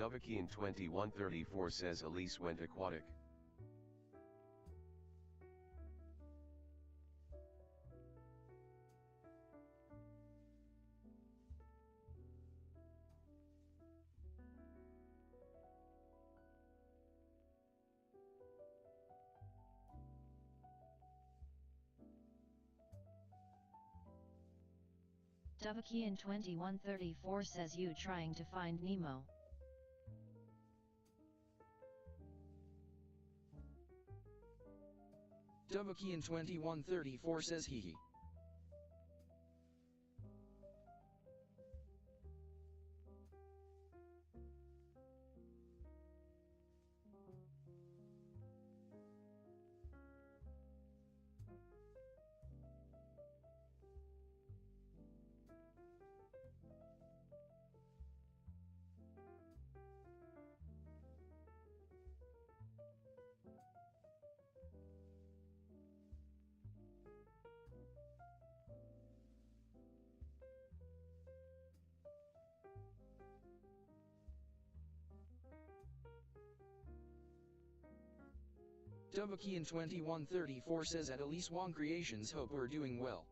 Dubakine 2134 says Elise went aquatic. Duvakian 2134 says you trying to find Nemo. Duvakian 2134 says hee. Duvakian 2134 says at Elise Wong Creations hope we're doing well.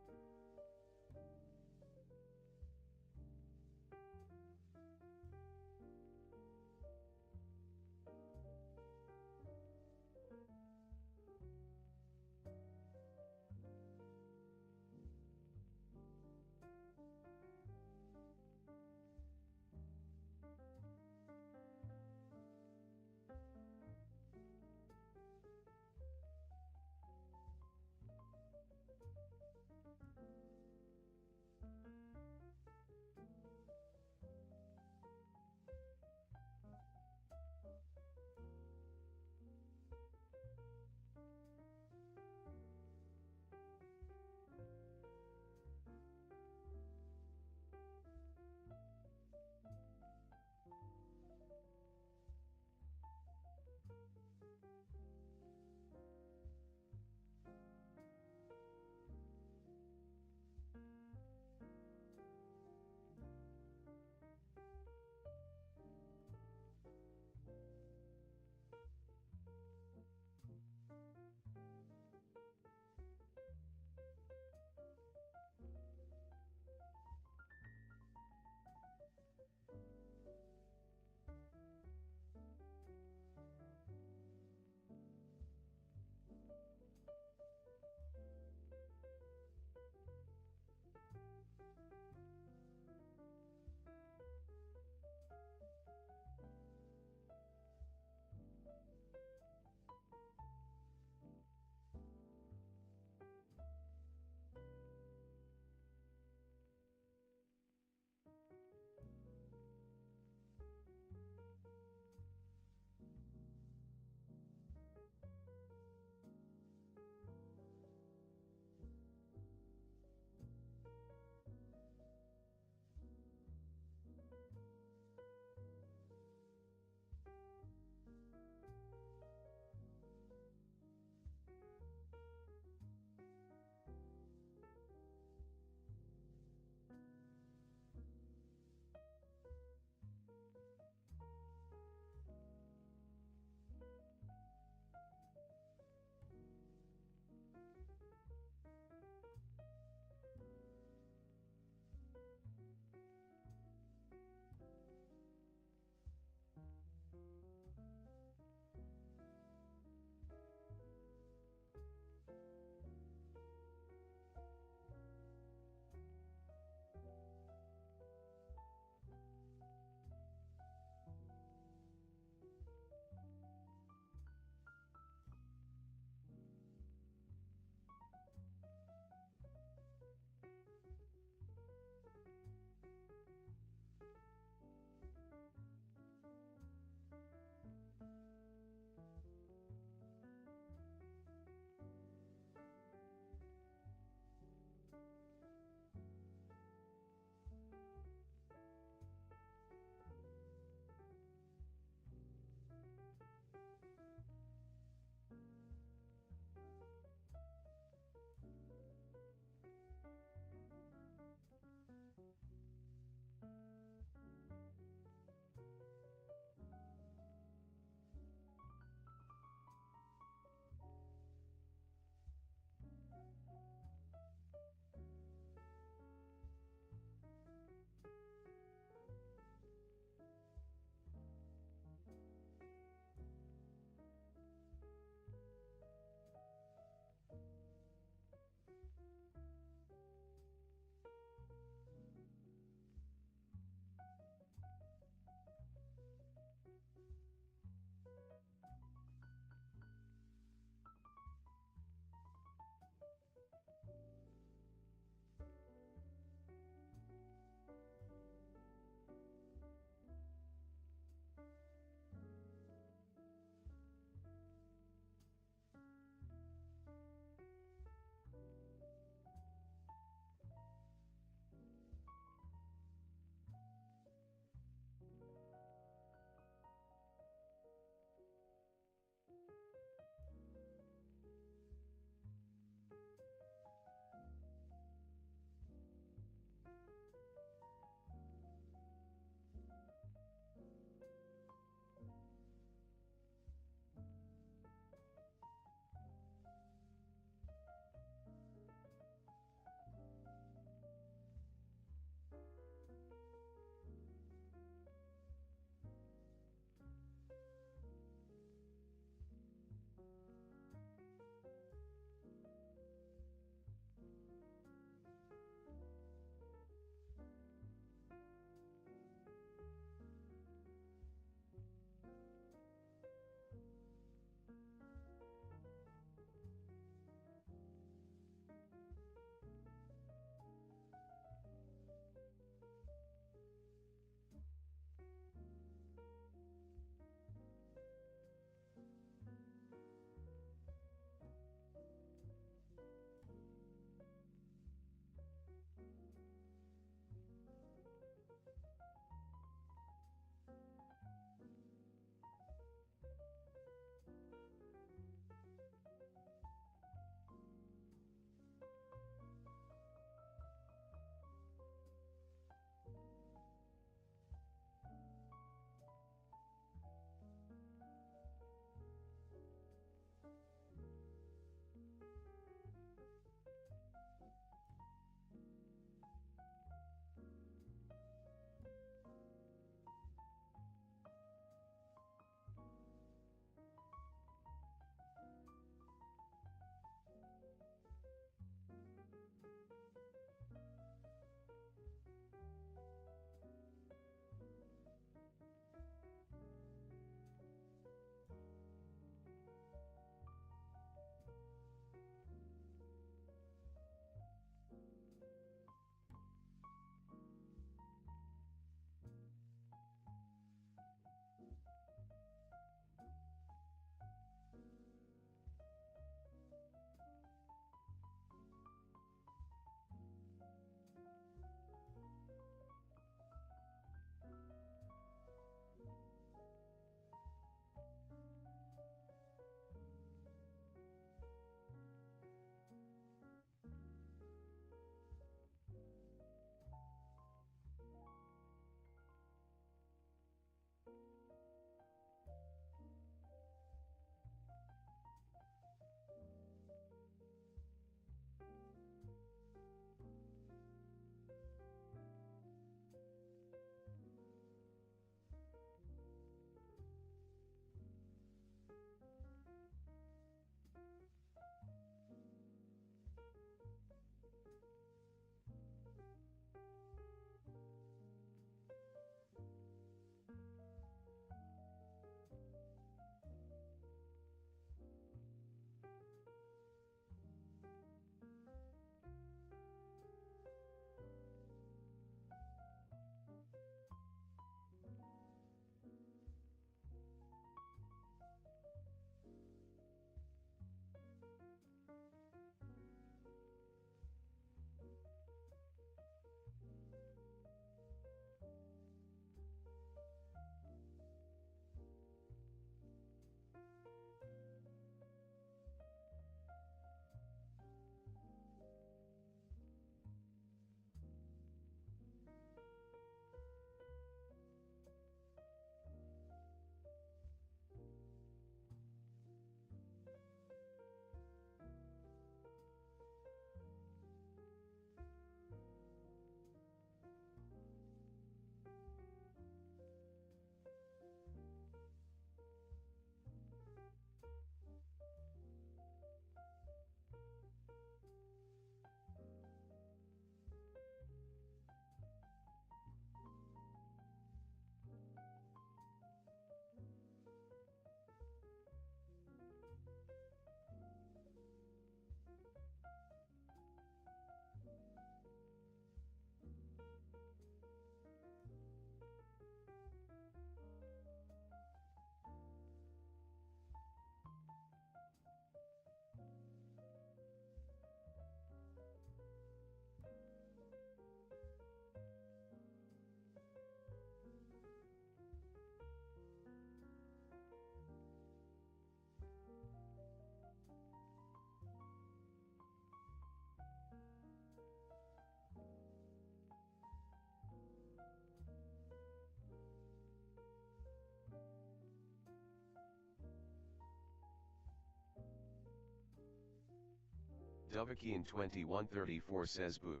Dovahkian 2134 says boop.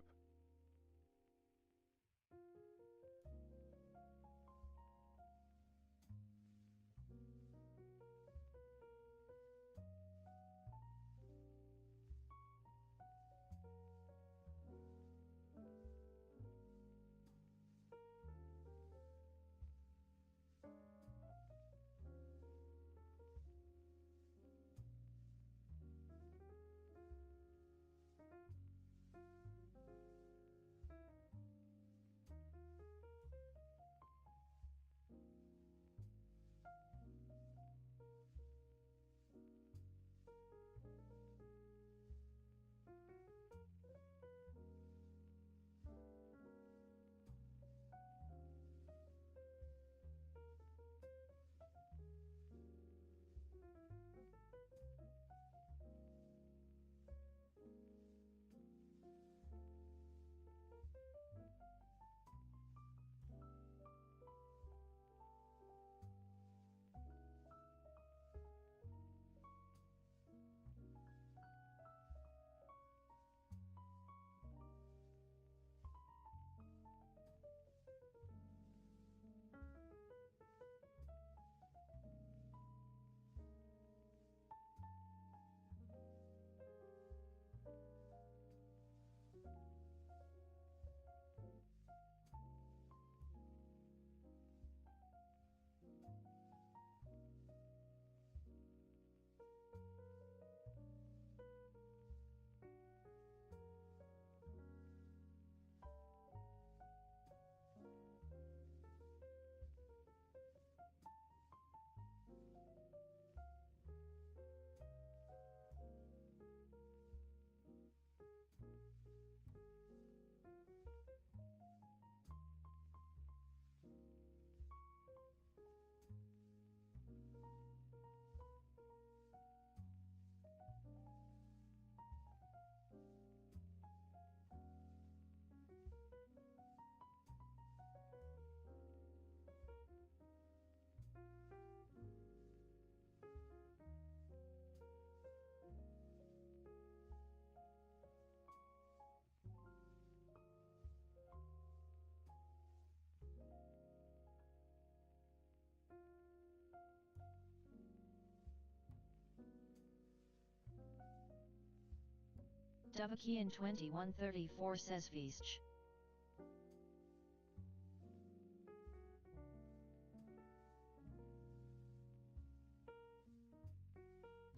Dovahkian 2134 says Feast.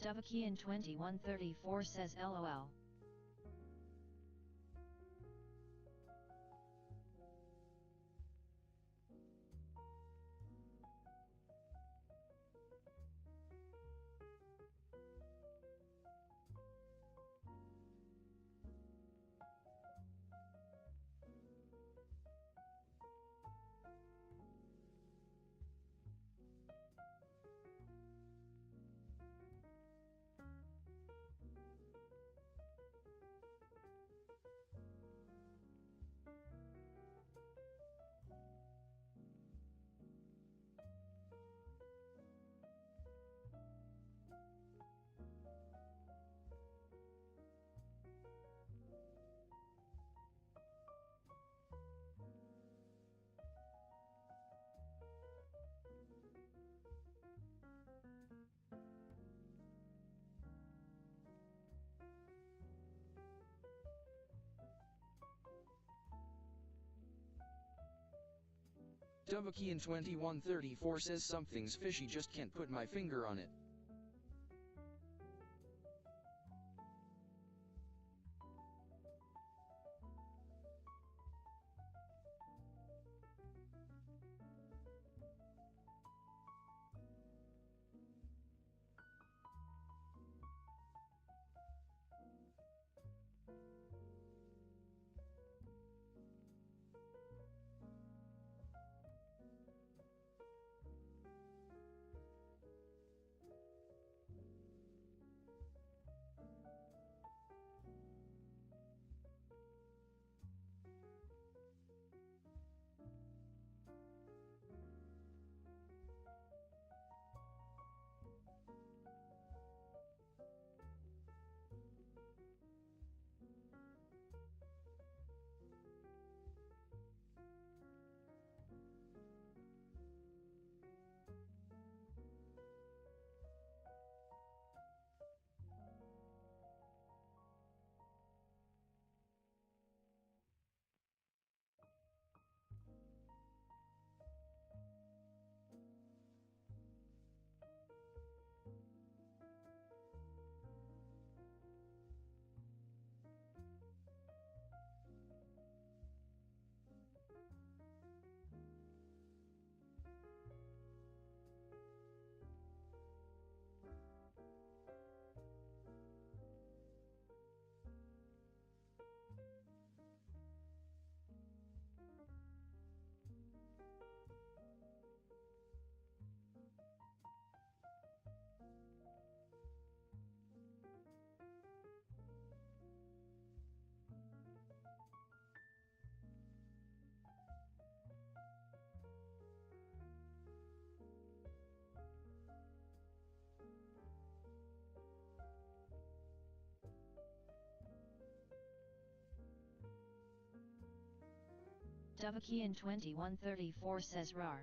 Dovahkian 2134 says LOL. Dovahkian 2134 says something's fishy, just can't put my finger on it. Duvaki in 2134 says rar.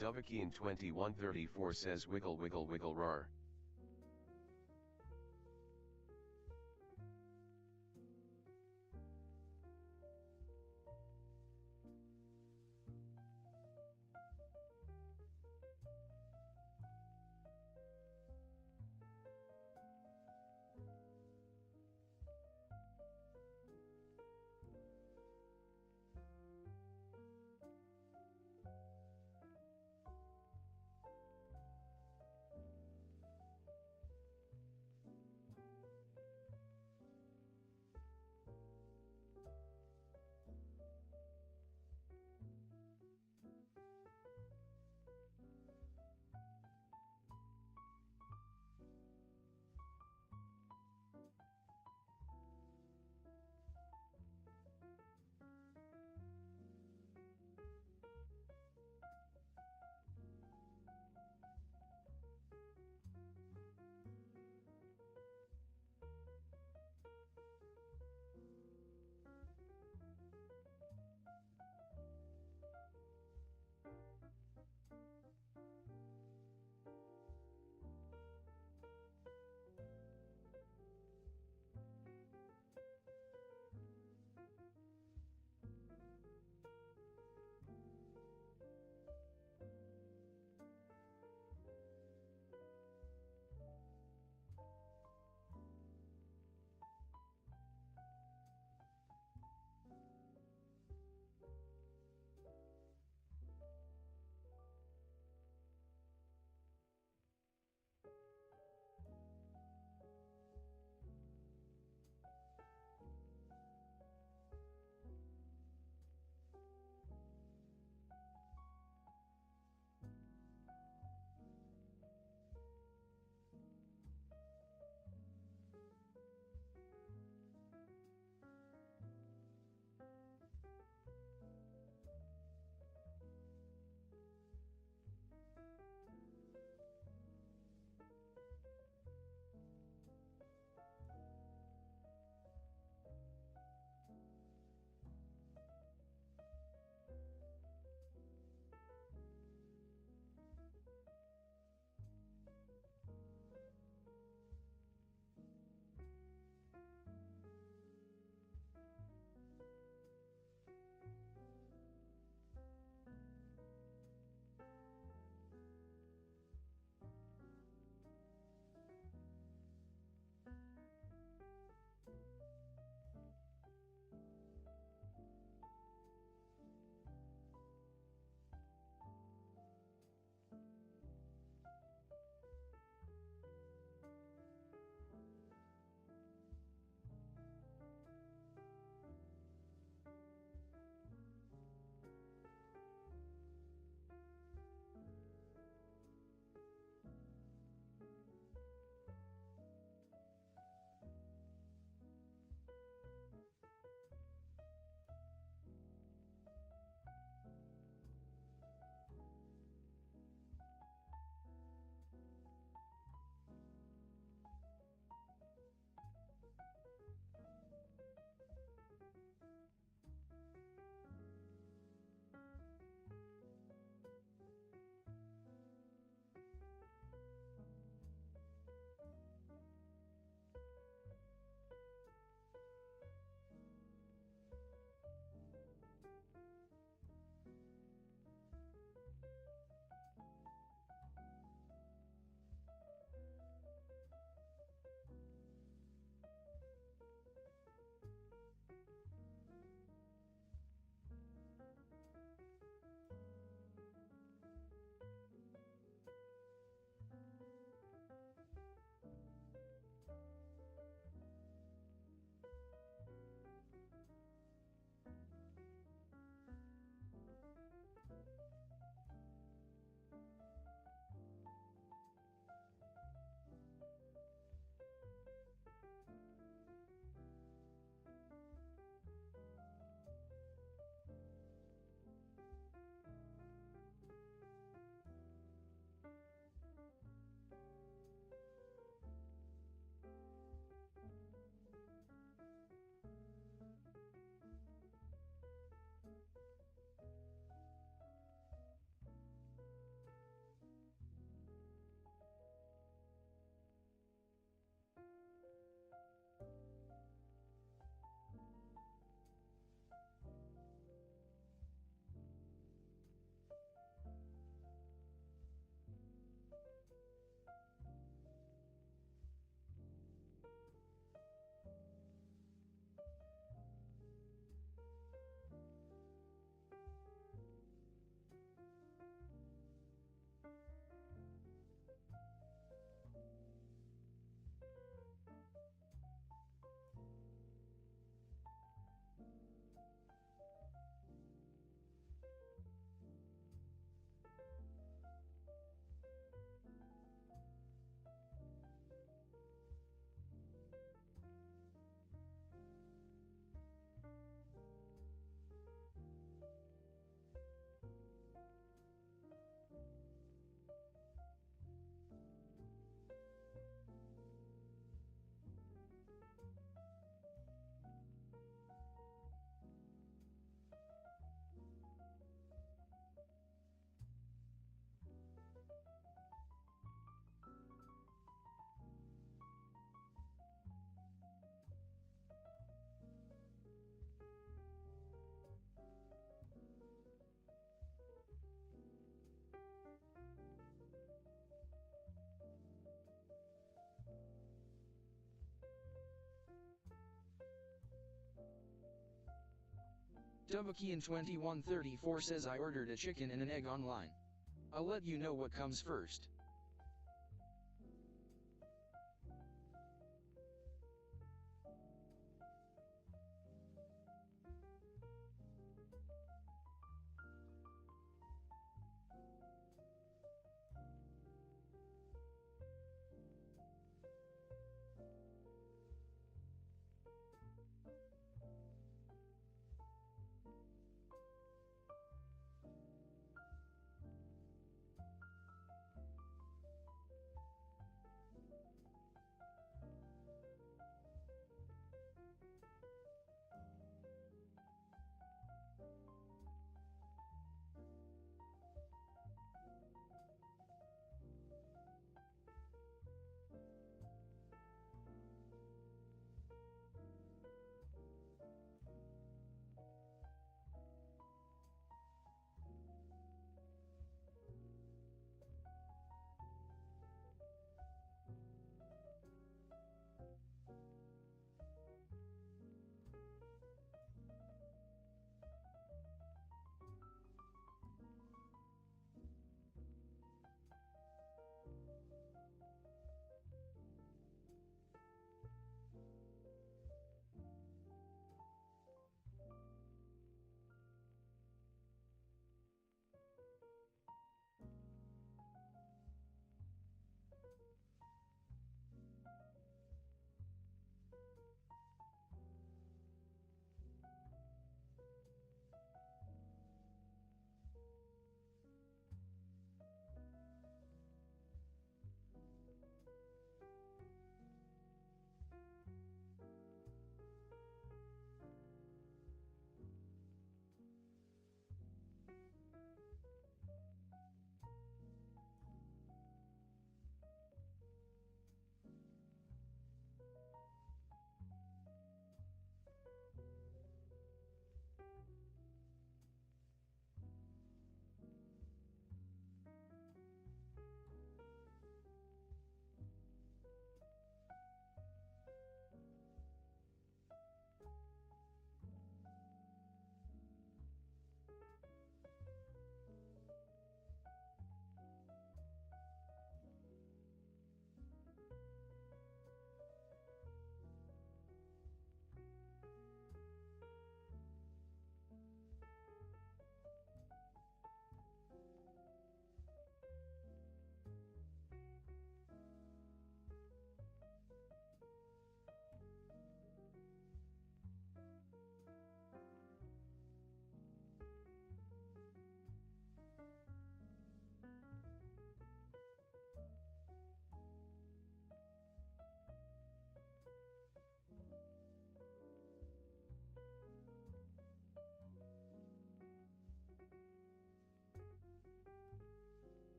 Duvaki in 2134 says wiggle wiggle wiggle rar. Dubakian2134 says I ordered a chicken and an egg online. I'll let you know what comes first.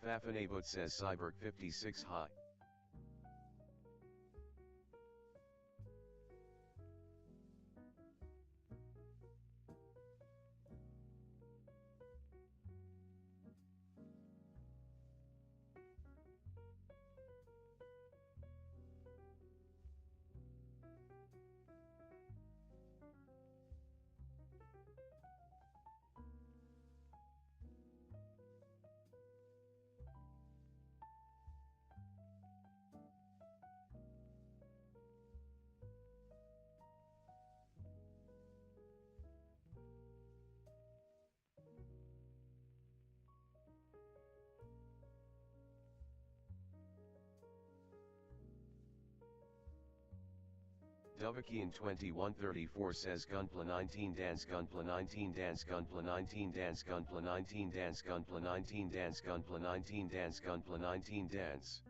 Fafanabot says Cyberg 56 hi. Dovakian 2134 says Gunpla 19 dance Gunpla 19 dance Gunpla 19 dance Gunpla 19 dance Gunpla 19 dance Gunpla 19 dance Gunpla 19 dance.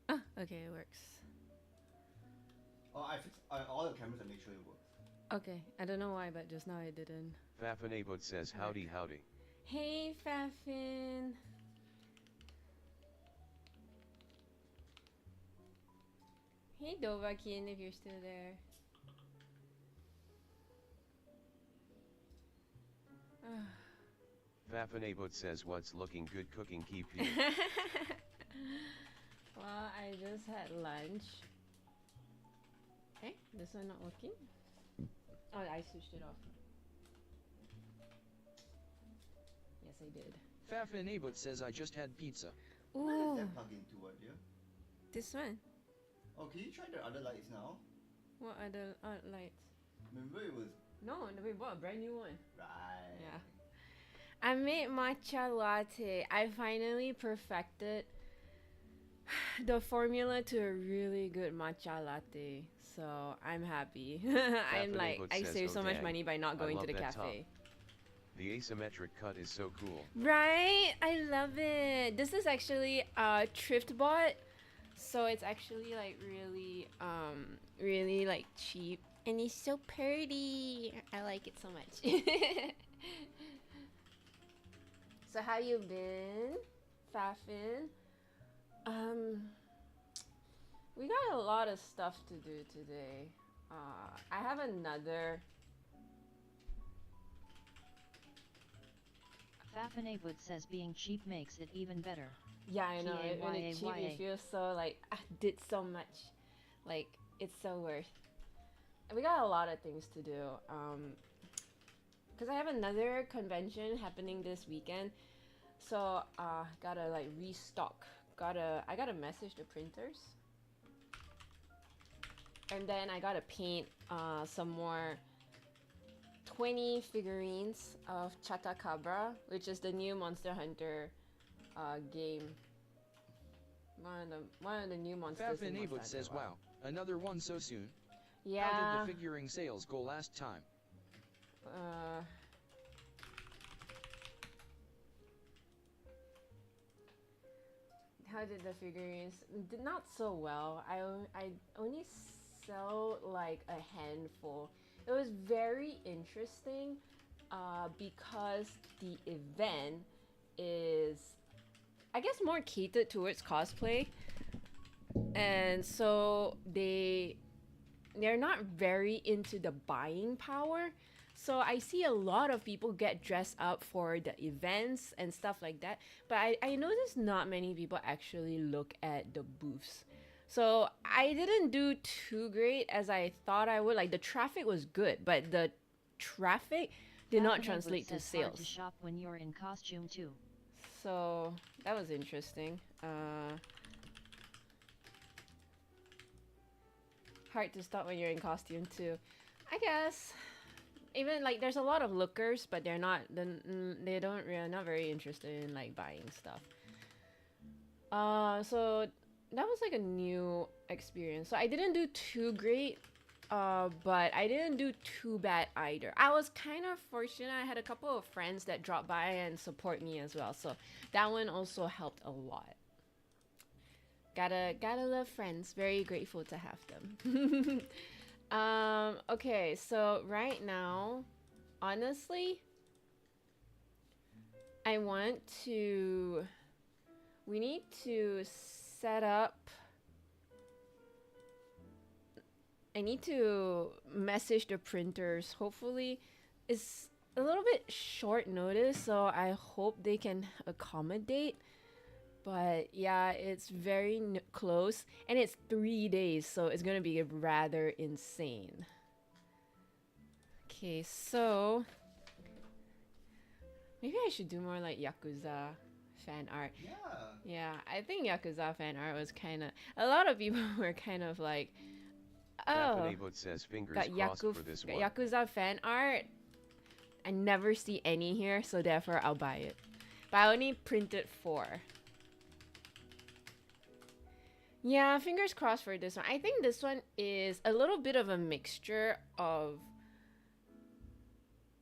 Oh, okay, it works. Oh, I fixed all the cameras and make sure it works. Okay, I don't know why, but just now I didn't. Fafanabot says howdy howdy. Hey, Fafin. Hey, Dovahkiin, if you're still there. Fafanabot says what's looking good cooking keep you. Well, I just had lunch. Hey, this one not working? Oh, I switched it off. Yes, I did. Fafanabot says I just had pizza. Where does Ooh, that plug into, dear? this one. Oh, can you try the other lights now? What other lights? Remember it was No, we bought a brand new one. right. Yeah. I made matcha latte. I finally perfected the formula to a really good matcha latte. So I'm happy. I'm like, I says, saved "Oh, so much dang, money by not I going to love the that cafe. The asymmetric cut is so cool. Right? I love it. This is actually a thrift bought. So it's actually like really like cheap. And it's so pretty. I like it so much. So how you been, Fafin? We got a lot of stuff to do today. I have another. Fafanabut says being cheap makes it even better. Yeah, I know. When it's cheap, you P-A-Y-A-Y-A. feel so like I did so much. Like it's so worth. We got a lot of things to do. Cause I have another convention happening this weekend, so gotta like restock. I gotta message the printers, and then I gotta paint some more 20 figurines of Chatacabra, which is the new Monster Hunter game. One of the new monsters. in Monster Fafanabot Hunter says World. wow, another one so soon. Yeah. How did the figuring sales go last time? How did the figurines? Not so well. I only sell like a handful. It was very interesting because the event is, I guess, more catered towards cosplay, and so they're not very into the buying power. So I see a lot of people get dressed up for the events and stuff like that. But I noticed not many people actually look at the booths. So I didn't do too great as I thought I would. Like the traffic was good, but the traffic did not Fafanabut translate to says hard sales. to shop when you're in costume too. So that was interesting. Hard to stop when you're in costume too. I guess. Even like there's a lot of lookers, but they're not not very interested in like buying stuff. So that was like a new experience. So I didn't do too great, but I didn't do too bad either. I was kind of fortunate. I had a couple of friends that dropped by and support me as well. So that one also helped a lot. Gotta love friends. Very grateful to have them. Okay, so right now, honestly, we need to set up, I need to message the printers. Hopefully, it's a little bit short notice, so I hope they can accommodate. But yeah, it's very close, and it's 3 days, so it's gonna be rather insane. Okay, so maybe I should do more like Yakuza fan art. Yeah. Yeah, I think Yakuza fan art was kind of, a lot of people were kind of like, oh, Fafanabot says fingers got crossed for this one. Yakuza fan art. I never see any here, so therefore I'll buy it. But I only printed 4. Yeah, fingers crossed for this one. I think this one is a little bit of a mixture of,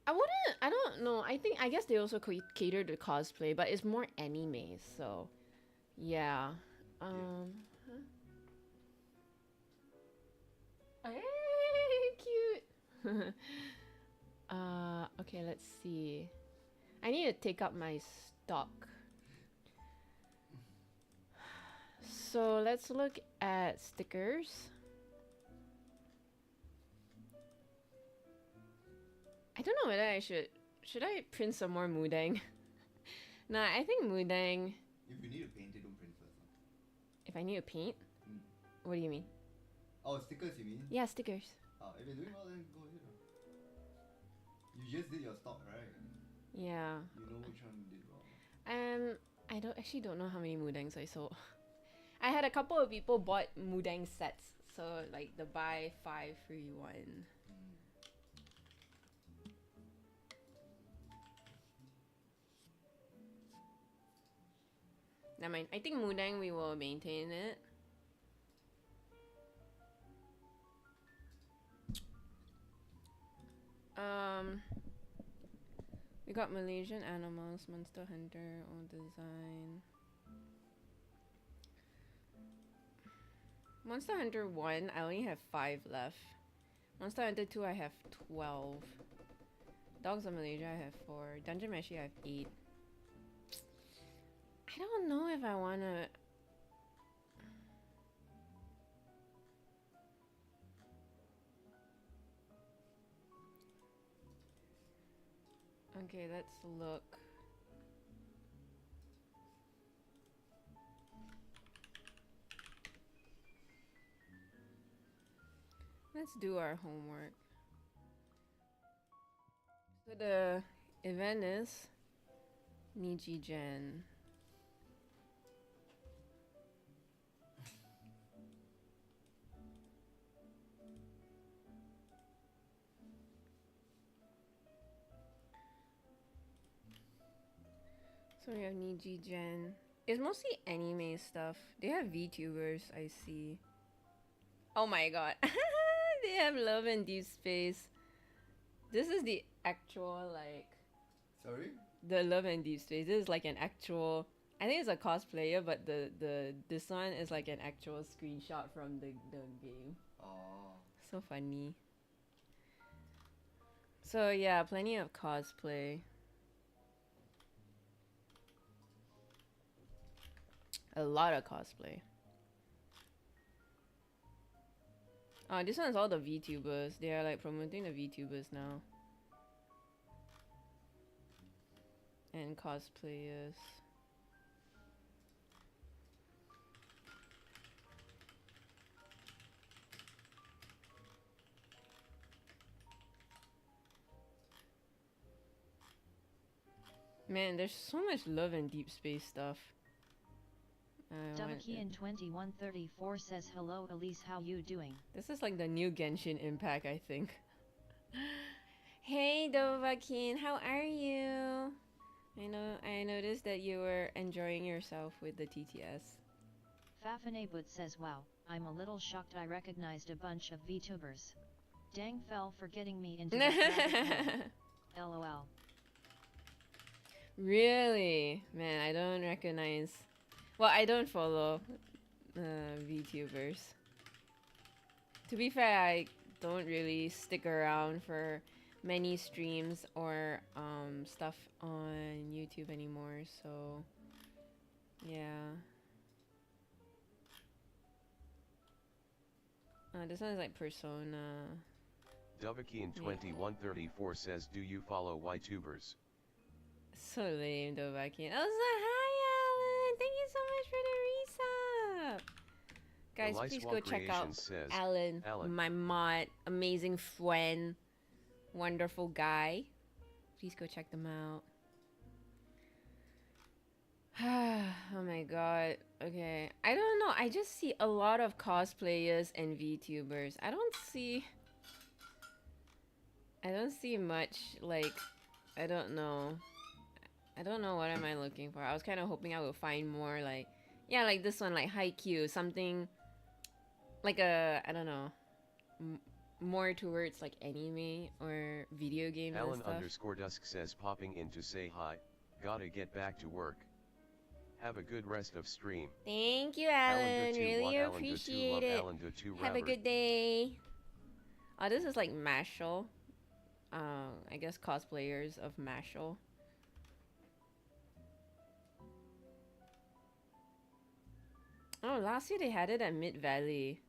I don't know. I guess they also cater to cosplay, but it's more anime, so yeah. Huh? Hey, cute. Okay, let's see. I need to take up my stock. So let's look at stickers. I don't know whether I should I print some more Mudang? Nah, I think Mudang. If you need to paint it, don't print first. If I need to paint? Mm. What do you mean? Oh, stickers you mean? Yeah, stickers. If you're doing well, then go ahead. You just did your stock, right? Yeah. You know which one you did wrong. I don't know how many Mudangs I sold. I had a couple of people bought Mudang sets, so like the buy 5 free 1. Never mind. I think Mudang we will maintain it. We got Malaysian animals, Monster Hunter, old design. Monster Hunter 1, I only have 5 left. Monster Hunter 2, I have 12. Dogs of Malaysia, I have 4. Dungeon Meshi, I have 8. I don't know if I wanna. Okay, let's look. Let's do our homework. So the event is Niji Gen. So we have Niji Gen. It's mostly anime stuff. They have VTubers, I see. Oh my god. They have Love and Deep Space. This is the actual, like... Sorry? The Love and Deep Space. This is like an actual... I think it's a cosplayer, but this one is like an actual screenshot from the game. Oh. So funny. So yeah, plenty of cosplay. A lot of cosplay. Oh, this one's all the VTubers. They are like promoting the VTubers now. And cosplayers. Man, there's so much Love and Deep Space stuff. Dubaki 2134 says hello Elise, how you doing? This is like the new Genshin Impact, I think. Hey Dovahkiin, how are you? I noticed that you were enjoying yourself with the TTS. Fafanabut says wow, I'm a little shocked I recognized a bunch of VTubers. Dang fell for getting me into that rabbit hole. LOL. Really? Man, I don't recognize... Well, I don't follow VTubers. To be fair, I don't really stick around for many streams or stuff on YouTube anymore, so yeah. This one is like Persona. Dovahkiin2134 says, do you follow YTubers? So lame, Dovahkiin. Oh, so hi, Alan! Thank you so much for the resub! Guys, Elice please Wall go check out Creations says, Alan, Alan, my mod, amazing friend, wonderful guy. Please go check them out. Oh my god. Okay. I don't know. I just see a lot of cosplayers and VTubers. I don't see much, like, I don't know. I don't know what am I looking for. I was kind of hoping I would find more, like, yeah, like this one, like Haikyuu, something like a, I don't know, more towards like anime or video games and stuff. Alan_Dusk says, popping in to say hi. Gotta get back to work. Have a good rest of stream. Thank you, Alan. Really appreciate it. Have a good day. This is like Mashal. I guess cosplayers of Mashal. Oh, last year they had it at Mid Valley.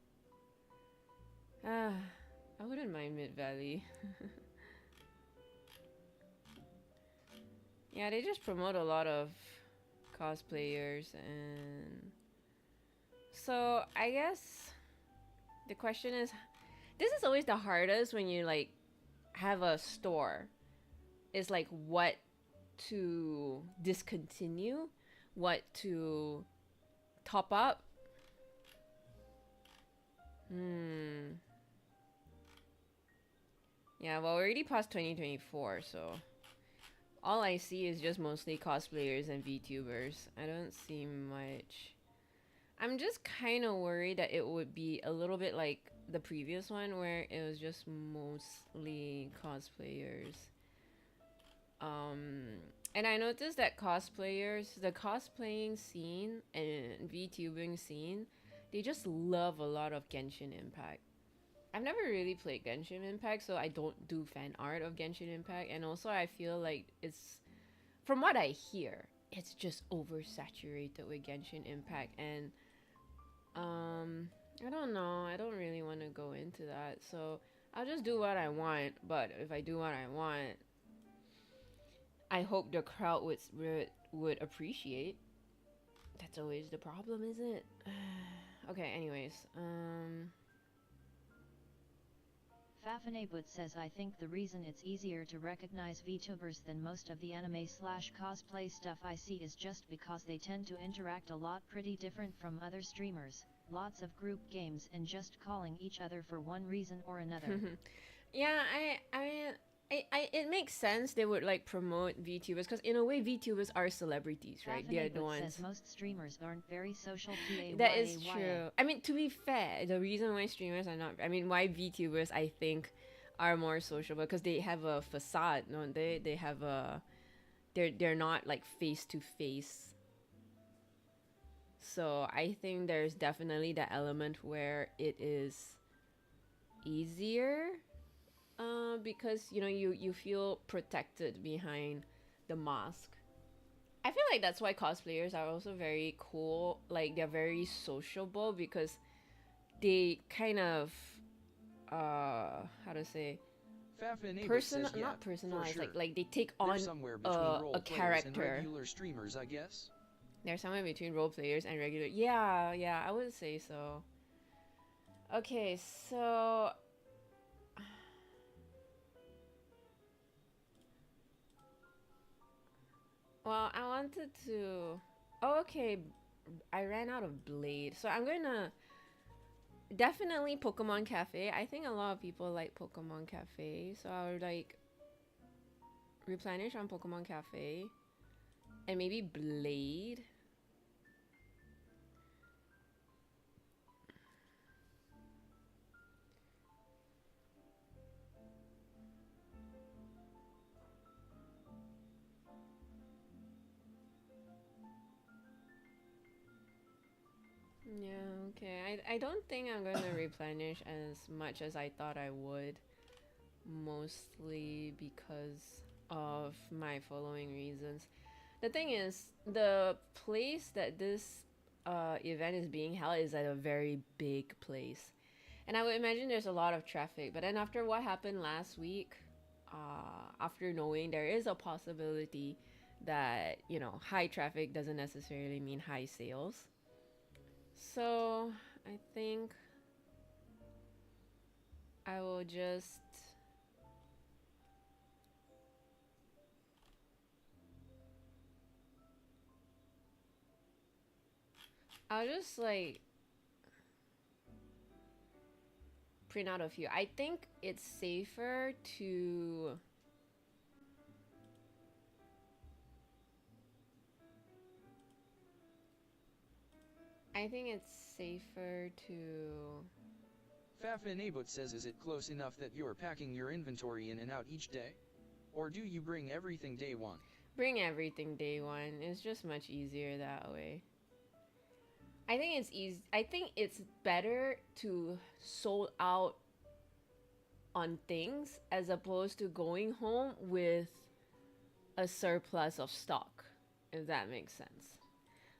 Ah, I wouldn't mind Mid Valley. Yeah, they just promote a lot of cosplayers, and so I guess the question is, this is always the hardest when you like have a store. Is like what to discontinue, what to top up. Yeah, well, we're already past 2024, so all I see is just mostly cosplayers and VTubers. I don't see much. I'm just kind of worried that it would be a little bit like the previous one where it was just mostly cosplayers. And I noticed that the cosplaying scene and VTubing scene, they just love a lot of Genshin Impact. I've never really played Genshin Impact, so I don't do fan art of Genshin Impact, and also I feel like it's, from what I hear, it's just oversaturated with Genshin Impact, and I don't know. I don't really want to go into that, so I'll just do what I want. But if I do what I want, I hope the crowd would appreciate. That's always the problem, isn't it? Okay, anyways, Fafnabut says I think the reason it's easier to recognize VTubers than most of the anime/cosplay stuff I see is just because they tend to interact a lot pretty different from other streamers, lots of group games and just calling each other for one reason or another. Yeah, I mean, it makes sense they would like promote VTubers because in a way VTubers are celebrities, right? They're the ones. Says most streamers aren't very social. That is true. I mean, to be fair, the reason why streamers are not, I mean, why VTubers I think are more sociable because they have a facade. No, they have a, they're not like face to face. So I think there's definitely that element where it is easier. Because you know you feel protected behind the mask. I feel like that's why cosplayers are also very cool. Like they're very sociable because they kind of how to say not personalized, sure. like they take on a character. And regular streamers, I guess. They're somewhere between role players and regular. Yeah, I would say so. Okay, so well, I wanted to. Oh, okay, I ran out of Blade, so I'm gonna definitely Pokemon Cafe. I think a lot of people like Pokemon Cafe, so I would like replenish on Pokemon Cafe, and maybe Blade. Yeah, okay. I don't think I'm gonna replenish as much as I thought I would. Mostly because of my following reasons. The thing is, the place that this event is being held is at a very big place. And I would imagine there's a lot of traffic. But then after what happened last week, after knowing there is a possibility that, you know, high traffic doesn't necessarily mean high sales. So I think I will just like print out a few. I think it's safer to Fafnabut says, is it close enough that you're packing your inventory in and out each day? Or do you bring everything day one? Bring everything day one. It's just much easier that way. I think it's easy. I think it's better to sold out on things as opposed to going home with a surplus of stock, if that makes sense.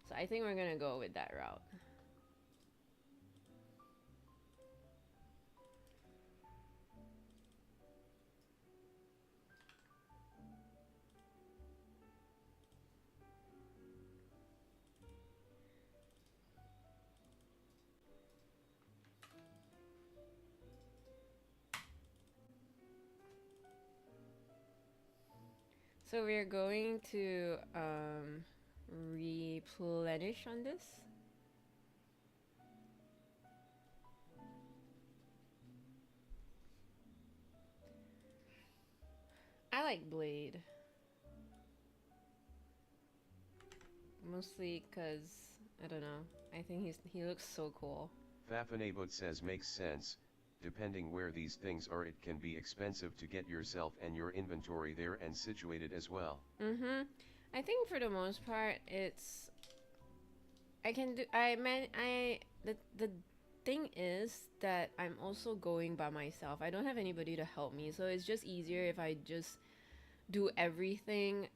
So I think we're gonna go with that route. So we're going to replenish on this. I like Blade. Mostly because, I don't know, I think he looks so cool. Fafanabot says makes sense. Depending where these things are, it can be expensive to get yourself and your inventory there and situated as well. I think for the most part, it's... the thing is that I'm also going by myself. I don't have anybody to help me, so it's just easier if I just do everything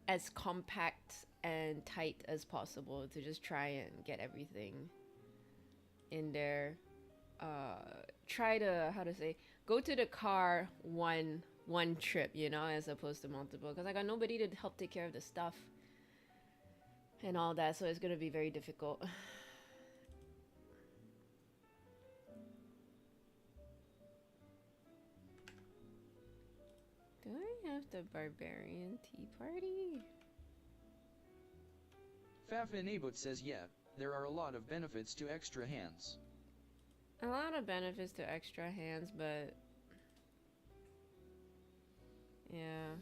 as compact and tight as possible to just try and get everything in there. Try to, how to say, go to the car one trip, you know, as opposed to multiple, because I got nobody to help take care of the stuff and all that, so it's gonna be very difficult. Do I have the barbarian tea party? Fafanabot says yeah, there are a lot of benefits to extra hands. A lot of benefits to extra hands, but yeah.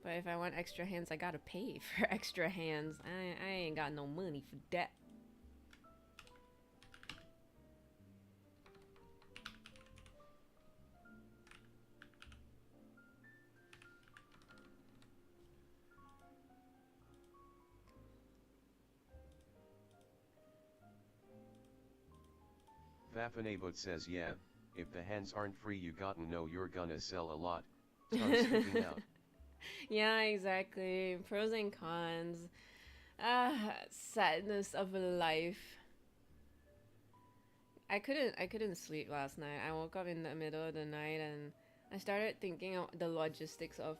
But if I want extra hands, I gotta pay for extra hands. I ain't got no money for that. Fafanabot says yeah, if the hands aren't free you gotta know you're gonna sell a lot. Tongue sticking out. Yeah, exactly. Pros and cons. Sadness of life. I couldn't sleep last night. I woke up in the middle of the night and I started thinking of the logistics of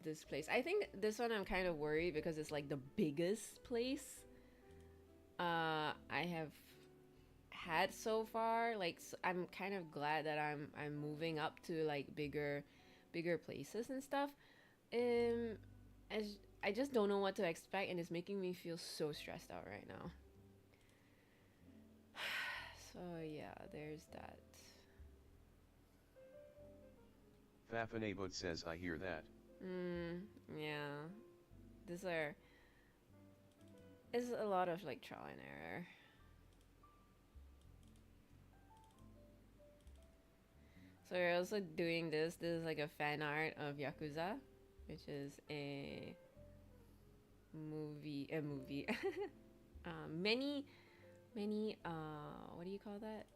this place. I think this one I'm kind of worried because it's like the biggest place I have had so far. Like I'm kind of glad that I'm moving up to like bigger places and stuff. I just don't know what to expect, and it's making me feel so stressed out right now. So yeah, there's that. Fafanabot says I hear that. Yeah. It's a lot of like trial and error. So we're also doing this. This is like a fan art of Yakuza, which is a movie. Many what do you call that?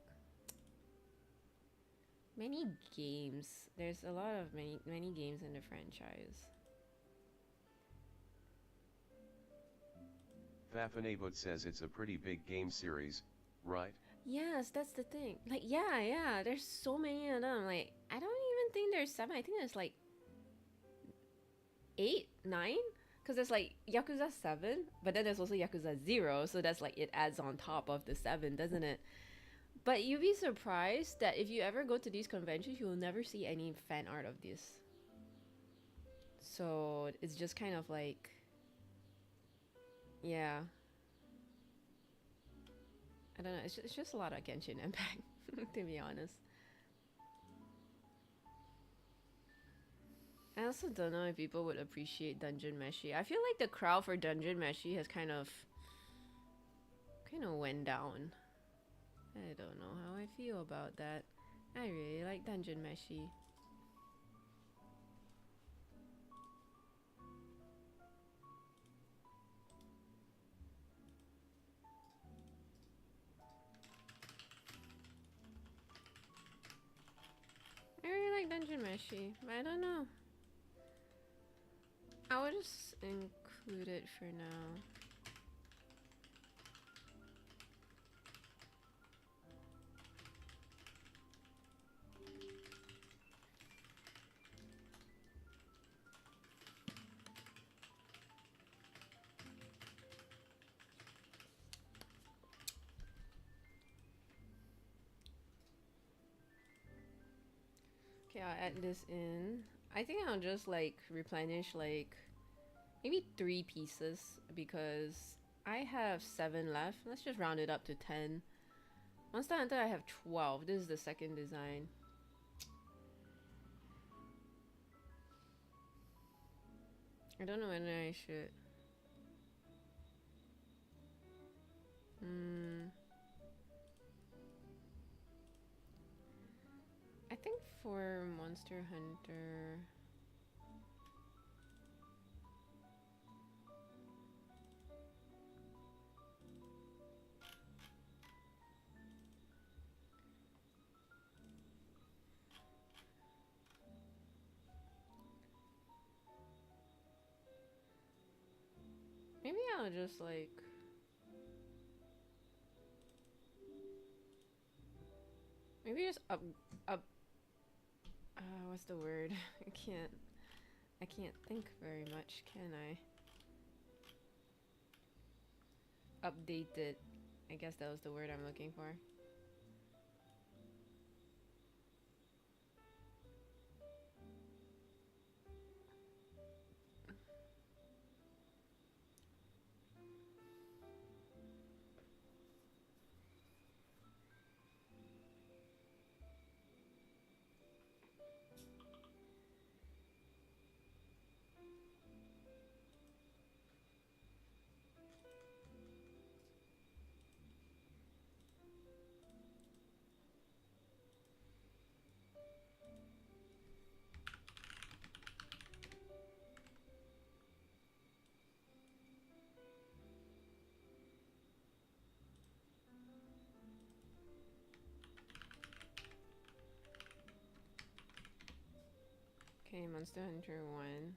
Many games. There's a lot of many games in the franchise. Fafanabot says it's a pretty big game series, right? Yes, that's the thing. Like, yeah, there's so many of them. Like, I don't even think there's 7. I think there's like 8, 9. Because there's like Yakuza 7, but then there's also Yakuza 0. So that's like, it adds on top of the 7, doesn't it? But you'd be surprised that if you ever go to these conventions, you will never see any fan art of this. So it's just kind of like, yeah. I don't know, it's just a lot of Genshin Impact, to be honest. I also don't know if people would appreciate Dungeon Meshi. I feel like the crowd for Dungeon Meshi has kind of went down. I don't know how I feel about that. I really like Dungeon Meshi. engine meshy, but I don't know. I will just include it for now. Okay, I'll add this in. I think I'll just like replenish like maybe 3 pieces because I have 7 left. Let's just round it up to 10. Monster Hunter I have 12. This is the second design. I don't know whether I should. I think for Monster Hunter, maybe I'll just like maybe just up what's the word? I can't think very much, can I? Update it. I guess that was the word I'm looking for. Okay, Monster Hunter 1.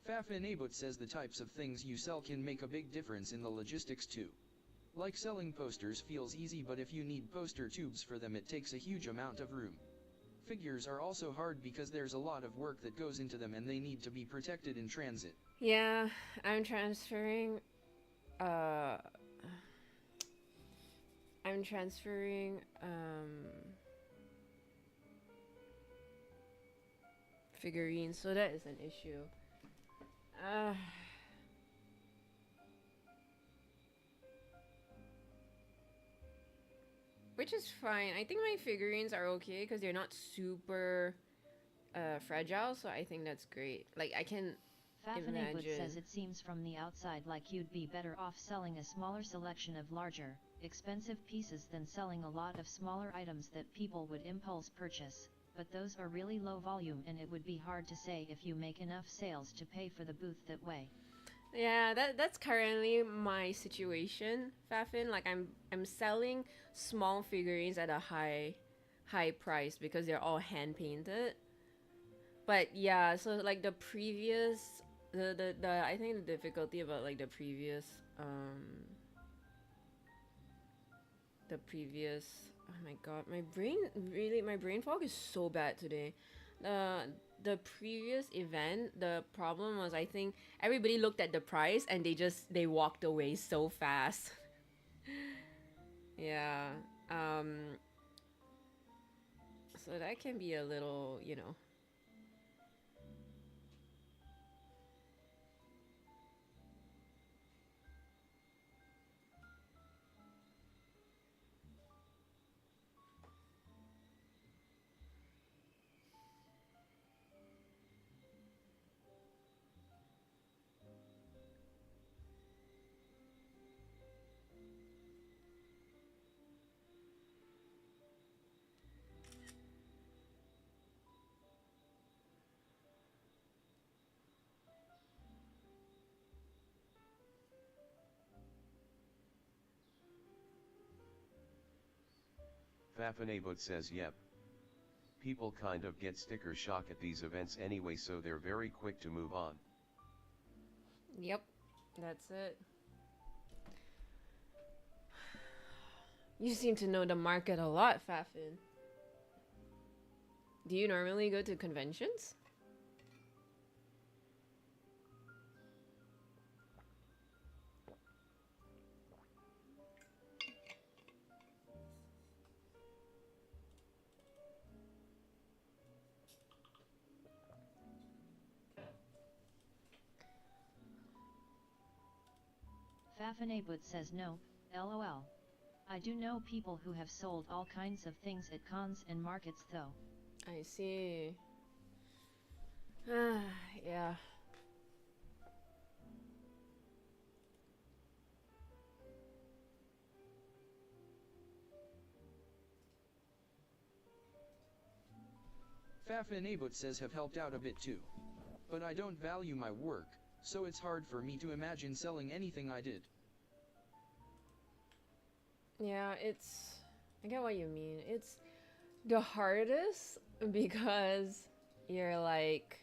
Fafinabut says the types of things you sell can make a big difference in the logistics too. Like selling posters feels easy, but if you need poster tubes for them it takes a huge amount of room. Figures are also hard because there's a lot of work that goes into them and they need to be protected in transit. Yeah, I'm transferring figurines, so that is an issue. Which is fine. I think my figurines are okay because they're not super fragile, so I think that's great. Like, I can Fafinabut imagine. says it seems from the outside like you'd be better off selling a smaller selection of larger, expensive pieces than selling a lot of smaller items that people would impulse purchase, but those are really low volume and it would be hard to say if you make enough sales to pay for the booth that way. Yeah, that's currently my situation, Fafin. Like I'm selling small figurines at a high price because they're all hand painted. But yeah, so like the previous the I think the difficulty about like the previous oh my god, my brain fog is so bad today. The previous event, the problem was I think everybody looked at the price and they walked away so fast. Yeah. So that can be a little, you know. Fafanabut says yep. People kind of get sticker shock at these events anyway, so they're very quick to move on. Yep, that's it. You seem to know the market a lot, Fafin. Do you normally go to conventions? Fafanabut says no, lol. I do know people who have sold all kinds of things at cons and markets though. I see. Ah, yeah. Fafanabut says have helped out a bit too. But I don't value my work, so it's hard for me to imagine selling anything I did. Yeah, I get what you mean. It's the hardest because you're like,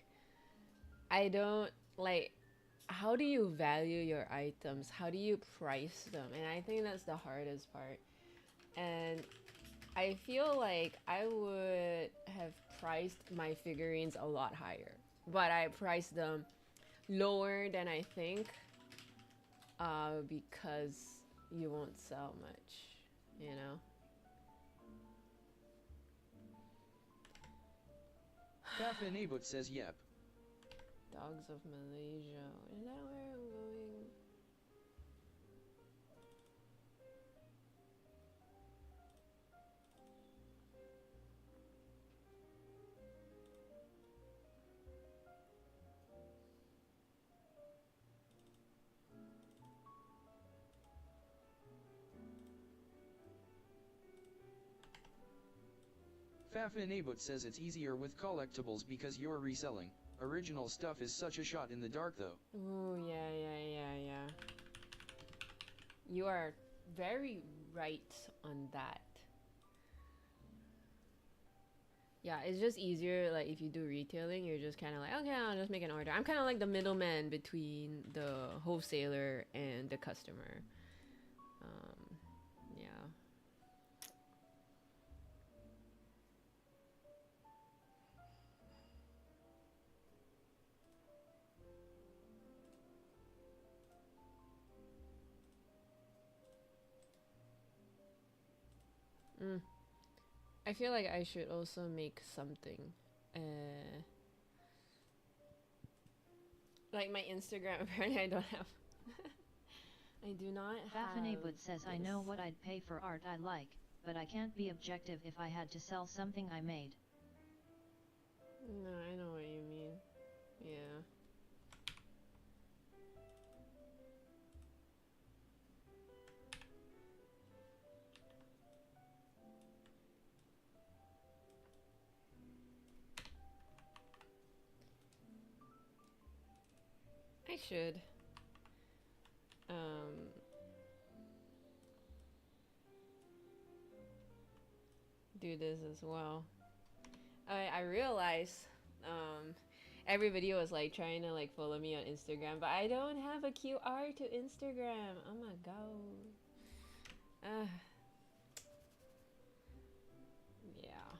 I don't, like, how do you value your items? How do you price them? And I think that's the hardest part. And I feel like I would have priced my figurines a lot higher, but I priced them lower than I think, because you won't sell much, you know? Fafanabut says yep. Dogs of Malaysia. Is that where I'm going? Fafanabut says it's easier with collectibles because you're reselling. Original stuff is such a shot in the dark though. Oh, yeah. You are very right on that. Yeah, it's just easier, like, if you do retailing, you're just kind of like, okay, I'll just make an order. I'm kind of like the middleman between the wholesaler and the customer. Yeah. I feel like I should also make something. Like my Instagram, apparently I don't have. I do not have. Fafanabut says I know this. what I'd pay for art I like, but I can't be objective if I had to sell something I made. No, I know what you mean. Yeah. I should. Do this as well. I realize every video is like trying to like follow me on Instagram, but I don't have a QR to Instagram. Oh my god. Yeah.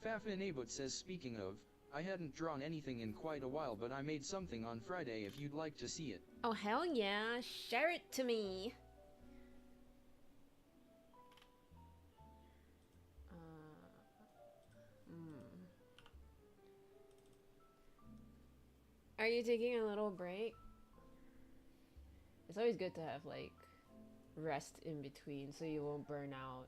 Fafanabut says speaking of, I hadn't drawn anything in quite a while, but I made something on Friday if you'd like to see it. Oh hell yeah, share it to me. Are you taking a little break? It's always good to have like rest in between so you won't burn out.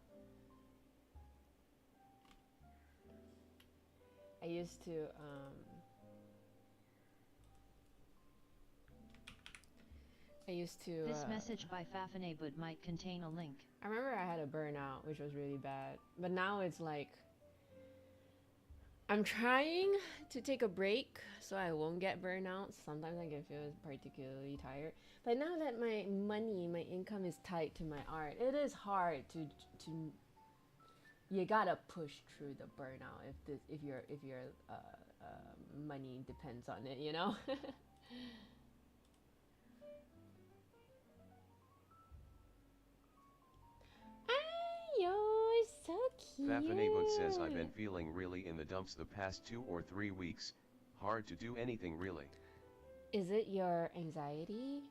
I used to This message by Fafanabut might contain a link. I remember I had a burnout, which was really bad. But now it's like I'm trying to take a break so I won't get burnout. Sometimes I can feel particularly tired. But now that my income is tied to my art, it is hard to you gotta push through the burnout if your money depends on it, you know. Ayo, so cute. Faffinabud says I've been feeling really in the dumps the past 2 or 3 weeks. Hard to do anything really. Is it your anxiety?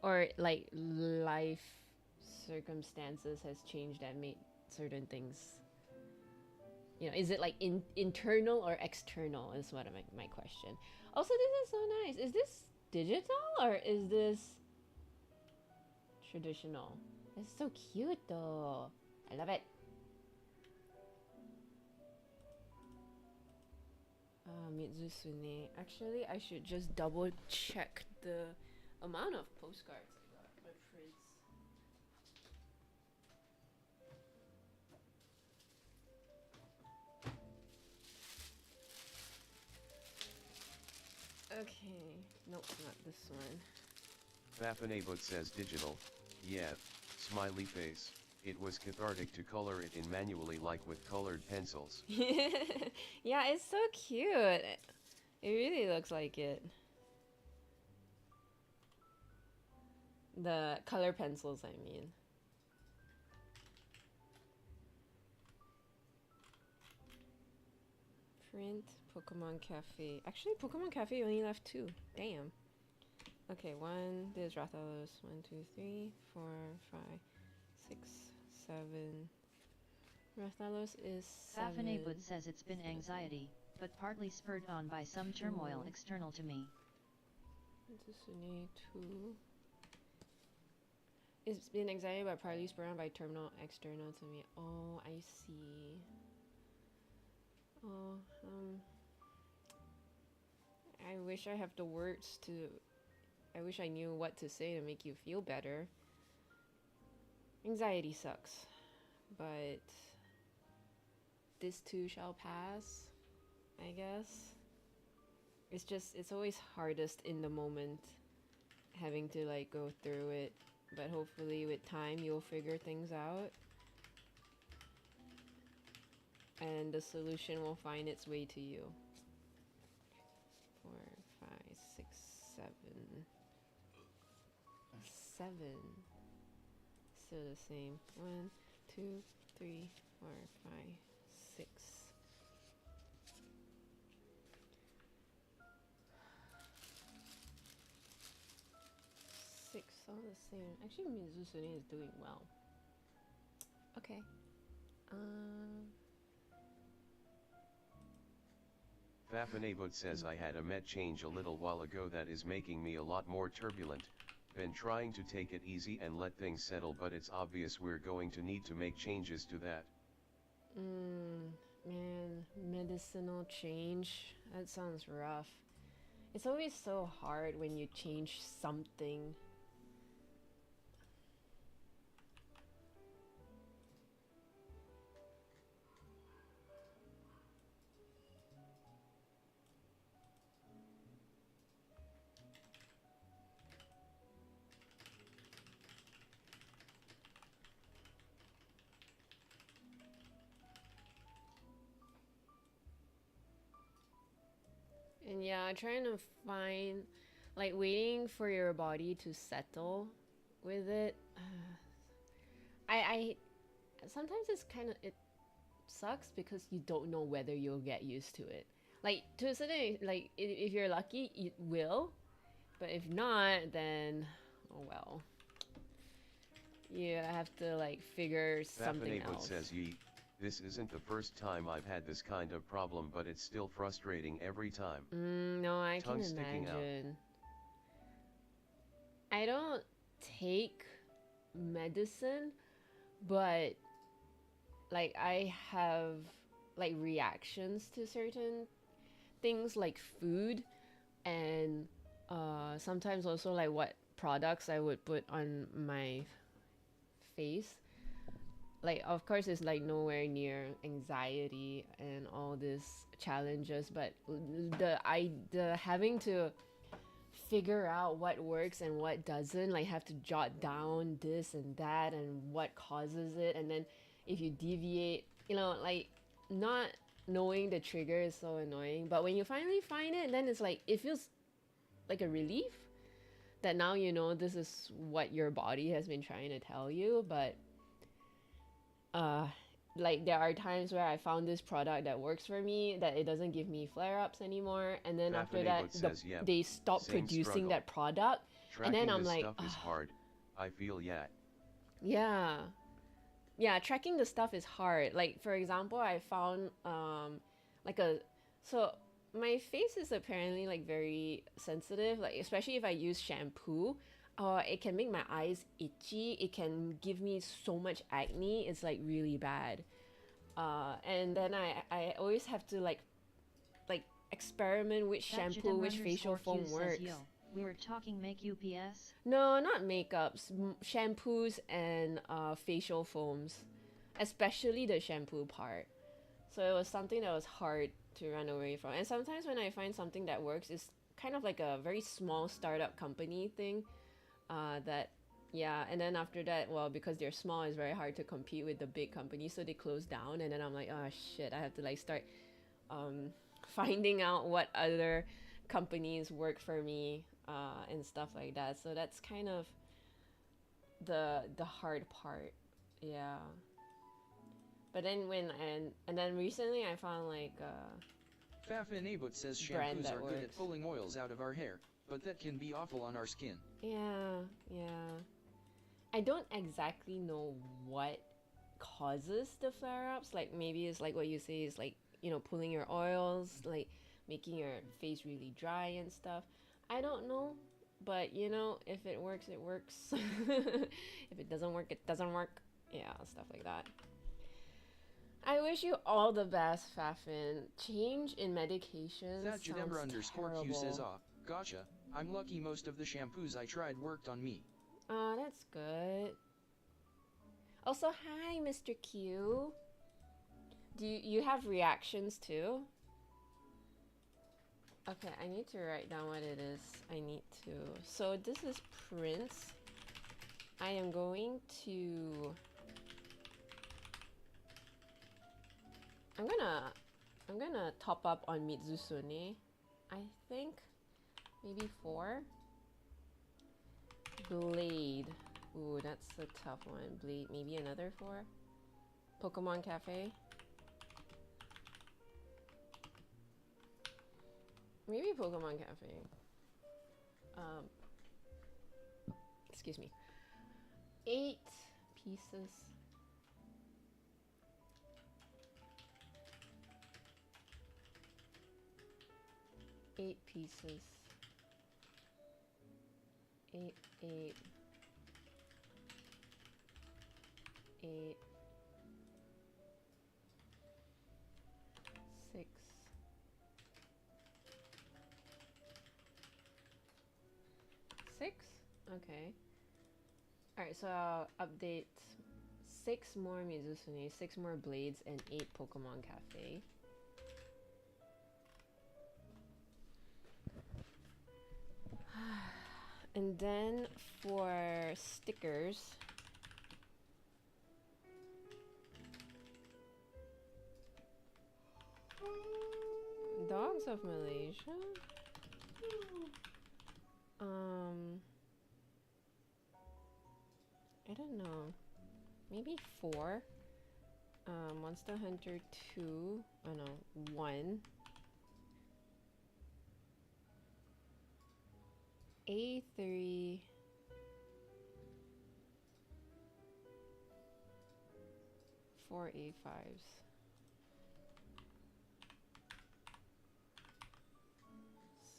Or like life circumstances has changed that made certain things, you know, is it like internal or external is what my question. Also, this is so nice. Is this digital or is this traditional? It's so cute though. I love it. Mitsuzune. Actually, I should just double check the amount of postcards I got. My frizz. Okay, nope, not this one. Faffinabud says digital. Yeah, smiley face. It was cathartic to color it in manually like with colored pencils. Yeah, it's so cute. It really looks like it. The color pencils, I mean. Print Pokemon Cafe. Actually, Pokemon Cafe only left 2. Damn. Okay, 1. There's Rathalos. 1, 2, 3, 4, 5, 6, 7. Rathalos is 7. Faffinabud says it's been anxiety, but partly spurred on by some turmoil external to me. Mitsuzune 2. It's been anxiety but partly spurred on by turmoil external to me. Oh, I see. Oh, I wish I have the words to... I wish I knew what to say to make you feel better. Anxiety sucks, but this too shall pass, I guess. It's always hardest in the moment, having to like go through it, but hopefully with time you'll figure things out. And the solution will find its way to you. 4, 5, 6, 7. 7. Still the same. 1, 2, 3, 4, 5, 6. 6, all the same. Actually, Mitsuzune is doing well. Okay. Faffinabud says I had a med change a little while ago that is making me a lot more turbulent. Been trying to take it easy and let things settle, but it's obvious we're going to need to make changes to that. Man, medicinal change. That sounds rough. It's always so hard when you change something. And yeah, trying to find, like, waiting for your body to settle with it. I sometimes it sucks because you don't know whether you'll get used to it. Like, to a certain, like, if you're lucky, you will. But if not, then, oh well. You have to, like, figure something Faffinabud else. says this isn't the first time I've had this kind of problem, but it's still frustrating every time. No, I Tongue can sticking out. imagine. I don't take medicine, but like I have like reactions to certain things like food and sometimes also like what products I would put on my face. like of course it's like nowhere near anxiety and all these challenges, but the having to figure out what works and what doesn't, like have to jot down this and that and what causes it, and then if you deviate, like not knowing the trigger is so annoying. But when you finally find it, then it's like it feels like a relief that now you know this is what your body has been trying to tell you. But like there are times where I found this product that works for me, that it doesn't give me flare-ups anymore, and then after that they stop producing struggle. that product. Tracking and then I'm this like, stuff is hard. I feel yeah, tracking the stuff is hard. Like for example, I found so my face is apparently like very sensitive, like especially if I use shampoo. It can make my eyes itchy. It can give me so much acne. It's like really bad. And then I always have to like experiment which shampoo, which facial foam works. We were talking make UPS? No, not makeups, shampoos and facial foams, especially the shampoo part. So it was something that was hard to run away from. And sometimes when I find something that works, it's kind of like a very small startup company thing. And then after that, well, because they're small, it's very hard to compete with the big companies, so they close down. And then I'm like, oh shit, I have to like start finding out what other companies work for me and stuff like that. So that's kind of the hard part. Yeah. But then and then recently I found like Fafinabut says shampoos are good at pulling oils out of our hair, but that can be awful on our skin. Yeah. I don't exactly know what causes the flare-ups. Like maybe it's like what you say is like, pulling your oils, like making your face really dry and stuff. I don't know, but if it works, it works. If it doesn't work, it doesn't work. Yeah, stuff like that. I wish you all the best, Fafin. Change in medication sounds terrible. _Q says, gotcha. I'm lucky most of the shampoos I tried worked on me. Oh, that's good. Also, hi, Mr. Q. Do you have reactions too? Okay, I need to write down what it is. So this is Prince. I am going to... I'm gonna top up on Mizusune. I think maybe 4. Blade. Ooh, that's a tough one. Blade, maybe another 4. Pokemon Cafe. Maybe Pokemon Cafe. Excuse me. 8 pieces. Eight pieces. 8, 8. 8. 6. 6? Okay. Alright, so I'll update 6 more Mizusune, 6 more Blades, and 8 Pokemon Cafe. And then for stickers, Dogs of Malaysia? I don't know. Maybe 4. Monster Hunter 2. Oh no, 1. A3. 4 A5s.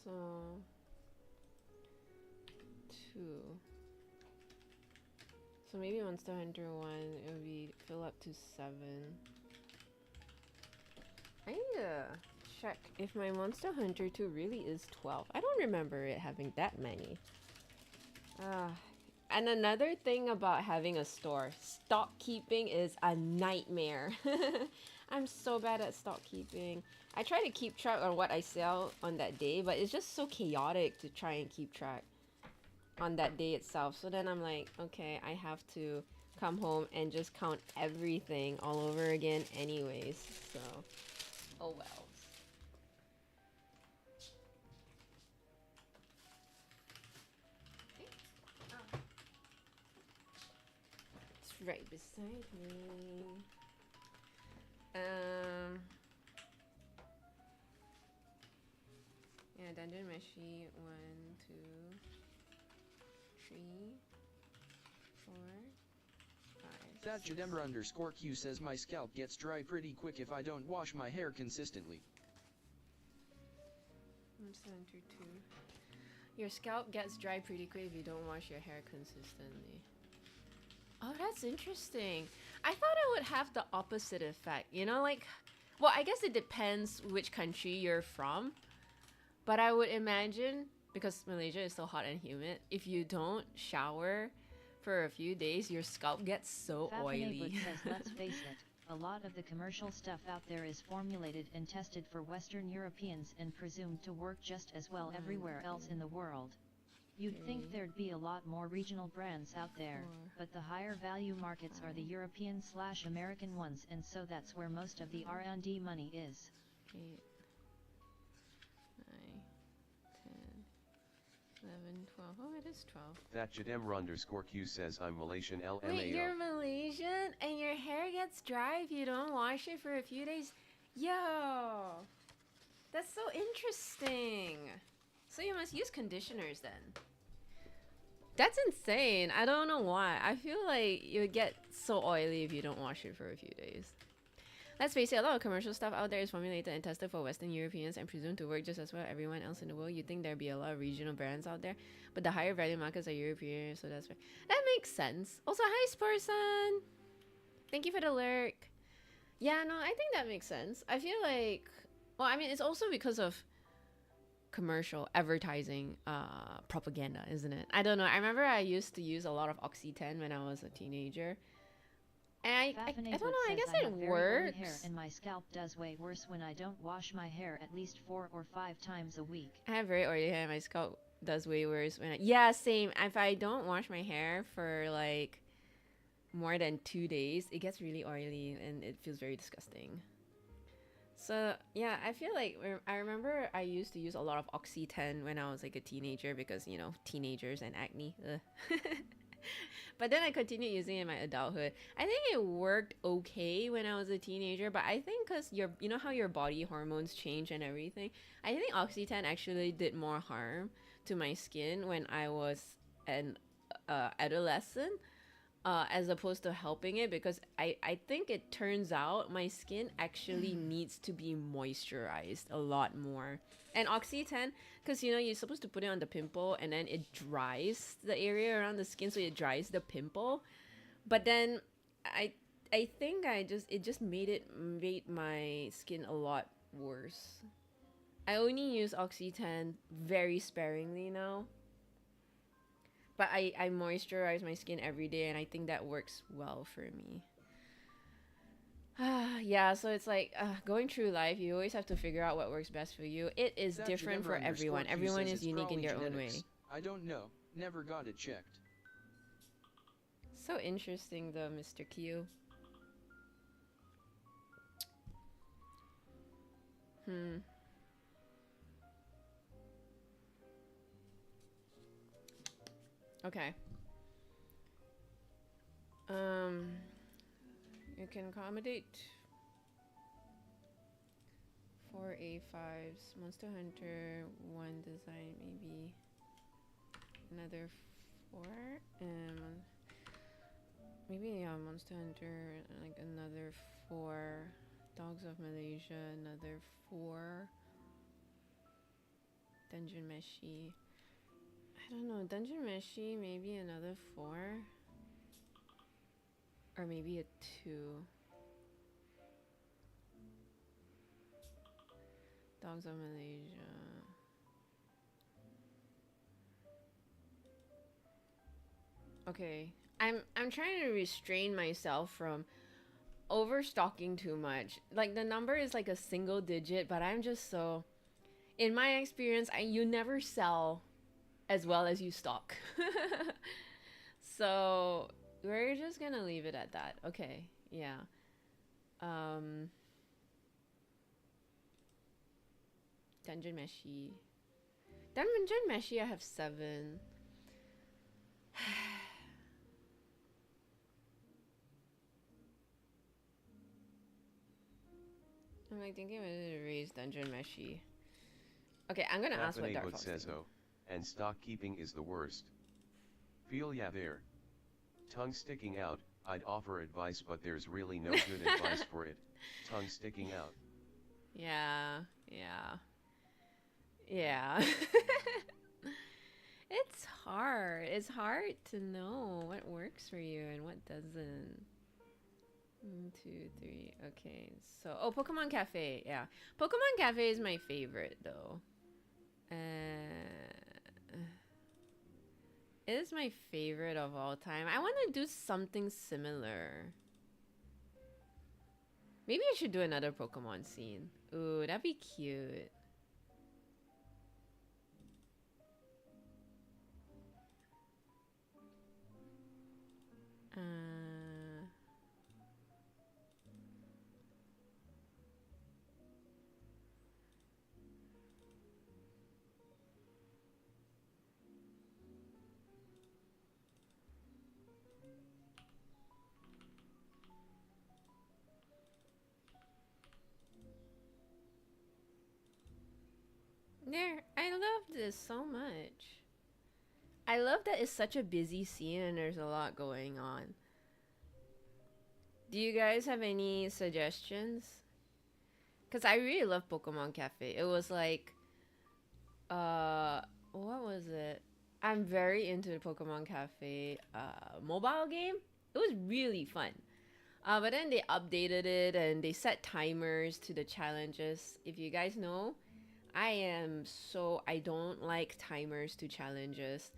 So 2. So maybe Monster Hunter 1 it would be fill up to 7. I need to check if my Monster Hunter 2 really is 12. I don't remember it having that many. And another thing about having a store, stock keeping is a nightmare. I'm so bad at stock keeping. I try to keep track on what I sell on that day, but it's just so chaotic to try and keep track on that day itself. So then I'm like, okay, I have to come home and just count everything all over again anyways. So, oh well. It's right beside me. Yeah, Dungeon Meshi 1, 2, 3, 4, 5. That Chatacabra underscore Q says my scalp gets dry pretty quick if I don't wash my hair consistently. Center 2. Your scalp gets dry pretty quick if you don't wash your hair consistently. Oh, that's interesting. I thought it would have the opposite effect. You know, like, well, I guess it depends which country you're from. But I would imagine, because Malaysia is so hot and humid, if you don't shower for a few days, your scalp gets so oily. Says, let's face it, a lot of the commercial stuff out there is formulated and tested for Western Europeans and presumed to work just as well everywhere else in the world. You'd think there'd be a lot more regional brands out there, but the higher value markets are the European/American ones, and so that's where most of the R&D money is. 8, 9, 10, 11, 12. Oh, it is 12. That Chatacabra underscore Q says I'm Malaysian LMAO. Wait, you're Malaysian and your hair gets dry if you don't wash it for a few days? Yo! That's so interesting. So you must use conditioners then. That's insane. I don't know why. I feel like you would get so oily if you don't wash it for a few days. Let's face it, a lot of commercial stuff out there is formulated and tested for Western Europeans and presumed to work just as well as everyone else in the world. You'd think there'd be a lot of regional brands out there, but the higher value markets are European, so that's right. That makes sense. Also, hi Spurson! Thank you for the lurk. Yeah, no, I think that makes sense. I feel like, well, I mean, it's also because of commercial advertising propaganda, isn't it? I don't know. I remember I used to use a lot of Oxy-10 when I was a teenager. And I don't know, I guess it works. Hair and my scalp does way worse when I don't wash my hair at least 4 or 5 times a week. I have very oily hair and my scalp does way worse when yeah, same. If I don't wash my hair for like more than 2 days, it gets really oily and it feels very disgusting. So yeah, I feel like I remember I used to use a lot of Oxy-10 when I was like a teenager because, you know, teenagers and acne. But then I continued using it in my adulthood. I think it worked okay when I was a teenager, but I think because you know how your body hormones change and everything, I think Oxy-10 actually did more harm to my skin when I was an adolescent. As opposed to helping it, because I think it turns out my skin actually needs to be moisturized a lot more. And Oxy-10, because you know you're supposed to put it on the pimple and then it dries the area around the skin, so it dries the pimple. But then I think it just made my skin a lot worse. I only use Oxy-10 very sparingly now. But I moisturize my skin every day, and I think that works well for me. Yeah, so it's like going through life, you always have to figure out what works best for you. It is different for everyone. Everyone is unique in their own way. I don't know. Never got it checked. So interesting though, Mr. Q. Okay. You can accommodate 4 A5s, Monster Hunter, 1 design, maybe another 4, and maybe Monster Hunter, like another 4, Dogs of Malaysia, another 4, Dungeon Meshi. I don't know, Dungeon Meshi, maybe another 4? Or maybe a 2. Dogs of Malaysia. Okay. I'm trying to restrain myself from overstocking too much. Like the number is like a single digit, but I'm just so in my experience, you never sell as well as you stock. So we're just gonna leave it at that. Okay, yeah. Dungeon Meshi. Dungeon Meshi, I have 7. I'm like thinking whether to raise Dungeon Meshi. Okay, I'm gonna ask what Dark Fox says thinks. oh, and stock keeping is the worst. Feel ya there. Tongue sticking out, I'd offer advice but there's really no good advice for it. Tongue sticking out. Yeah. It's hard. It's hard to know what works for you and what doesn't. 1, 2, 3. Okay, so Pokemon Cafe. Yeah, Pokemon Cafe is my favorite though. It is my favorite of all time. I want to do something similar. Maybe I should do another Pokemon scene. Ooh, that'd be cute. There, I love this so much. I love that it's such a busy scene and there's a lot going on. Do you guys have any suggestions? Because I really love Pokemon Cafe. It was like, what was it? I'm very into the Pokemon Cafe mobile game. It was really fun. But then they updated it and they set timers to the challenges. If you guys know, I don't like timers to challenges.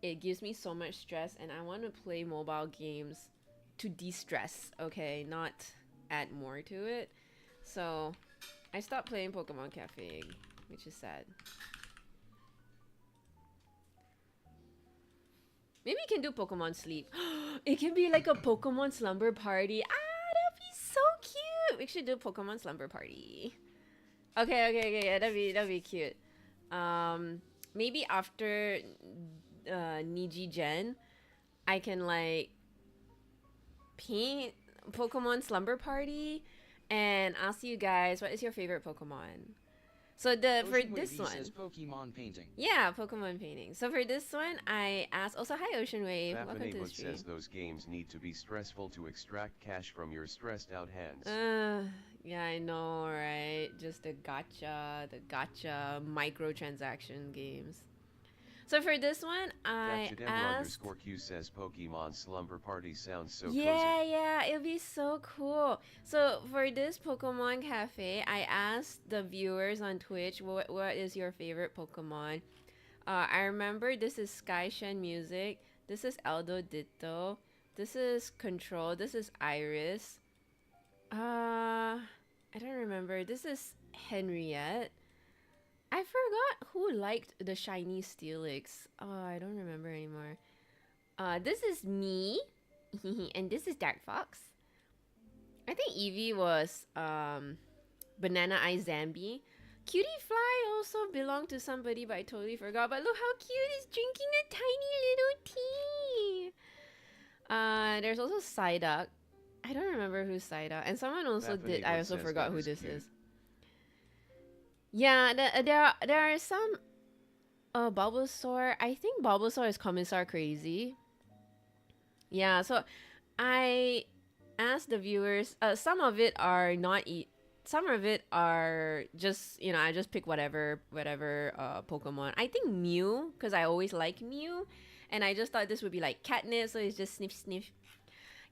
It gives me so much stress and I want to play mobile games to de-stress, okay? Not add more to it. So I stopped playing Pokemon Cafe, which is sad. Maybe we can do Pokemon Sleep. It can be like a Pokemon Slumber Party. That'd be so cute. We should do Pokemon Slumber Party. Okay, yeah, that'd be cute. Maybe after Niji Gen, I can like paint Pokemon Slumber Party and ask you guys what is your favorite Pokemon. So for this one, says Pokemon painting. Yeah, Pokemon painting. So for this one, I asked. Also, hi Ocean Wave. Welcome to the stream. Says those games need to be stressful to extract cash from your stressed out hands. Yeah, I know, right? Just the gacha microtransaction games. So for this one, I asked. _Q says Pokemon Slumber Party sounds so cozy. Yeah, it'll be so cool. So for this Pokemon Cafe, I asked the viewers on Twitch, what is your favorite Pokemon? I remember this is Skyshen Music. This is Aldo Ditto. This is Control. This is Iris. I don't remember. This is Henriette. I forgot who liked the shiny Steelix. I don't remember anymore. This is me. And this is Dark Fox. I think Eevee was Banana Eye Zambi. Cutie Fly also belonged to somebody, but I totally forgot. But look how cute, he's drinking a tiny little tea. There's also Psyduck. I don't remember who's Psyduck. And someone also did. I also forgot who this is. Yeah, there are some Bulbasaur. I think Bulbasaur is Commissar Crazy. Yeah, so I asked the viewers. Some of it are not some of it are just, I just pick whatever Pokemon. I think Mew, because I always like Mew, and I just thought this would be like catnip, so it's just sniff.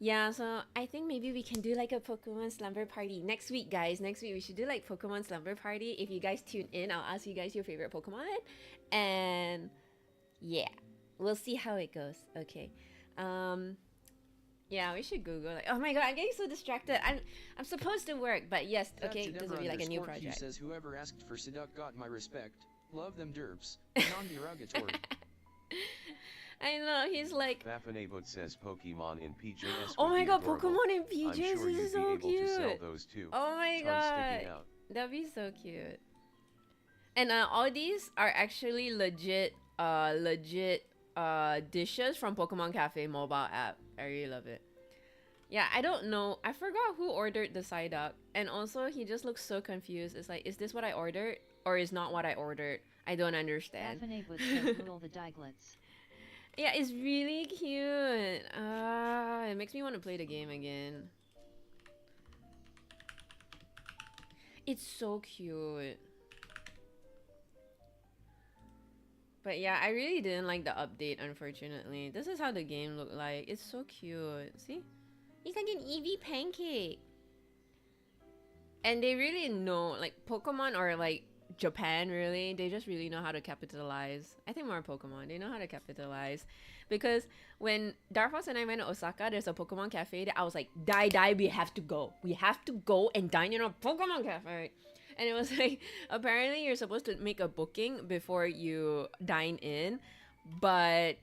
Yeah, so I think maybe we can do like a Pokemon Slumber Party next week, guys. Next week we should do like Pokemon Slumber Party. If you guys tune in, I'll ask you guys your favorite Pokemon. And yeah, we'll see how it goes. Okay. Yeah, we should Google. Like, oh my god, I'm getting so distracted. I'm supposed to work, but yes, okay, this will be like a new project. Says whoever asked for Seduct got my respect. Love them derps. Non-derogatory. I know, he's like... Bafanabot says Pokemon in PJs. Oh my god, adorable. Pokemon in PJs, I'm sure this is you'd so be able cute. to sell those too. Oh my Tongue sticking god, out. that'd be so cute. And all these are actually legit dishes from Pokemon Cafe mobile app. I really love it. Yeah, I don't know. I forgot who ordered the Psyduck. And also, he just looks so confused. It's like, is this what I ordered? Or is not what I ordered? I don't understand. Noodle the Diglets. Yeah, it's really cute. It makes me want to play the game again. It's so cute. But yeah, I really didn't like the update, unfortunately. This is how the game looked like. It's so cute. See? He's like an Eevee pancake. And they really know, like, Pokemon or, like, Japan, really, they just really know how to capitalize. I think more Pokemon, they know how to capitalize. Because when Darfox and I went to Osaka, there's a Pokemon cafe that I was like, die, we have to go. We have to go and dine in a Pokemon cafe. And it was like, apparently you're supposed to make a booking before you dine in, but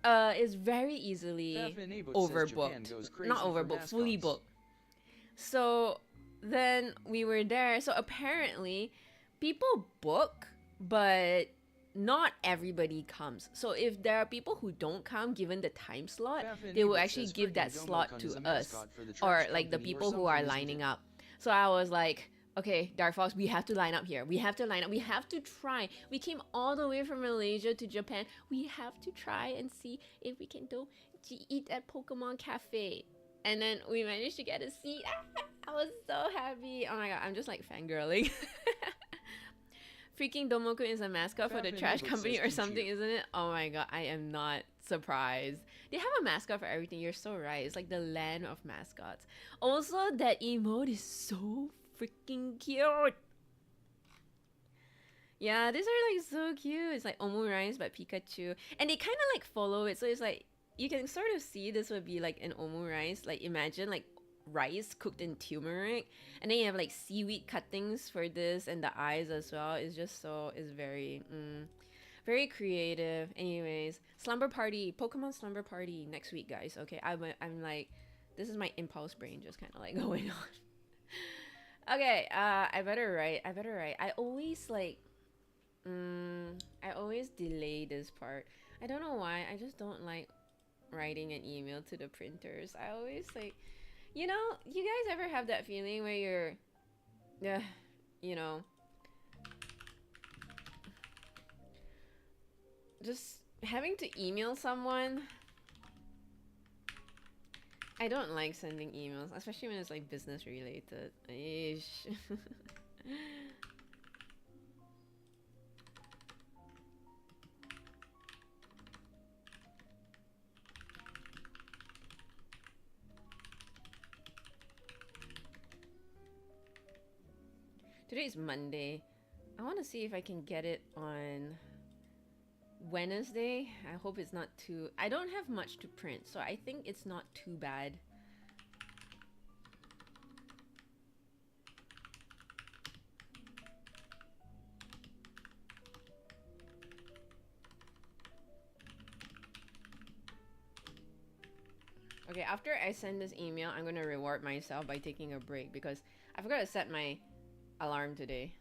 it's very easily overbooked. Not overbooked, fully booked. So then we were there. So apparently people book, but not everybody comes. So if there are people who don't come given the time slot, they will actually give that slot to us, or like the people who are lining up. So I was like, okay, Dark Fox, we have to line up here. We have to line up. We have to try. We came all the way from Malaysia to Japan. We have to try and see if we can go to eat at Pokemon Cafe. And then we managed to get a seat. I was so happy. Oh my god, I'm just like fangirling. Freaking Domoku is a mascot for the trash company or something, isn't it? Oh my god, I am not surprised. They have a mascot for everything. You're so right. It's like the land of mascots. Also, that emote is so freaking cute. Yeah, these are like so cute. It's like omurice but Pikachu, and they kind of like follow it. So it's like you can sort of see this would be like an omurice. Like imagine like rice cooked in turmeric, and then you have like seaweed cuttings for this, and the eyes as well. It's just so, it's very very creative. Anyways, slumber party, Pokemon slumber party next week, guys. Okay, I'm like, this is my impulse brain just kind of like going on. Okay, I better write. I always like I always delay this part. I don't know why. I just don't like writing an email to the printers. I always like, you know, you guys ever have that feeling where you're, you know, just having to email someone? I don't like sending emails, especially when it's like business related. Eesh. Today is Monday. I want to see if I can get it on Wednesday. I hope it's not too... I don't have much to print, so I think it's not too bad. Okay, after I send this email, I'm gonna reward myself by taking a break because I forgot to set my alarm today.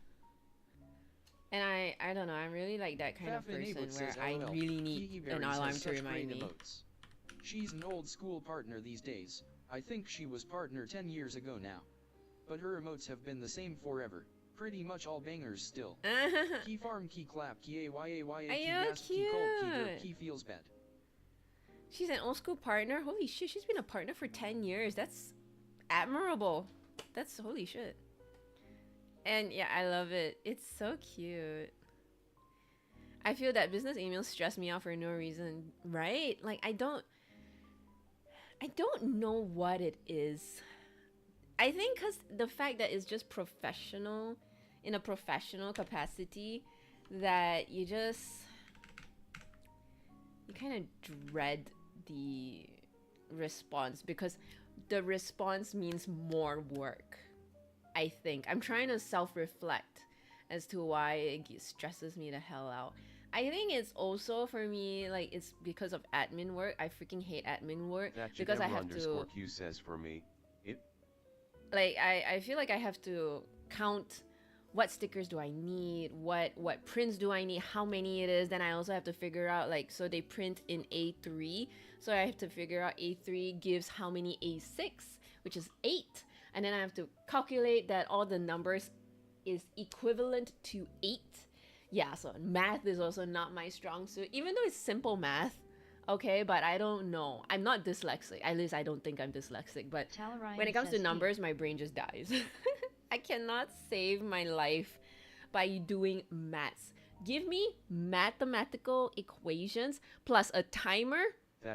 And I don't know, I'm really like that kind of person where I really need an alarm to remind me. She's an old school partner these days. I think she was partner 10 years ago now. But her emotes have been the same forever. Pretty much all bangers still. Key farm, key clap, key AYAY, key gasp, key cold, key derp, key feels bad. She's an old school partner? Holy shit, she's been a partner for 10 years. That's admirable. That's holy shit. And yeah, I love it. It's so cute. I feel that business emails stress me out for no reason, right? Like I don't know what it is. I think because the fact that it's just professional, in a professional capacity, that you kind of dread the response, because the response means more work. I think I'm trying to self-reflect as to why it stresses me the hell out. I think it's also for me, like, it's because of admin work. I freaking hate admin work That because I have underscore to, Q says for me, it like, I feel like I have to count what stickers do I need, what prints do I need, how many it is. Then I also have to figure out, like, so they print in A3, so I have to figure out A3 gives how many A6, which is 8, and then I have to calculate that all the numbers is equivalent to 8. Yeah, so math is also not my strong suit, even though it's simple math. Okay, but I don't know. I'm not dyslexic. At least I don't think I'm dyslexic. But when it comes to numbers, my brain just dies. I cannot save my life by doing maths. Give me mathematical equations plus a timer.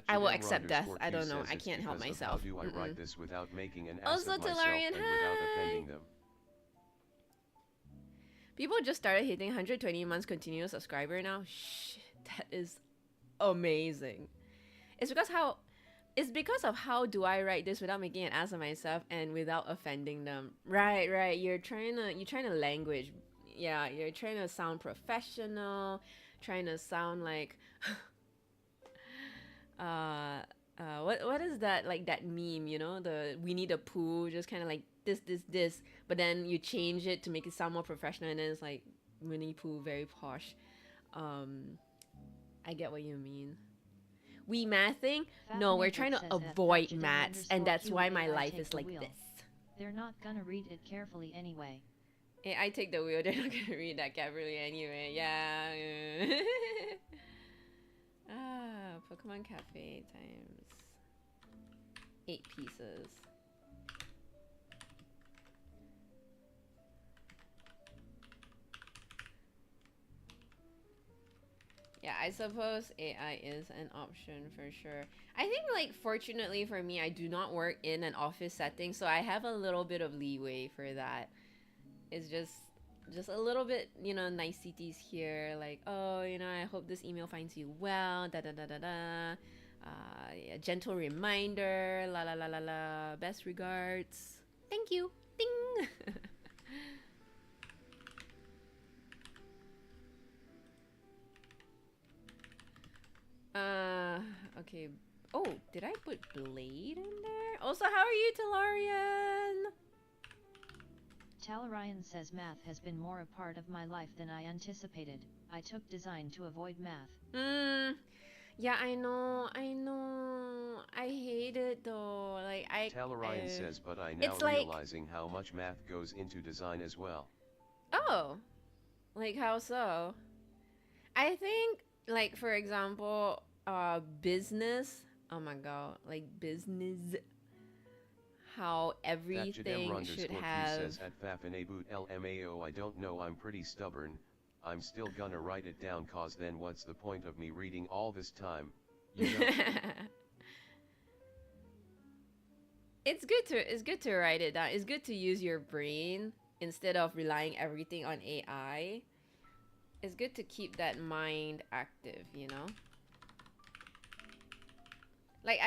I will accept death. I don't know. I can't help myself. How do I write this without making an ass Also, of myself Talarian, and without offending them? People just started hitting 120 months continuous subscriber now. Shit, that is amazing. It's because of how do I write this without making an ass of myself and without offending them. Right. You're trying to language. Yeah, you're trying to sound professional, trying to sound like what is that, like that meme, you know, the Winnie the Pooh, just kind of like this, but then you change it to make it sound more professional, and then it's like Winnie Pooh, very posh. I get what you mean. We mathing? No, we're trying to avoid maths, and that's why my life is like this. They're not gonna read it carefully anyway. Hey, I take the wheel. They're not gonna read that carefully anyway. Yeah. Pokemon Cafe times 8 pieces. Yeah, I suppose AI is an option for sure. I think, like, fortunately for me, I do not work in an office setting, so I have a little bit of leeway for that. It's just a little bit, you know, niceties here, like, oh, you know, I hope this email finds you well, da da da da da. A gentle reminder, la la la la la. Best regards. Thank you. Ding. Okay. Oh, did I put Blade in there? Also, how are you, Talarian? Talarian says math has been more a part of my life than I anticipated. I took design to avoid math. Yeah, I know. I hate it though. Like, Talarian says, but I now realizing how much math goes into design as well. Oh, like how so? I think, like, for example, business. Oh my god, like business. How everything should have. Says at Fafinaboot LMAO, I don't know, I'm pretty stubborn. I'm still gonna write it down, cause then what's the point of me reading all this time? You know? It's good to write it down. It's good to use your brain instead of relying everything on AI. It's good to keep that mind active, you know? Like,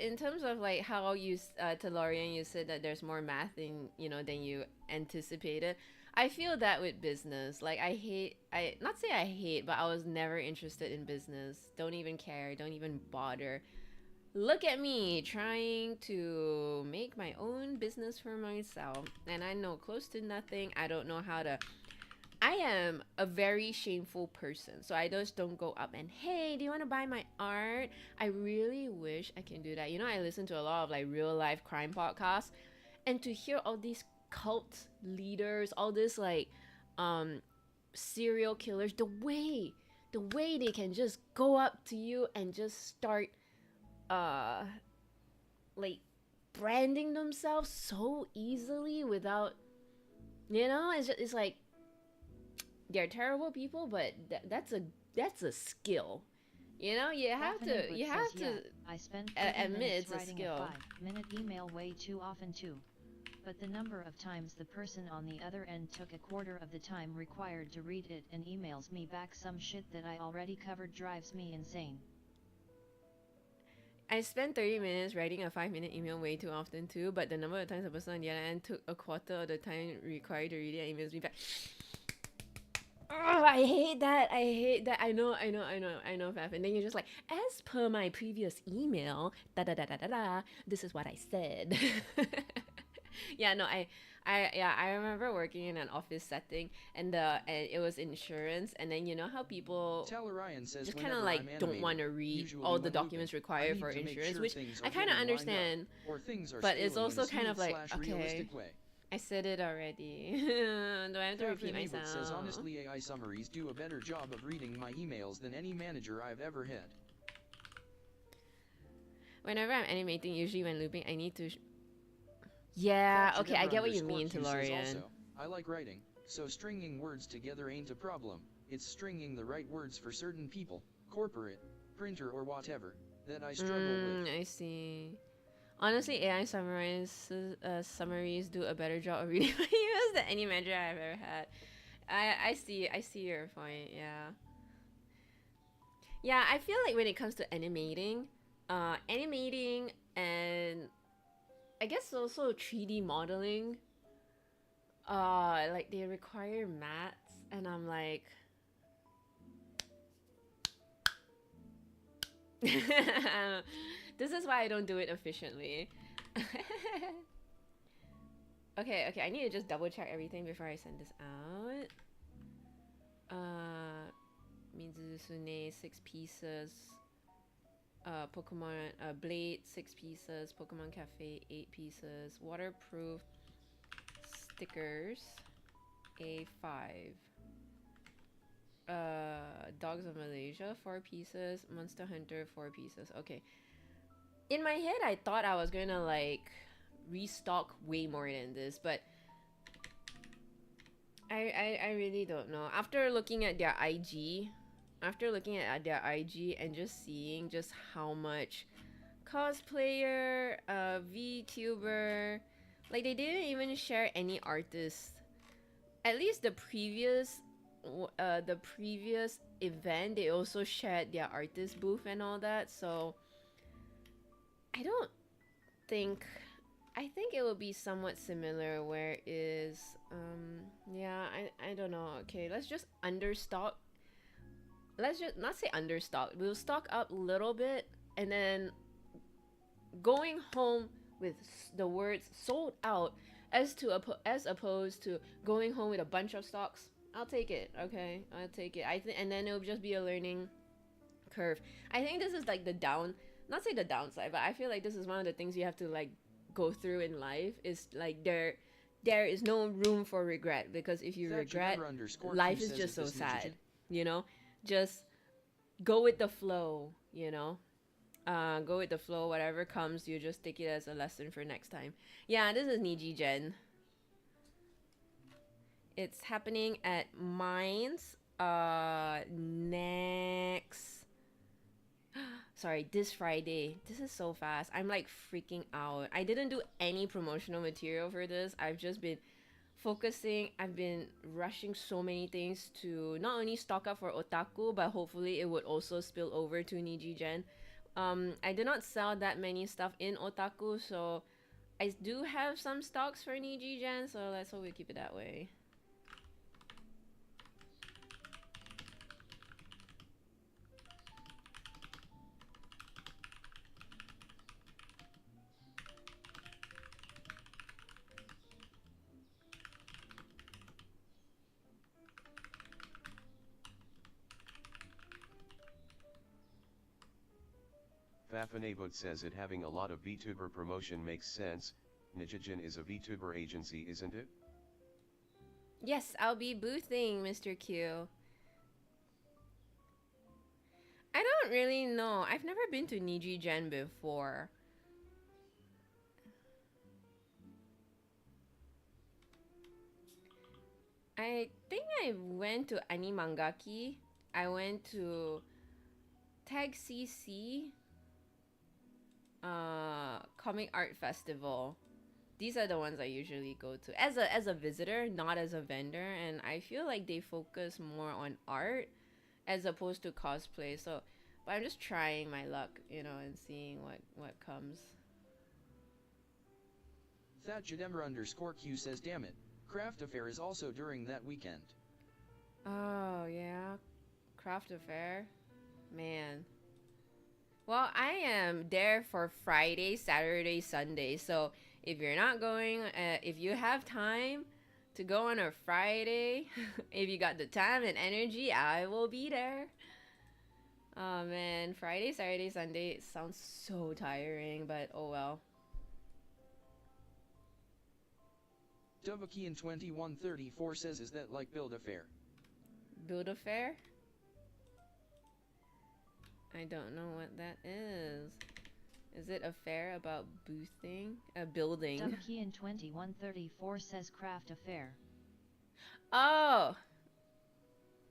in terms of, like, how you, Talarian, you said that there's more math in, you know, than you anticipated. I feel that with business. Like, not say I hate, but I was never interested in business. Don't even care. Don't even bother. Look at me trying to make my own business for myself. And I know close to nothing. I don't know how to. I am a very shameful person, so I just don't go up and, hey, do you want to buy my art? I really wish I can do that. You know, I listen to a lot of, like, real life crime podcasts, and to hear all these cult leaders, all this, like, serial killers, the way they can just go up to you and just start like branding themselves so easily without, you know, it's like they're terrible people, but that's a skill, you know. You have to I spend admit it's a writing skill. A 5-minute email way too often too. But the number of times the person on the other end took a quarter of the time required to read it and emails me back some shit that I already covered drives me insane. I spend 30 minutes writing a 5-minute email way too often too, but the number of times the person on the other end took a quarter of the time required to read it and emails me back. Oh, I hate that. I hate that. I know, Faf. And then you're just like, as per my previous email, this is what I said. Yeah, no, I remember working in an office setting, and it was insurance, and then you know how people just kind of like don't want to read all the documents required for insurance, which I kind of understand, but it's also kind of like, okay, I said it already. Do I have to repeat myself? Says honestly, AI summaries do a better job of reading my emails than any manager I've ever had. Whenever I'm animating, usually when looping, I need to. Yeah, okay, I get what you mean, Telorian. I like writing, so stringing words together ain't a problem. It's stringing the right words for certain people, corporate, printer or whatever, that I struggle with. I see. Honestly, AI summaries do a better job of reading my emails than any manager I've ever had. I see your point, yeah. Yeah, I feel like when it comes to animating and I guess also 3D modeling, like they require maths, and I'm like, this is why I don't do it efficiently. Okay, I need to just double check everything before I send this out. Mizusune 6 pieces. Pokemon Blade 6 pieces, Pokemon Cafe 8 pieces, waterproof stickers A5, Dogs of Malaysia 4 pieces, Monster Hunter 4 pieces. Okay, in my head I thought I was gonna like restock way more than this, but I really don't know. After looking at their IG and just seeing just how much cosplayer, VTuber, like they didn't even share any artists. At least the previous event, they also shared their artist booth and all that. So I think it will be somewhat similar. Where is yeah, I don't know. Okay, let's just understock. Let's just not say understock. We'll stock up a little bit, and then going home with the words sold out as opposed to going home with a bunch of stocks. I'll take it. Okay, I'll take it. And then it'll just be a learning curve. I think this is like not say the downside, but I feel like this is one of the things you have to like go through in life. Is like there is no room for regret, because if you regret, life is just so sad. You know, just go with the flow. You know, go with the flow. Whatever comes, you just take it as a lesson for next time. Yeah, this is Niji Gen. It's happening at Mines next. Sorry, this Friday. This is so fast. I'm like freaking out. I didn't do any promotional material for this. I've just been focusing. I've been rushing so many things to not only stock up for Otaku, but hopefully it would also spill over to Niji Gen. I did not sell that many stuff in Otaku, so I do have some stocks for Niji Gen, so let's hope we keep it that way. Fafanabot says it having a lot of VTuber promotion makes sense. Nijigen is a VTuber agency, isn't it? Yes, I'll be boothing, Mr. Q. I don't really know. I've never been to Niji Gen before. I think I went to Animangaki. I went to Tag CC. Comic Art Festival. These are the ones I usually go to as a visitor, not as a vendor, and I feel like they focus more on art as opposed to cosplay. So But I'm just trying my luck, you know, and seeing what comes. Thatchademra_Q says, damn it, craft affair is also during that weekend. Oh yeah, craft affair, man. Well, I am there for Friday, Saturday, Sunday. So if you're not going, if you have time to go on a Friday, if you got the time and energy, I will be there. Oh man, Friday, Saturday, Sunday, it sounds so tiring, but oh well. Dubakian2134 says, is that like Build a Fair? Build a fair? I don't know what that is. Is it a fair about boosting? A building? Dubakian2134 says craft affair. Oh!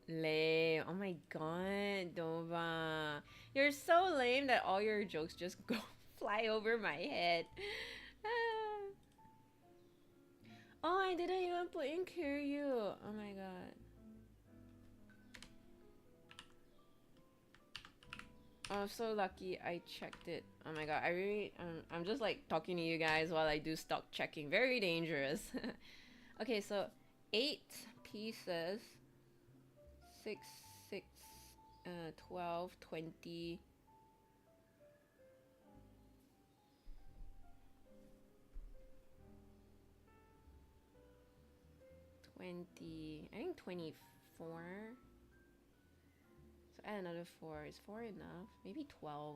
Lame. Oh my god, Dova. You're so lame that all your jokes just go fly over my head. Ah. Oh, I didn't even put in Kiryu. Oh my god. Oh, so lucky I checked it. Oh my god, I really, I'm just like talking to you guys while I do stock checking. Very dangerous. Okay, so 8 pieces. 6, 6, 12, 20. 20, I think 24. So add another 4. Is 4 enough? Maybe 12.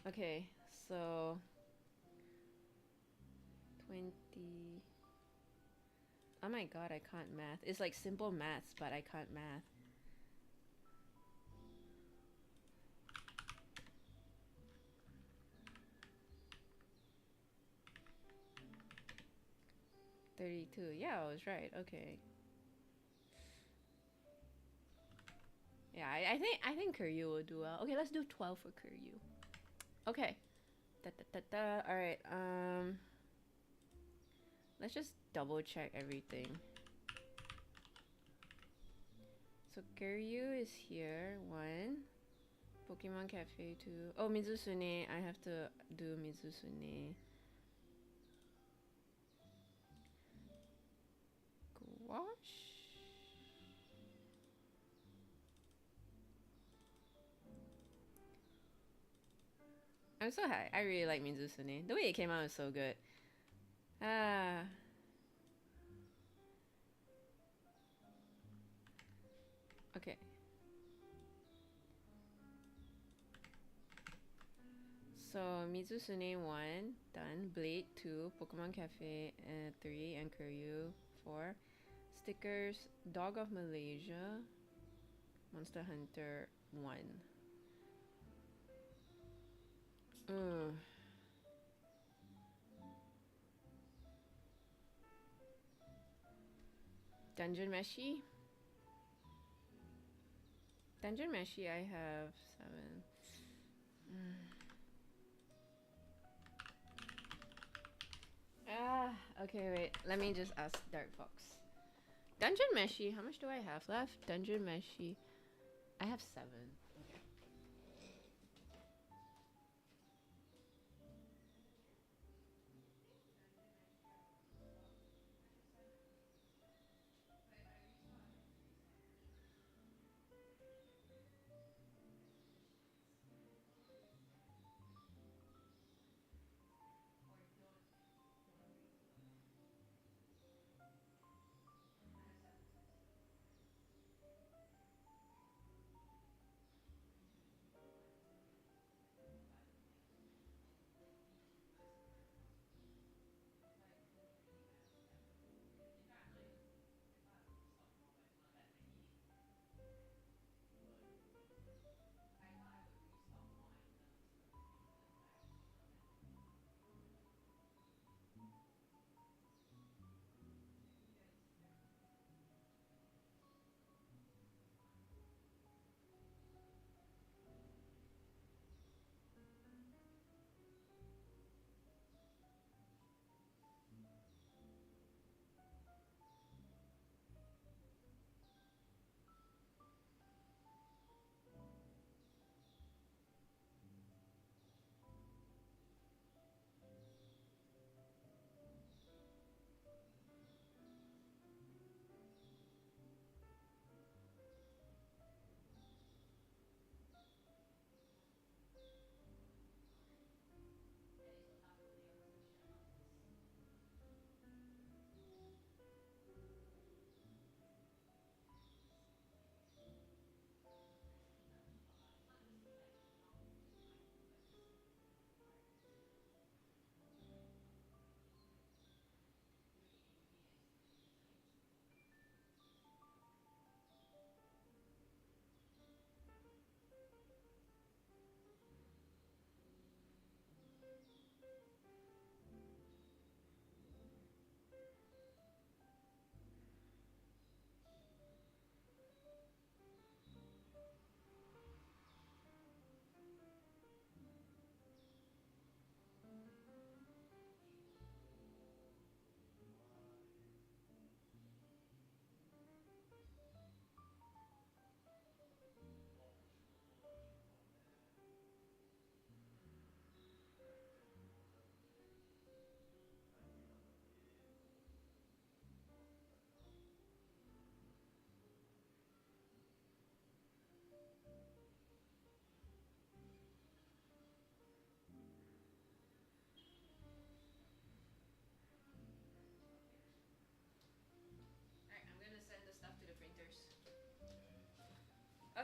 Okay, so 20. Oh my god, I can't math. It's like simple maths, but I can't math. $32. Yeah, I was right. Okay. Yeah, I think Kiryu will do well. Okay, let's do 12 for Kiryu. Okay. All right. Let's just double check everything. So Kiryu is here. 1. Pokemon Cafe 2. Oh, Mizusune. I have to do Mizusune. Gouache. I'm so high. I really like Mizusune. The way it came out is so good. Ah. Okay. So Mizusune 1, done. Blade 2, Pokemon Cafe 3, and Kiryu 4. Stickers, Dog of Malaysia, Monster Hunter 1. Dungeon Meshi. Dungeon Meshi, I have 7. Okay, wait. Let me just ask Dark Fox. Dungeon Meshi, how much do I have left? Dungeon Meshi, I have 7.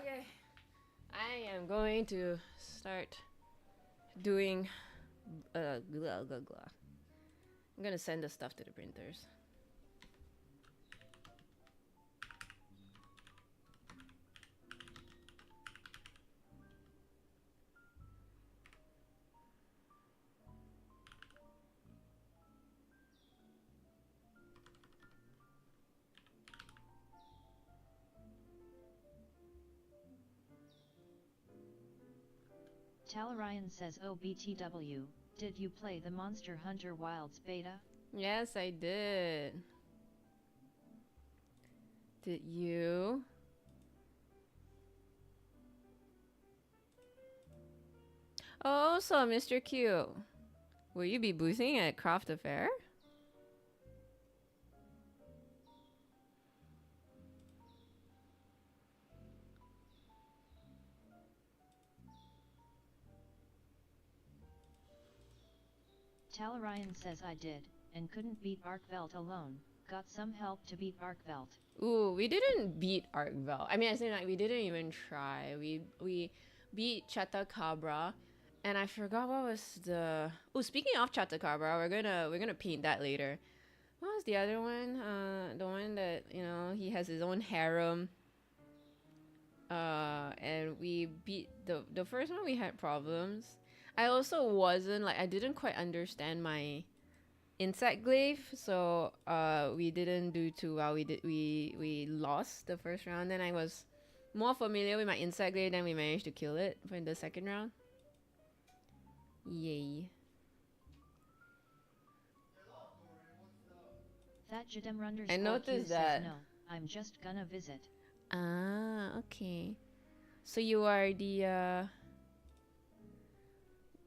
Okay, I am going to start doing blah, blah, blah. I'm gonna send the stuff to the printers. Talarian says OBTW, did you play the Monster Hunter Wilds beta? Yes, I did. Did you? Oh, so Mr. Q, will you be boothing at Craft Affair? Talarian says I did, and couldn't beat Arkvelt alone, got some help to beat Arkvelt. Ooh, we didn't beat Arkvelt. I mean, I say like we didn't even try. We beat Chatacabra, and I forgot what was the. Oh, speaking of Chatacabra, we're gonna paint that later. What was the other one? The one that he has his own harem. And we beat the first one. We had problems. I also wasn't like I didn't quite understand my insect glaive, so we didn't do too well. We lost the first round. Then I was more familiar with my insect glaive, then we managed to kill it for the second round. Yay. That Jadem I noticed that. says no, I'm just gonna visit. Ah, okay. So you are the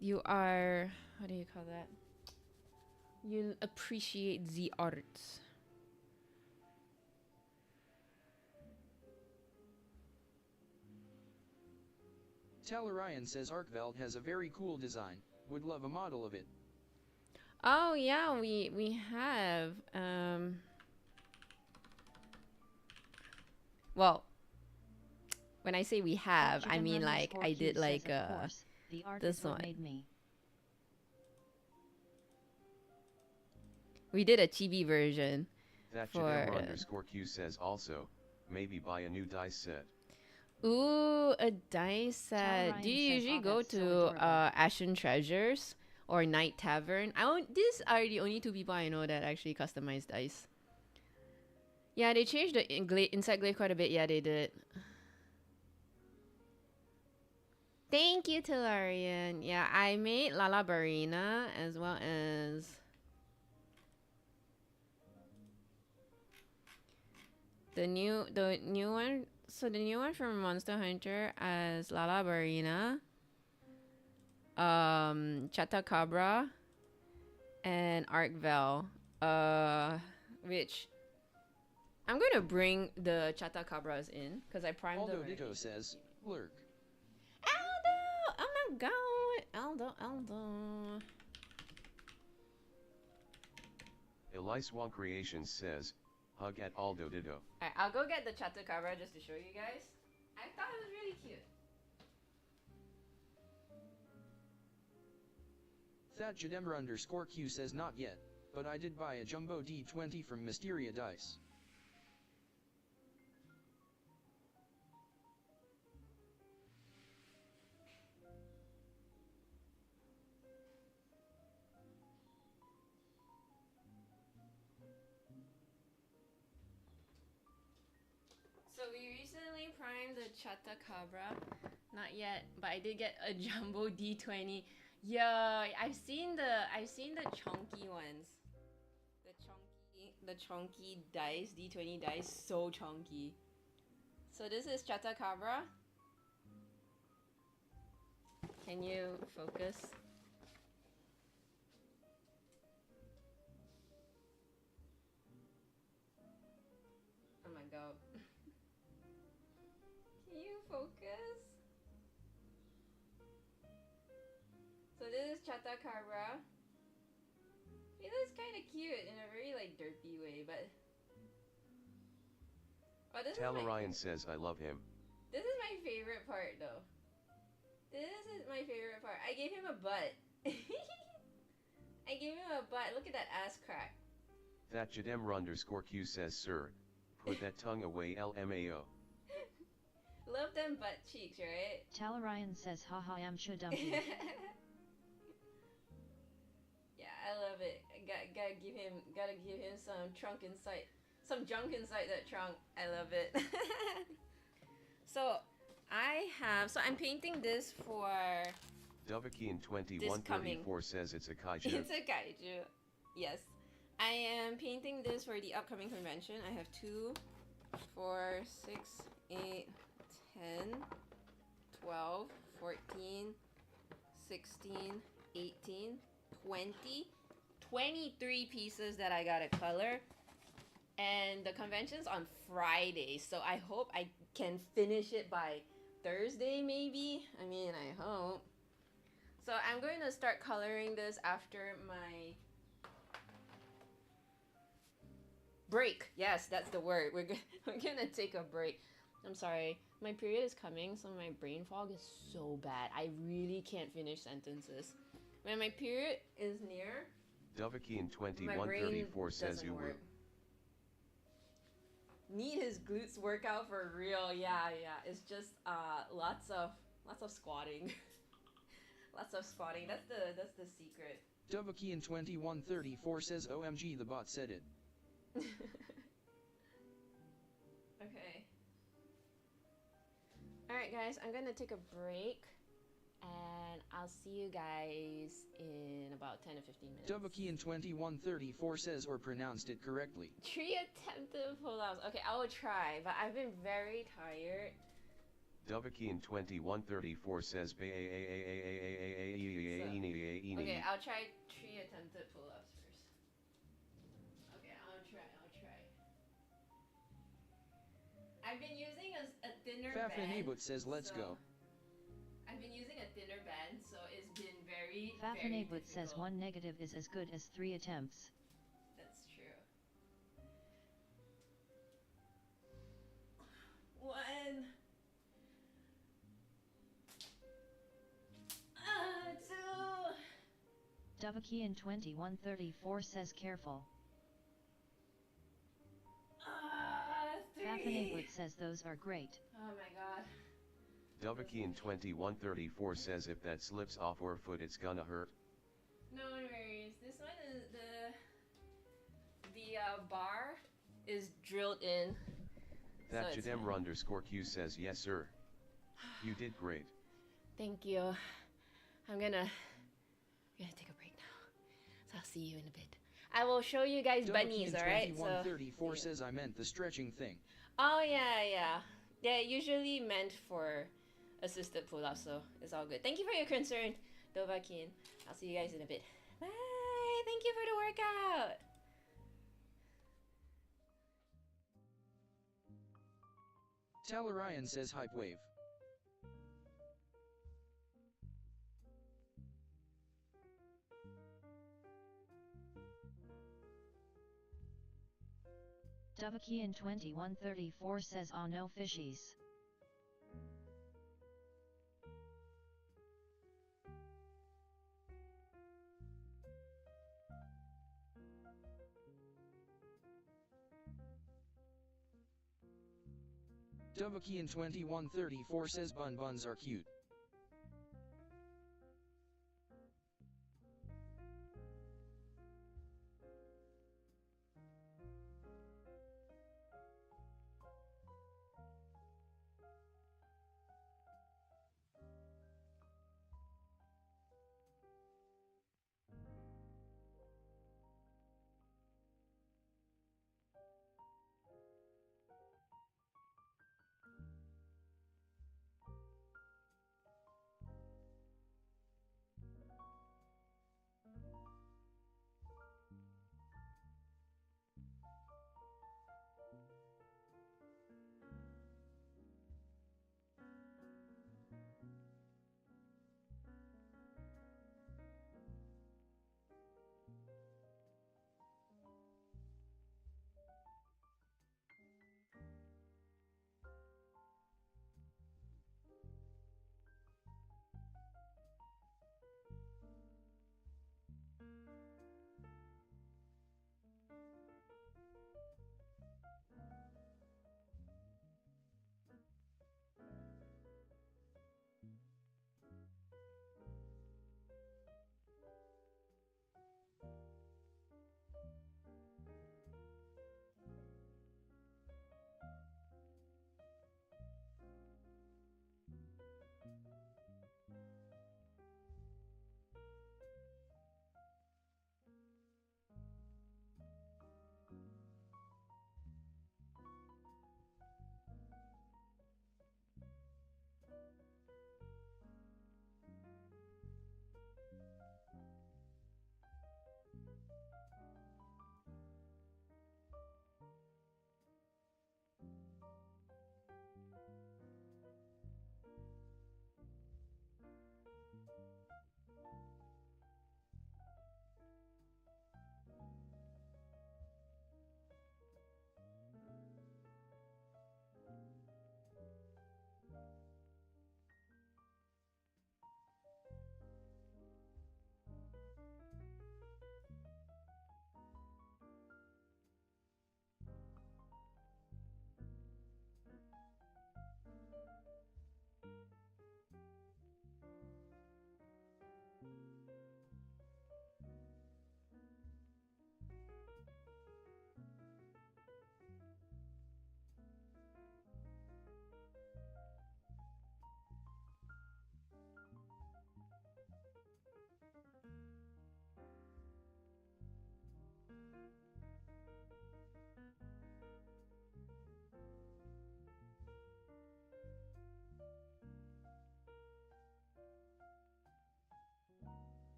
you are, what do you call that? You appreciate the arts. Talarian says Arkveld has a very cool design. Would love a model of it. Oh yeah, we have well, when I say we have, I mean like I did like the art this is what one. made me. We did a chibi version. That for _Q says also, maybe buy a new dice set. Ooh, a dice set. Do you usually go to Ashen Treasures or Night Tavern? These are the only two people I know that actually customize dice. Yeah, they changed the insect glaive quite a bit. Yeah, they did. Thank you, Talarian. Yeah, I made Lala Barina as well as the new one. So the new one from Monster Hunter as Lala Barina, Chatacabra, and Arkvel. Which I'm gonna bring the Chatacabras in because I primed them. Aldo Ditto says, lurk. Aldo! Oh my god! Aldo. Eliswan Creations says, hug at Aldo Ditto. Alright, I'll go get the Chatacabra just to show you guys. I thought it was really cute. That Jademra _Q says not yet, but I did buy a jumbo D20 from Mysteria Dice. So we recently primed the Chatacabra. Not yet, but I did get a jumbo D20. Yeah, I've seen the chunky ones. The chunky dice, D20 dice, so chunky. So this is Chatacabra. Can you focus? Oh my god. Can you focus? So this is Chatacabra. He looks kind of cute in a very like derpy way, but. Oh, this Talarian says I love him. This is my favorite part though. This is my favorite part. I gave him a butt. I gave him a butt. Look at that ass crack. Thatchademr_Q says, sir, put that tongue away LMAO. Love them butt cheeks, right? Talarian says haha amcha dumpy. Yeah, I love it. Gotta give him some trunk inside, some junk inside that trunk. I love it. So I'm painting this for Dovakian2134 says it's a kaiju. it's a kaiju. Yes. I am painting this for the upcoming convention. I have 2, 4, 6, 8, 10, 12, 14, 16, 18, 20, 23 pieces that I gotta color. And the convention's on Friday, so I hope I can finish it by Thursday maybe. I mean, I hope. So I'm going to start coloring this after my break. Yes, that's the word. We're gonna take a break. I'm sorry. My period is coming, so my brain fog is so bad. I really can't finish sentences. When my period is near, my brain Dovakian2134 says doesn't uwu. work. Need his glutes work out for real. Yeah. It's just lots of squatting. Lots of squatting. That's the secret. Dovakian2134 says OMG the bot said it. Okay. Alright guys, I'm gonna take a break and I'll see you guys in about 10 to 15 minutes. Dovakian2134 says or pronounced it correctly. 3 attempted pull-ups. Okay, I will try, but I've been very tired. Dovakian2134 says Okay, I'll try 3 attempted pull-ups first. Okay, I'll try. I've been using a thinner band. Fafanabut says let's go. I've been using a thinner band, so it's been very Fafanabut difficult. says 1 negative is as good as 3 attempts. That's true. 1, 2. Dovakian2134 says careful. 3. Fafanabut says those are great. Oh my god. Dovakian2134 says if that slips off your foot it's gonna hurt. No worries. This one is the bar is drilled in. So it's fine. Thatchademr_Q says yes sir. You did great. Thank you. I'm gonna take a break now. So I'll see you in a bit. I will show you guys bunnies, alright? So 2134 says I meant the stretching thing. oh yeah. They're usually meant for assisted pull-ups, so it's all good. Thank you for your concern, Dovakin. I'll see you guys in a bit. Bye! Thank you for the workout! Talarian says hype wave. Dovakian2134 says oh no fishies. Dovakian2134 says buns are cute.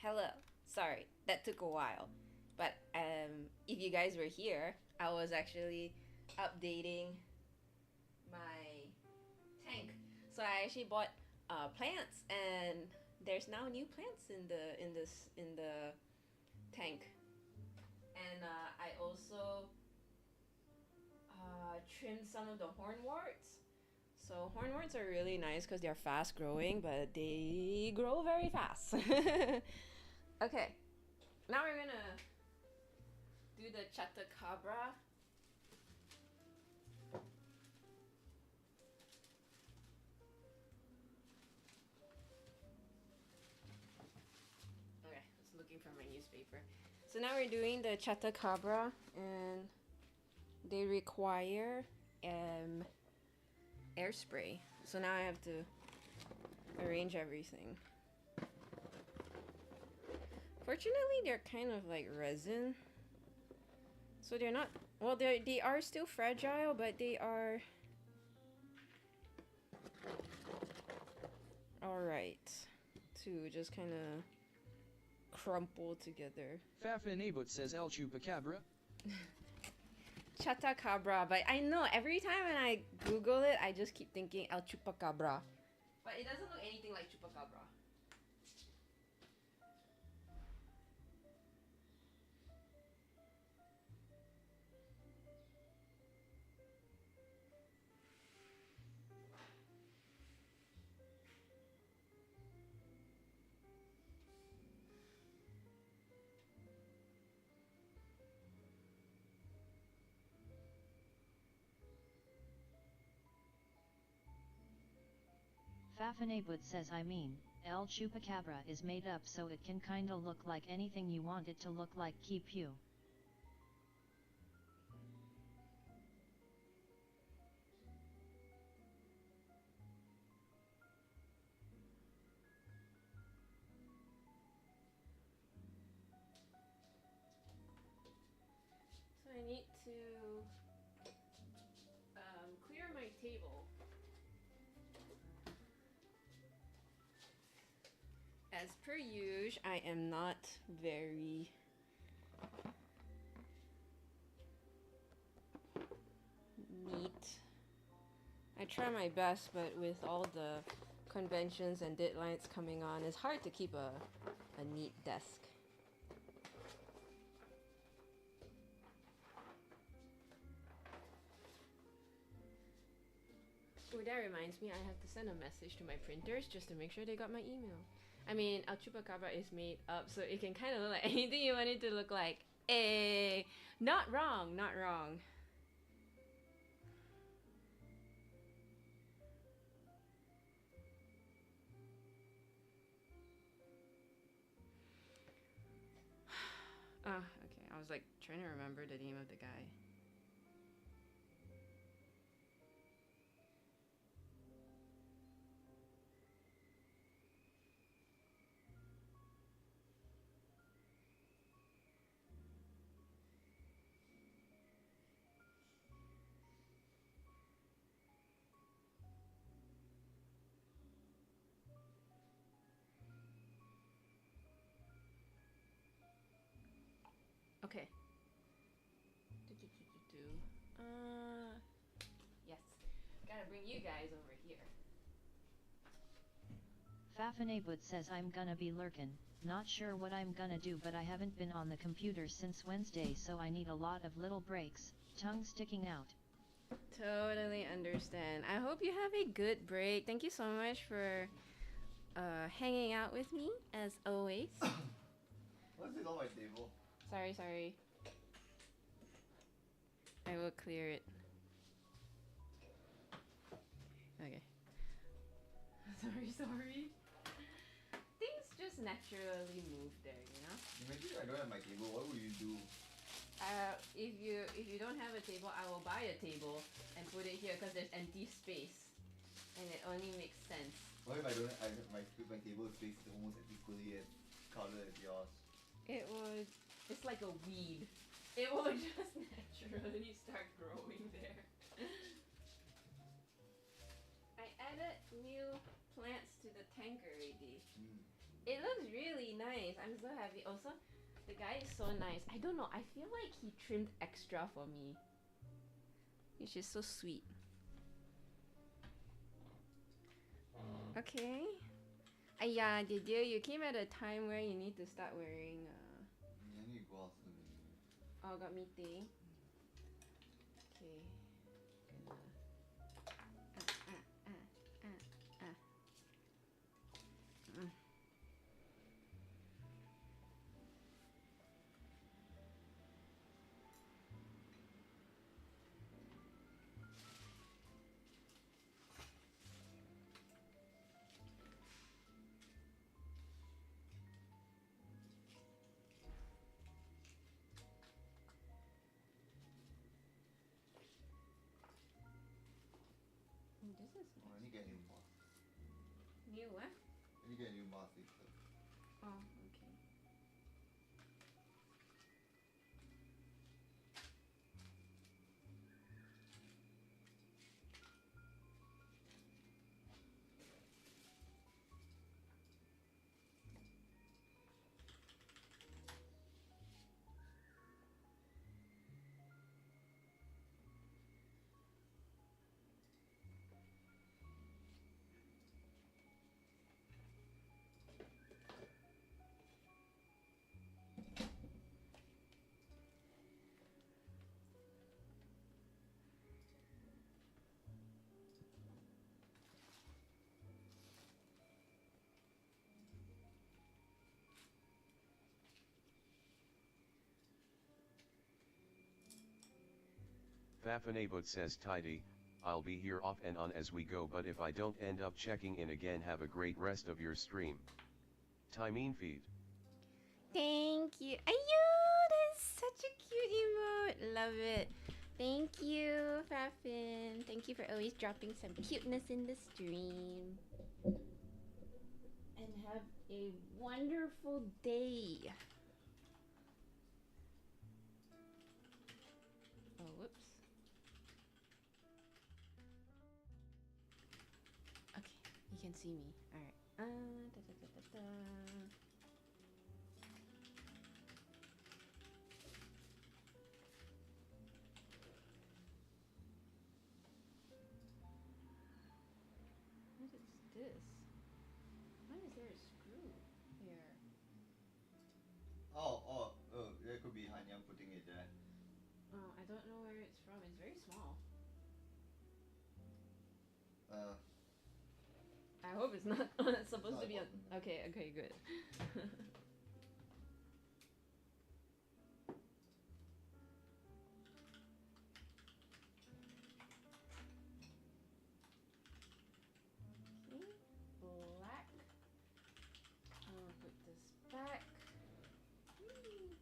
Hello. Sorry, that took a while. But if you guys were here, I was actually updating my tank. So I actually bought plants, and there's now new plants in the tank. And I also trimmed some of the hornworts. So hornworts are really nice because they're fast growing, but they grow very fast. Okay, now we're gonna do the Chatacabra. Okay, I was looking for my newspaper. So now we're doing the Chatacabra, and they require air spray. So now I have to arrange everything. Fortunately, they're kind of like resin. So they're not, well, they are still fragile, but they are alright to just kind of crumple together. Fafinabut says El Chupacabra. Chatacabra, but I know every time when I Google it, I just keep thinking El Chupacabra. But it doesn't look anything like Chupacabra. Fafinabut says I mean, El Chupacabra is made up so it can kinda look like anything you want it to look like. Keep you. So I need to clear my table. As per usual, I am not very neat. I try my best, but with all the conventions and deadlines coming on, it's hard to keep a neat desk. Oh, that reminds me, I have to send a message to my printers just to make sure they got my email. I mean, El Chupacabra is made up so it can kind of look like anything you want it to look like. Eh, not wrong, not wrong. Okay, I was like trying to remember the name of the guy. Okay. Yes. Gotta bring you guys over here. Fafinabut says I'm gonna be lurkin', not sure what I'm gonna do, but I haven't been on the computer since Wednesday, so I need a lot of little breaks, tongue sticking out. Totally understand. I hope you have a good break. Thank you so much for hanging out with me, as always. What's this on my table? Sorry. I will clear it. Okay. Sorry. Things just naturally move there, you know? Imagine I don't have my table, what would you do? If you don't have a table, I will buy a table and put it here because there's empty space, and it only makes sense. What if I don't my table space is almost equally as colored as yours? It's like a weed. It will just naturally start growing there. I added new plants to the tank already. It looks really nice. I'm so happy. Also, the guy is so nice. I don't know. I feel like he trimmed extra for me. He's just so sweet. Okay. Yeah, Didier, you came at a time where you need to start wearing. I need to go out soon. Oh, got meeting. Okay. Gonna. This is Oh, I need to get a new mask. new what? I need to get a new mask later. Oh, okay. Fafanabut says tidy, I'll be here off and on as we go, but if I don't end up checking in again, have a great rest of your stream. Timeen feed. Thank you. Ayo, that's such a cute emote. Love it. Thank you, Fafin. Thank you for always dropping some cuteness in the stream. And have a wonderful day. Oh, whoops. Okay, you can see me. Alright. Da, da, da, da, da. What is this? Why is there a screw here? Oh, that could be Hanyang putting it there. Oh, I don't know where it's from. It's very small. I hope it's not supposed to be on. Okay, good. Okay, black. I'm gonna put this back. Whee!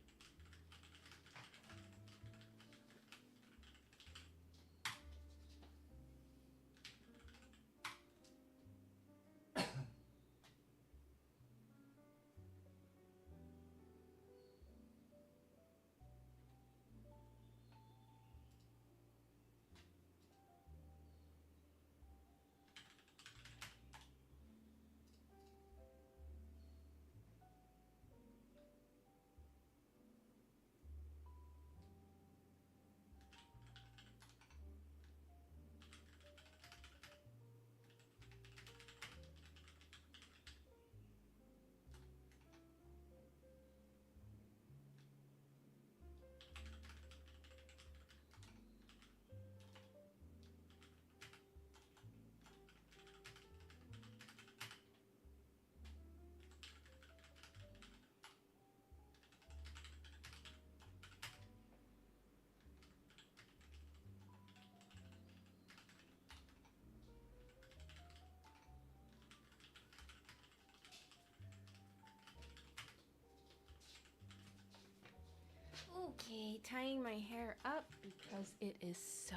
Okay, tying my hair up because it is so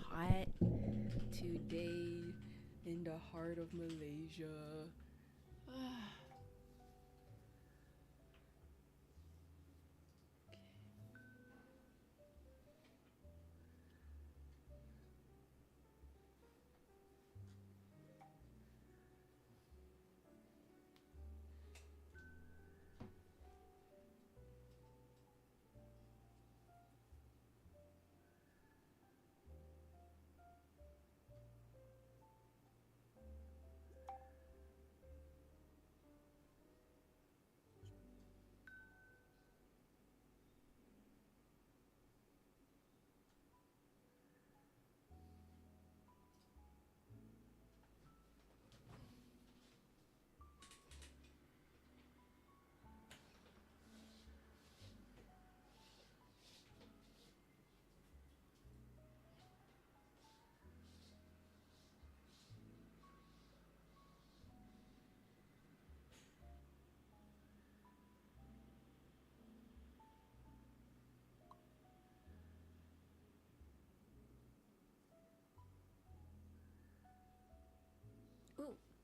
hot today in the heart of Malaysia.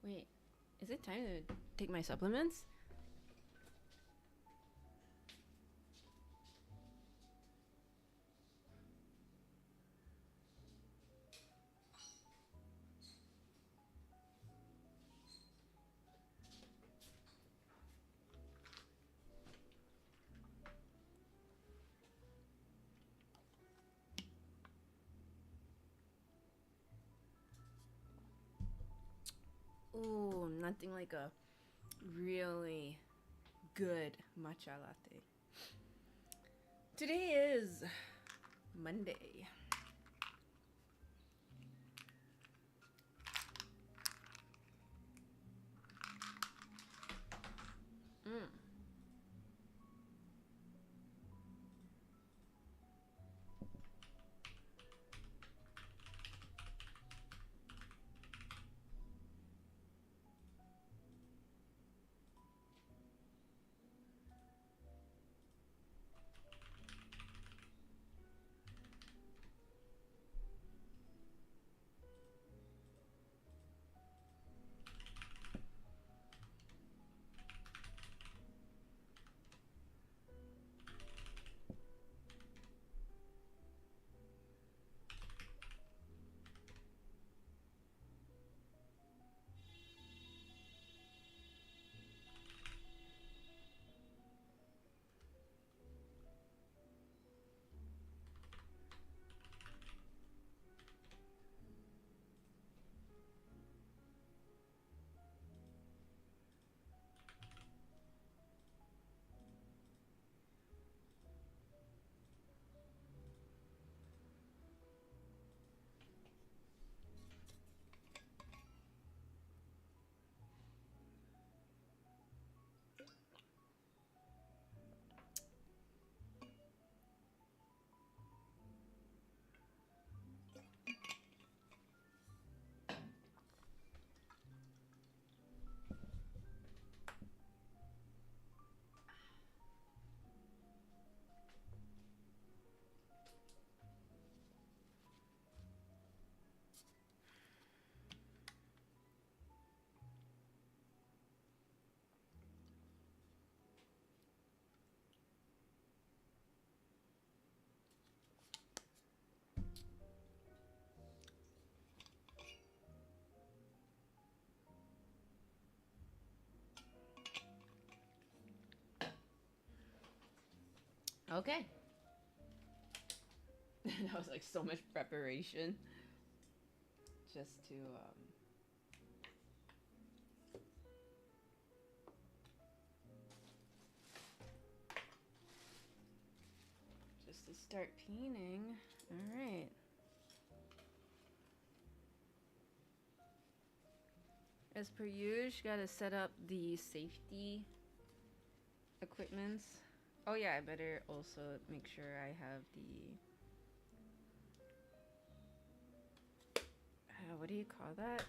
Wait, is it time to take my supplements? Ooh, nothing like a really good matcha latte. Today is Monday. Mm. Okay. That was like so much preparation just to start painting. All right. As per usual, gotta set up the safety equipments. Oh yeah, I better also make sure I have the what do you call that?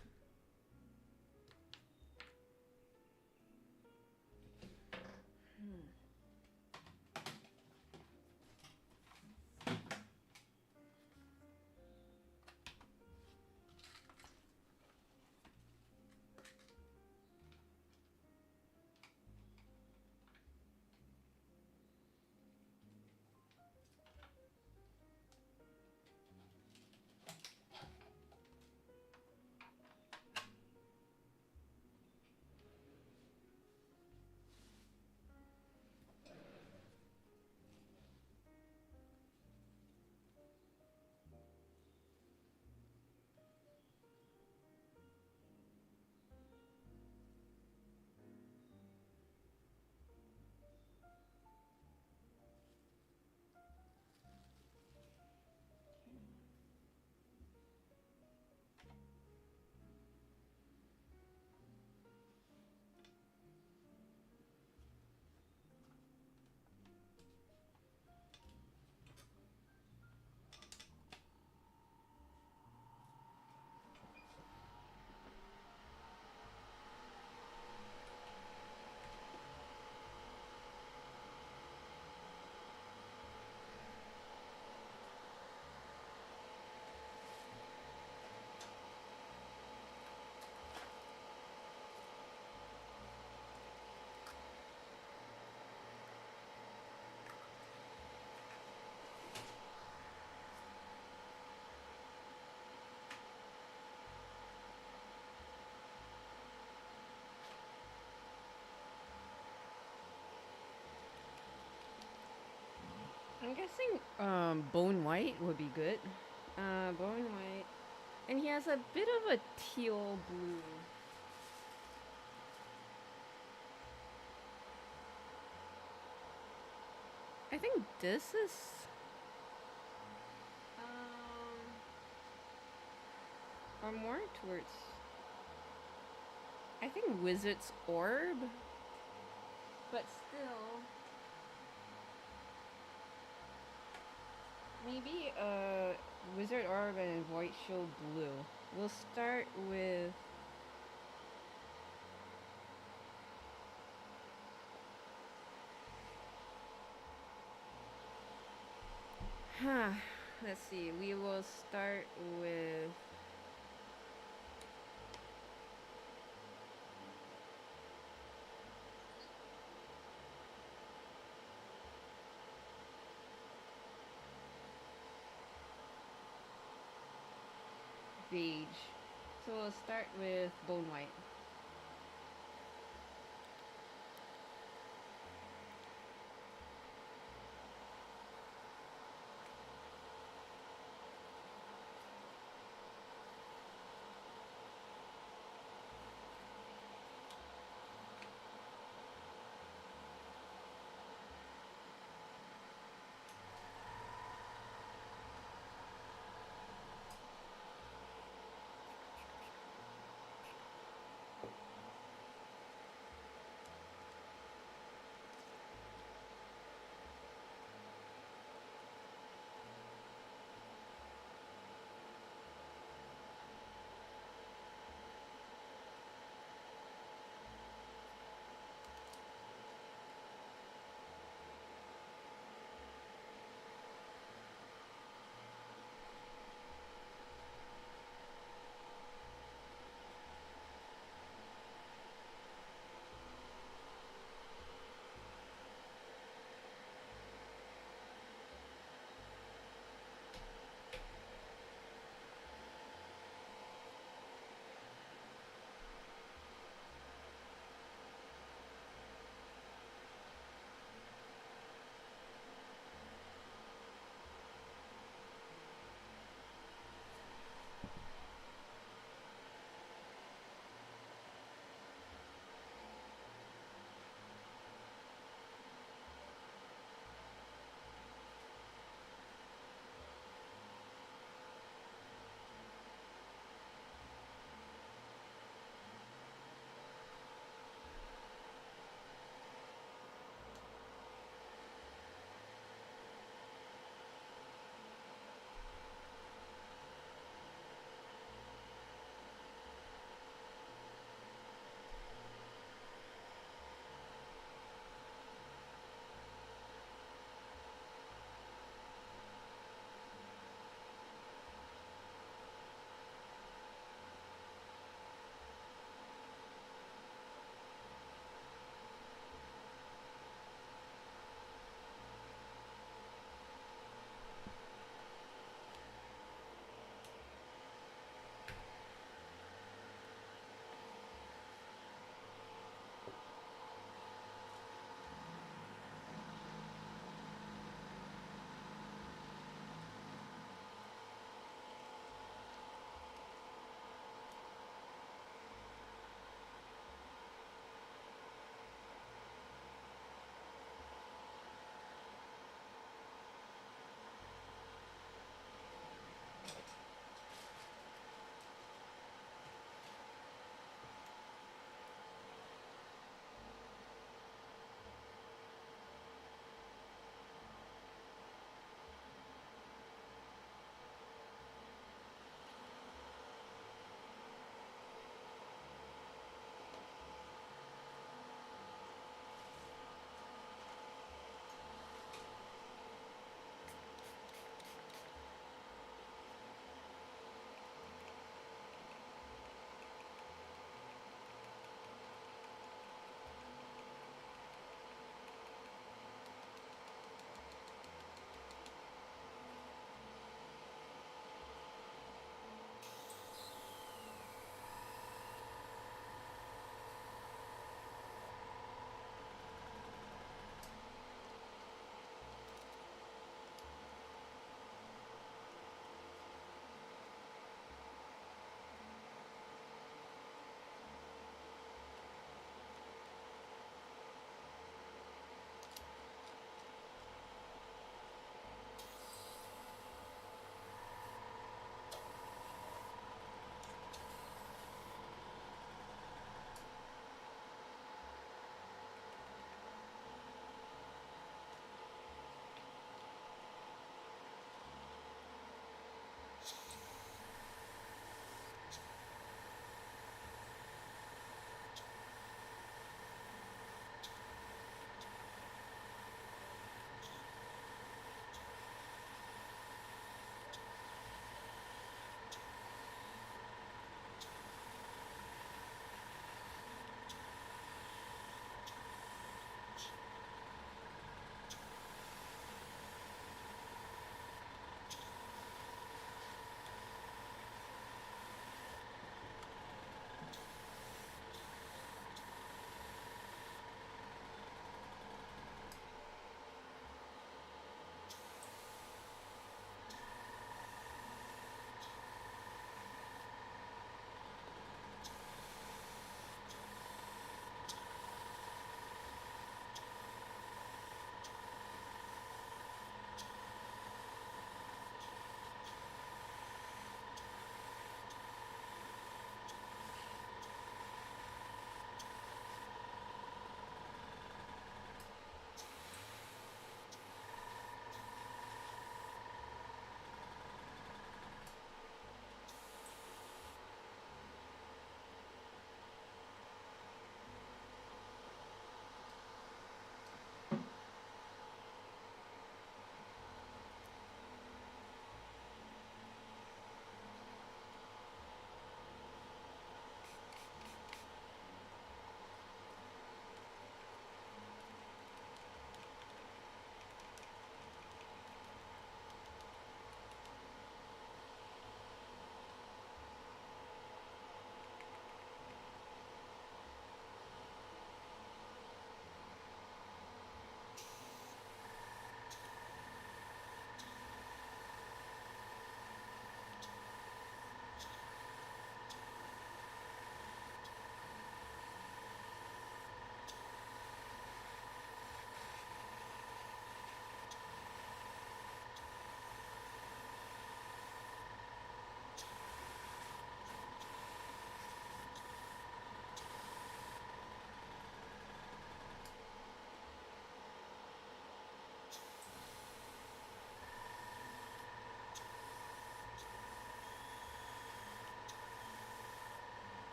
I'm guessing bone white would be good. Bone white. And he has a bit of a teal blue. I think this is or more towards, I think, Wizard's Orb. But still, maybe Wizard Orb and Void Shield Blue. We'll start with let's see. We will start with beige. So we'll start with bone white.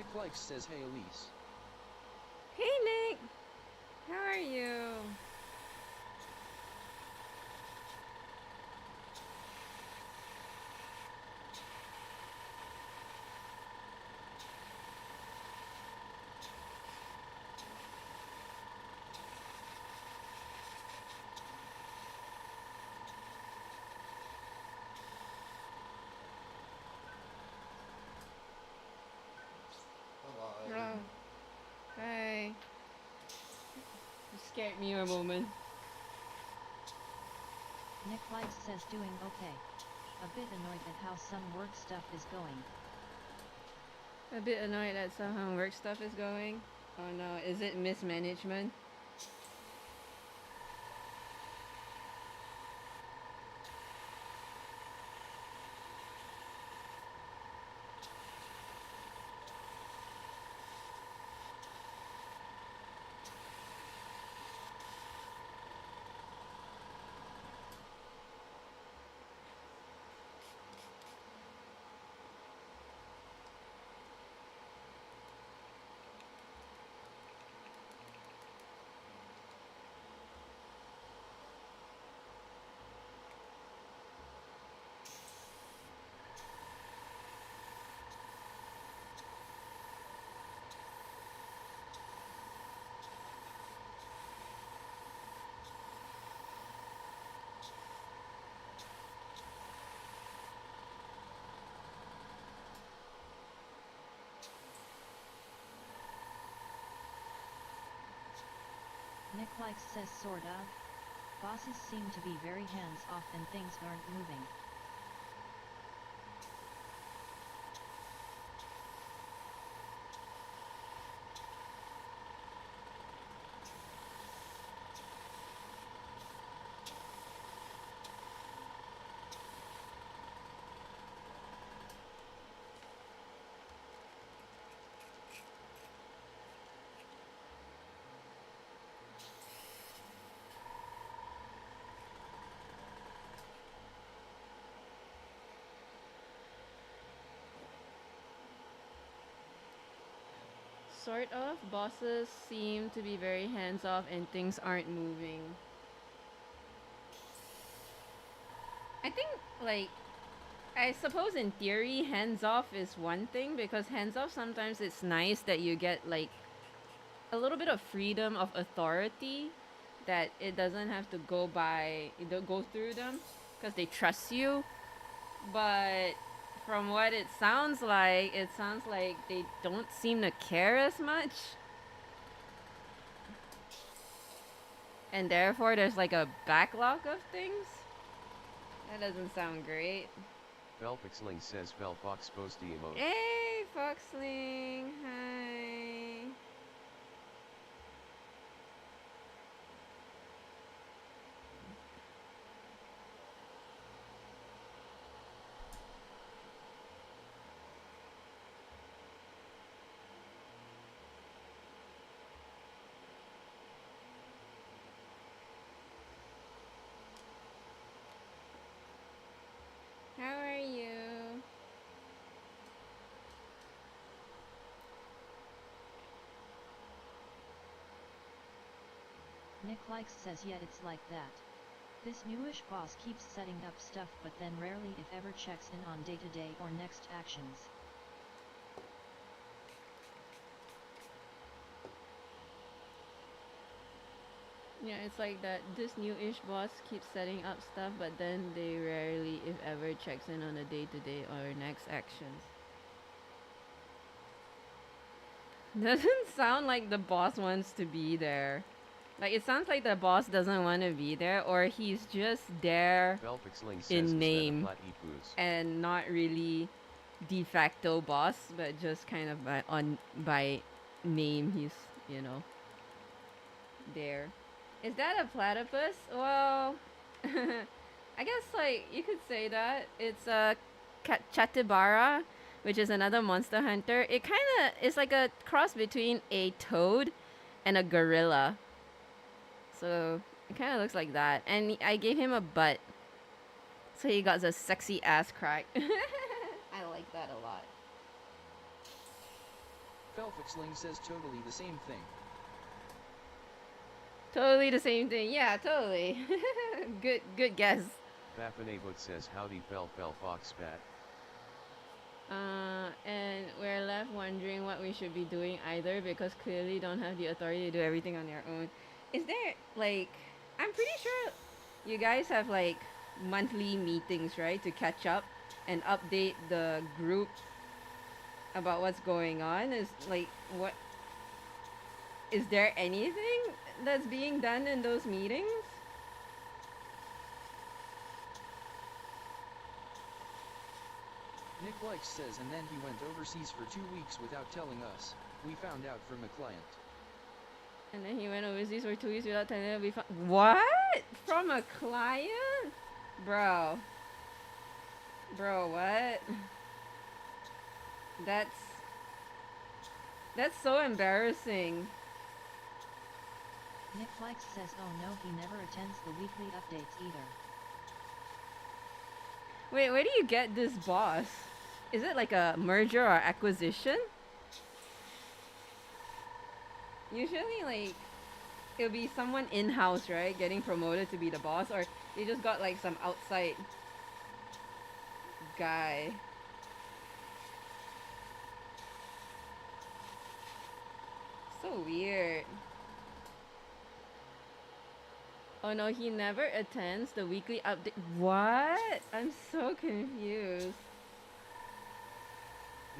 Nick Likes says, hey Elise. Hey Nick! How are you? Bye-bye. Oh. Hi. You scared me a moment. Nick Likes says doing okay. A bit annoyed at how some work stuff is going. A bit annoyed at some work stuff is going. Oh no, is it mismanagement? Nick Likes says sort of. Bosses seem to be very hands off and things aren't moving. Sort of. Bosses seem to be very hands off and things aren't moving. I think, like, I suppose in theory, hands off is one thing because hands off sometimes it's nice that you get, like, a little bit of freedom of authority that it doesn't have to go through them because they trust you. But from what it sounds like they don't seem to care as much. And therefore there's like a backlog of things. That doesn't sound great. Felpixling says Felfox posty emote. Hey, Foxling. Hi. How are you? Nick Likes says yeah, it's like that. This newish boss keeps setting up stuff but then rarely if ever checks in on day-to-day or next actions. Yeah, it's like that. This new-ish boss keeps setting up stuff, but then they rarely, if ever, checks in on the day-to-day or next actions. Doesn't sound like the boss wants to be there. Like, it sounds like the boss doesn't want to be there, or he's just there in name and not really de facto boss, but just kind of by name he's, there. Is that a platypus? Well, I guess like you could say that. It's a Chatacabra, which is another monster hunter. It kind of is like a cross between a toad and a gorilla. So it kind of looks like that. And I gave him a butt. So he got a sexy ass crack. I like that a lot. Felfixling says totally the same thing. Totally the same thing. Yeah, totally. Good guess. Baffinabut says howdy fell fox bat. And we're left wondering what we should be doing either because clearly don't have the authority to do everything on their own. Is there like, I'm pretty sure you guys have like monthly meetings, right, to catch up and update the group about what's going on? Is like, what is there anything that's being done in those meetings? Nick Likes says and then he went overseas for 2 weeks without telling us. We found out from a client. And then he went overseas for 2 weeks without telling us. We found what? From a client? Bro, what? That's so embarrassing. Nick Flex says oh no, he never attends the weekly updates either. Wait, where do you get this boss? Is it like a merger or acquisition? Usually like it'll be someone in-house, right, getting promoted to be the boss, or they just got like some outside guy. So weird. Oh no, he never attends the weekly update. What? I'm so confused.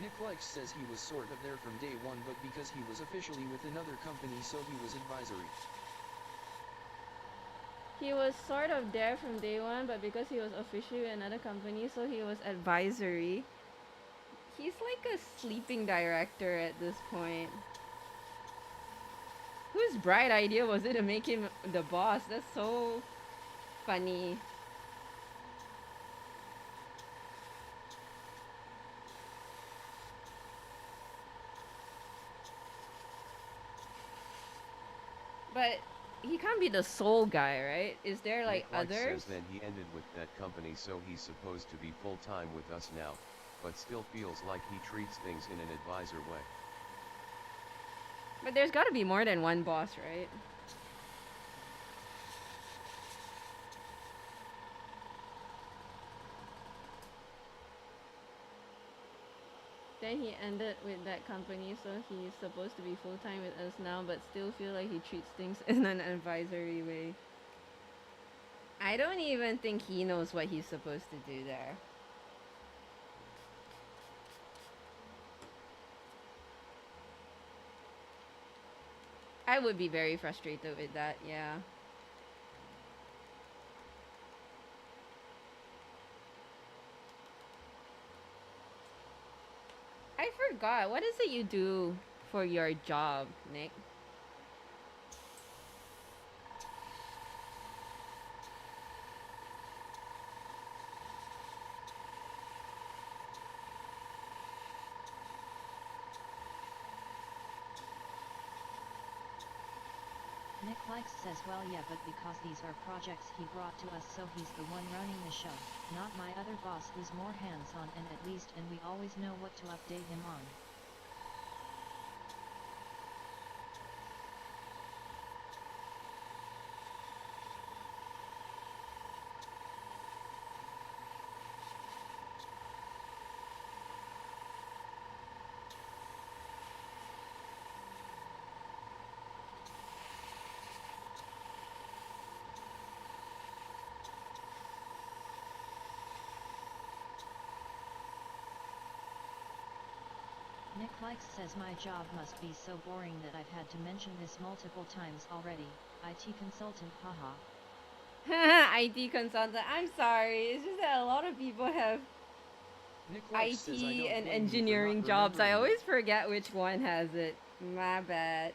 Nick Likes says he was sort of there from day one, but because he was officially with another company, so he was advisory. He was sort of there from day one, but because he was officially with another company, so he was advisory. He's like a sleeping director at this point. Whose bright idea was it to make him the boss? That's so funny. But he can't be the sole guy, right? Is there like Nick Likes others? says then he ended with that company, so he's supposed to be full-time with us now, but still feels like he treats things in an advisor way. But there's got to be more than one boss, right? Then he ended with that company, so he's supposed to be full-time with us now, but still feel like he treats things in an advisory way. I don't even think he knows what he's supposed to do there. I would be very frustrated with that, yeah. I forgot. What is it you do for your job, Nick? Nick Likes says well yeah, but because these are projects he brought to us, so he's the one running the show, not my other boss who's more hands-on and at least and we always know what to update him on. Nick Likes says my job must be so boring that I've had to mention this multiple times already. IT consultant, haha. IT consultant. I'm sorry. It's just that a lot of people have Nick Likes says, I don't IT and blame you for engineering not jobs. I remembering always forget which one has it. My bad.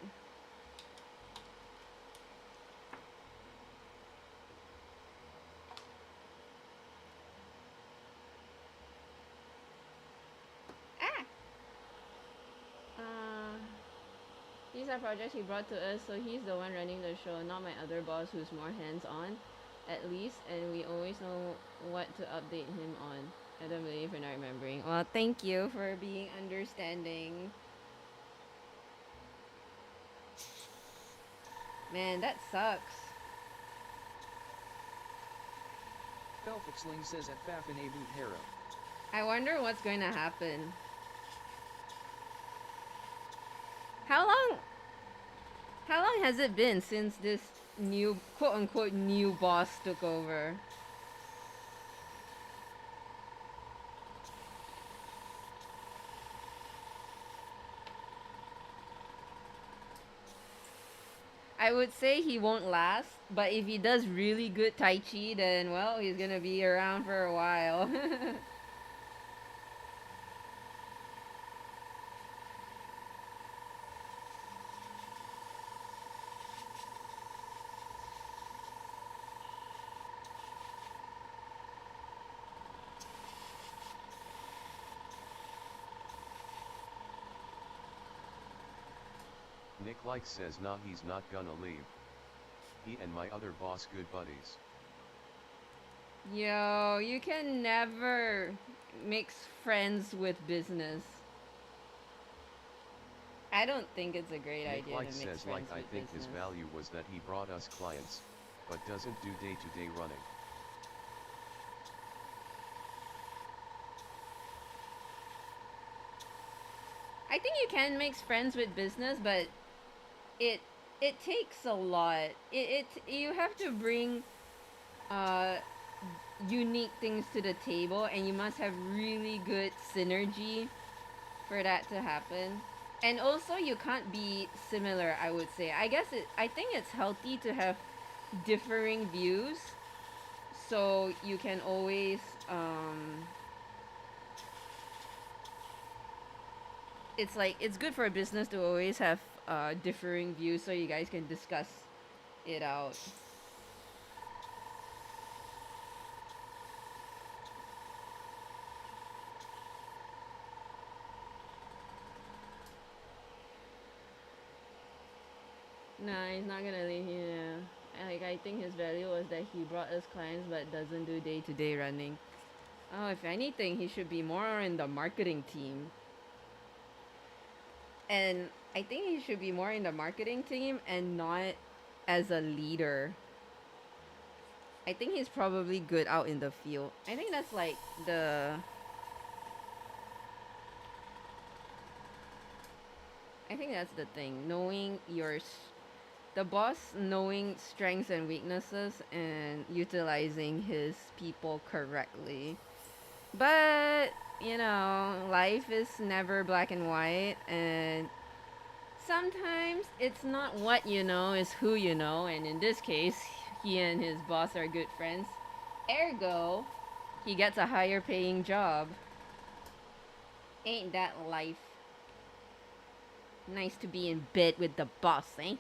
Ah! These are projects he brought to us, so he's the one running the show, not my other boss who's more hands-on, at least, and we always know what to update him on. I don't believe for not remembering. Well, thank you for being understanding. Man, that sucks. Belfixling says at Fafin a boot hero. I wonder what's going to happen. How long has it been since this new quote unquote new boss took over? I would say he won't last, but if he does really good Tai Chi, then well, he's gonna be around for a while. Nick Like says nah, he's not gonna leave. He and my other boss good buddies. Yo, you can never mix friends with business. I don't think it's a great Nick idea Like to mix says friends I with think business. his value was that he brought us clients, but doesn't do day-to-day running. I think you can mix friends with business, but it takes a lot. You have to bring uh unique things to the table, and you must have really good synergy for that to happen. And also you can't be similar, I would say. I think it's healthy to have differing views, so you can always it's like it's good for a business to always have differing views so you guys can discuss it out. Nah, he's not gonna leave here. Like, I think his value was that he brought us clients but doesn't do day-to-day running. Oh, if anything, he should be more in the marketing team. And I think he should be more in the marketing team and not as a leader. I think he's probably good out in the field. I think that's like I think that's the thing. Knowing the boss knowing strengths and weaknesses and utilizing his people correctly. But, life is never black and white, and sometimes it's not what you know, it's who you know, and in this case, he and his boss are good friends. Ergo, he gets a higher paying job. Ain't that life? Nice to be in bed with the boss, eh?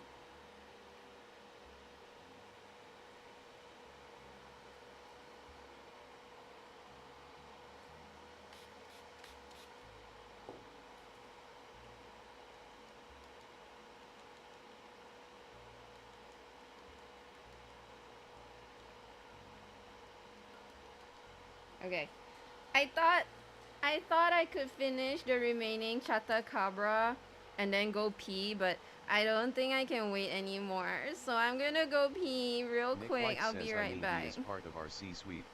Okay. I thought I could finish the remaining Chatacabra and then go pee, but I don't think I can wait anymore. So I'm gonna go pee real Nick quick. Like I'll says be I right mean back. he is part of our C-suite,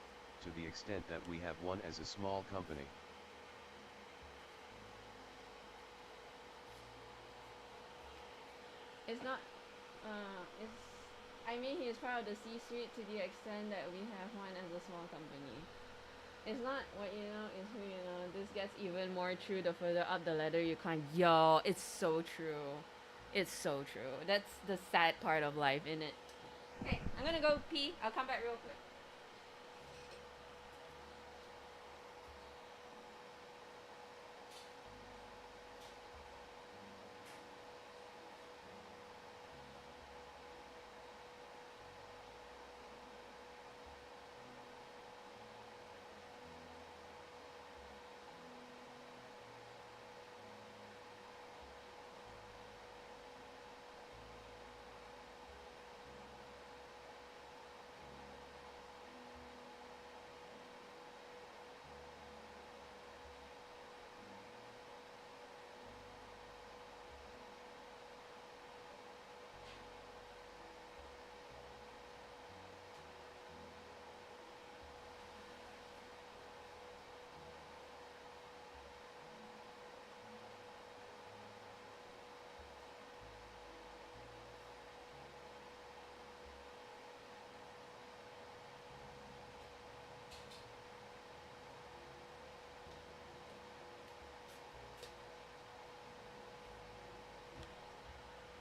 to the extent that we have one as a small company. It's not, it's, I mean, he's part of the C-suite to the extent that we have one as a small company. It's not what you know, it's who you know. This gets even more true the further up the ladder you climb. Yo, it's so true. It's so true. That's the sad part of life, isn't it? Okay, I'm gonna go pee. I'll come back real quick.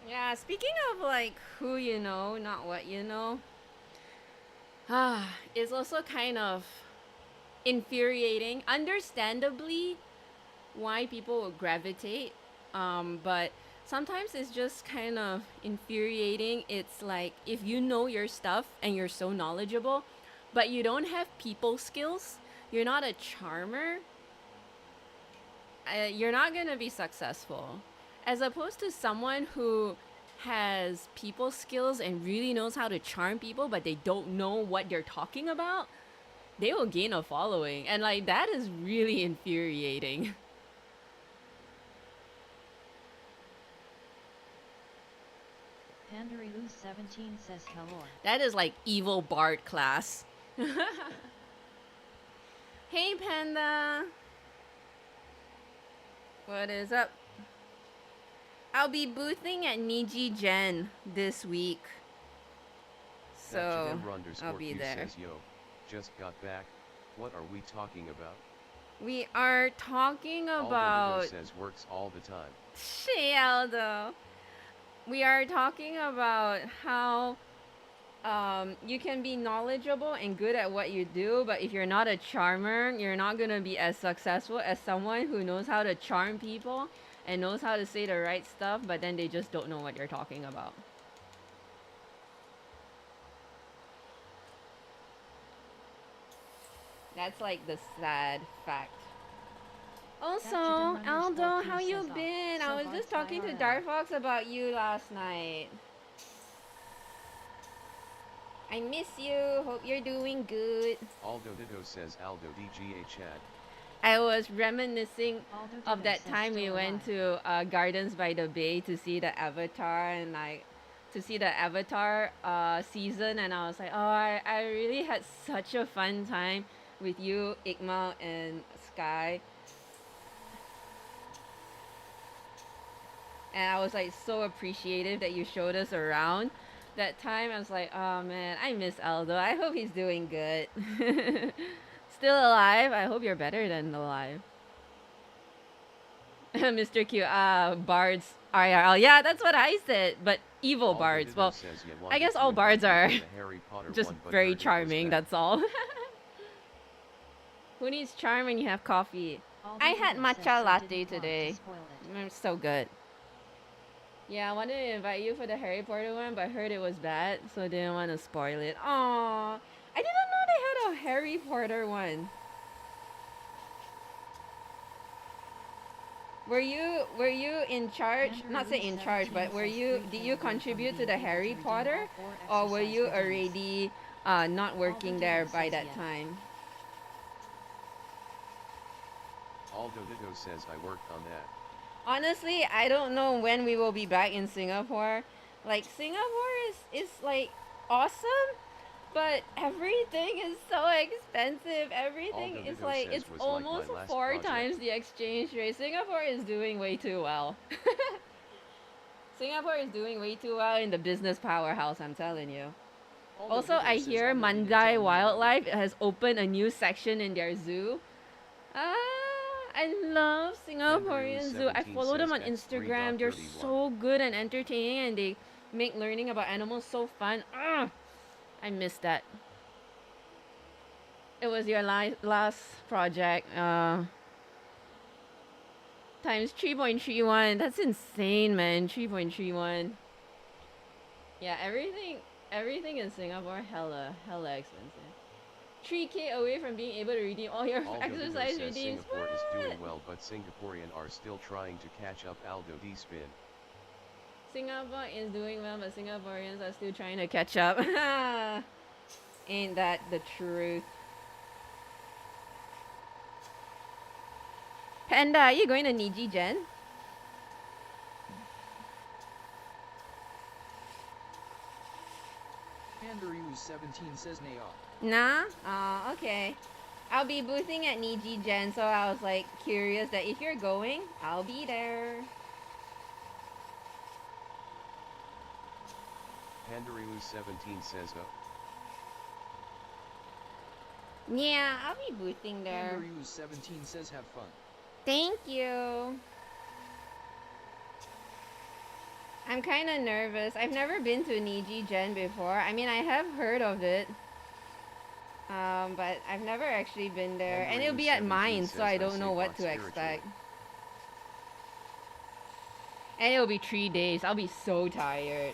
Yeah, speaking of like who you know, not what you know, it's also kind of infuriating. Understandably, why people would gravitate, but sometimes it's just kind of infuriating. It's like if you know your stuff and you're so knowledgeable, but you don't have people skills, you're not a charmer, you're not gonna be successful. As opposed to someone who has people skills and really knows how to charm people, but they don't know what they're talking about, they will gain a following. And like that is really infuriating. Pandarilu17 says hello. That is like evil Bard class. Hey Panda! What is up? I'll be boothing at Niji Gen this week. So, I'll be there. Says, yo, just got back. What are we talking about? We are talking about... Aldo says works all the time. Aldo. We are talking about how you can be knowledgeable and good at what you do, but if you're not a charmer, you're not going to be as successful as someone who knows how to charm people and knows how to say the right stuff, but then they just don't know what you're talking about. That's like the sad fact. Also, Aldo, how you been? I was just talking to Dark Fox about you last night. I miss you. Hope you're doing good. Aldo Dido says Aldo DGA Chad. I was reminiscing of that time we went to Gardens by the Bay to see the Avatar and like to see the Avatar season, and I was like, oh, I really had such a fun time with you, Ikmal, and Sky. And I was like so appreciative that you showed us around. That time I was like, oh man, I miss Aldo. I hope he's doing good. Still alive? I hope you're better than alive. Mr. Q, bards IRL. Yeah, that's what I said. But evil bards. Well, I guess all bards are just very charming, that's all. Who needs charm when you have coffee? I had matcha latte today. It's so good. Yeah, I wanted to invite you for the Harry Potter one, but I heard it was bad, so I didn't want to spoil it. Aww. I didn't know they had a Harry Potter one. Were you in charge? Not say in charge, but did you contribute to the Harry Potter? Or were you already not working there by that time? Aldo Dido says I worked on that. Honestly, I don't know when we will be back in Singapore. Like, Singapore is like awesome, but everything is so expensive. Everything is like, it's almost like 4 times the exchange rate. Singapore is doing way too well. Singapore is doing way too well in the business powerhouse, I'm telling you. Also, I hear Mandai Wildlife has opened a new section in their zoo. I love Singaporean Zoo. I follow them on Instagram. They're so good and entertaining, and they make learning about animals so fun. I miss that. It was your last project. Times 3.31. That's insane, man. 3.31. Yeah, everything in Singapore hella expensive. 3K away from being able to redeem all your exercise redeems. Singapore is doing well, but Singaporean are still trying to catch up. Aldo D spin. Singapore is doing well, but Singaporeans are still trying to catch up. Ain't that the truth? Panda, are you going to Niji Gen? Pandaryu17 says nay off. Nah? Oh, okay. I'll be boothing at Niji Gen, so I was like curious that if you're going, I'll be there. Pandaryu17 says Yeah, I'll be boothing there. Pandaryu17 says have fun. Thank you. I'm kind of nervous. I've never been to Niji Gen before. I mean, I have heard of it. But I've never actually been there. And it'll be at mine, so I don't know what to expect. And it'll be 3 days. I'll be so tired.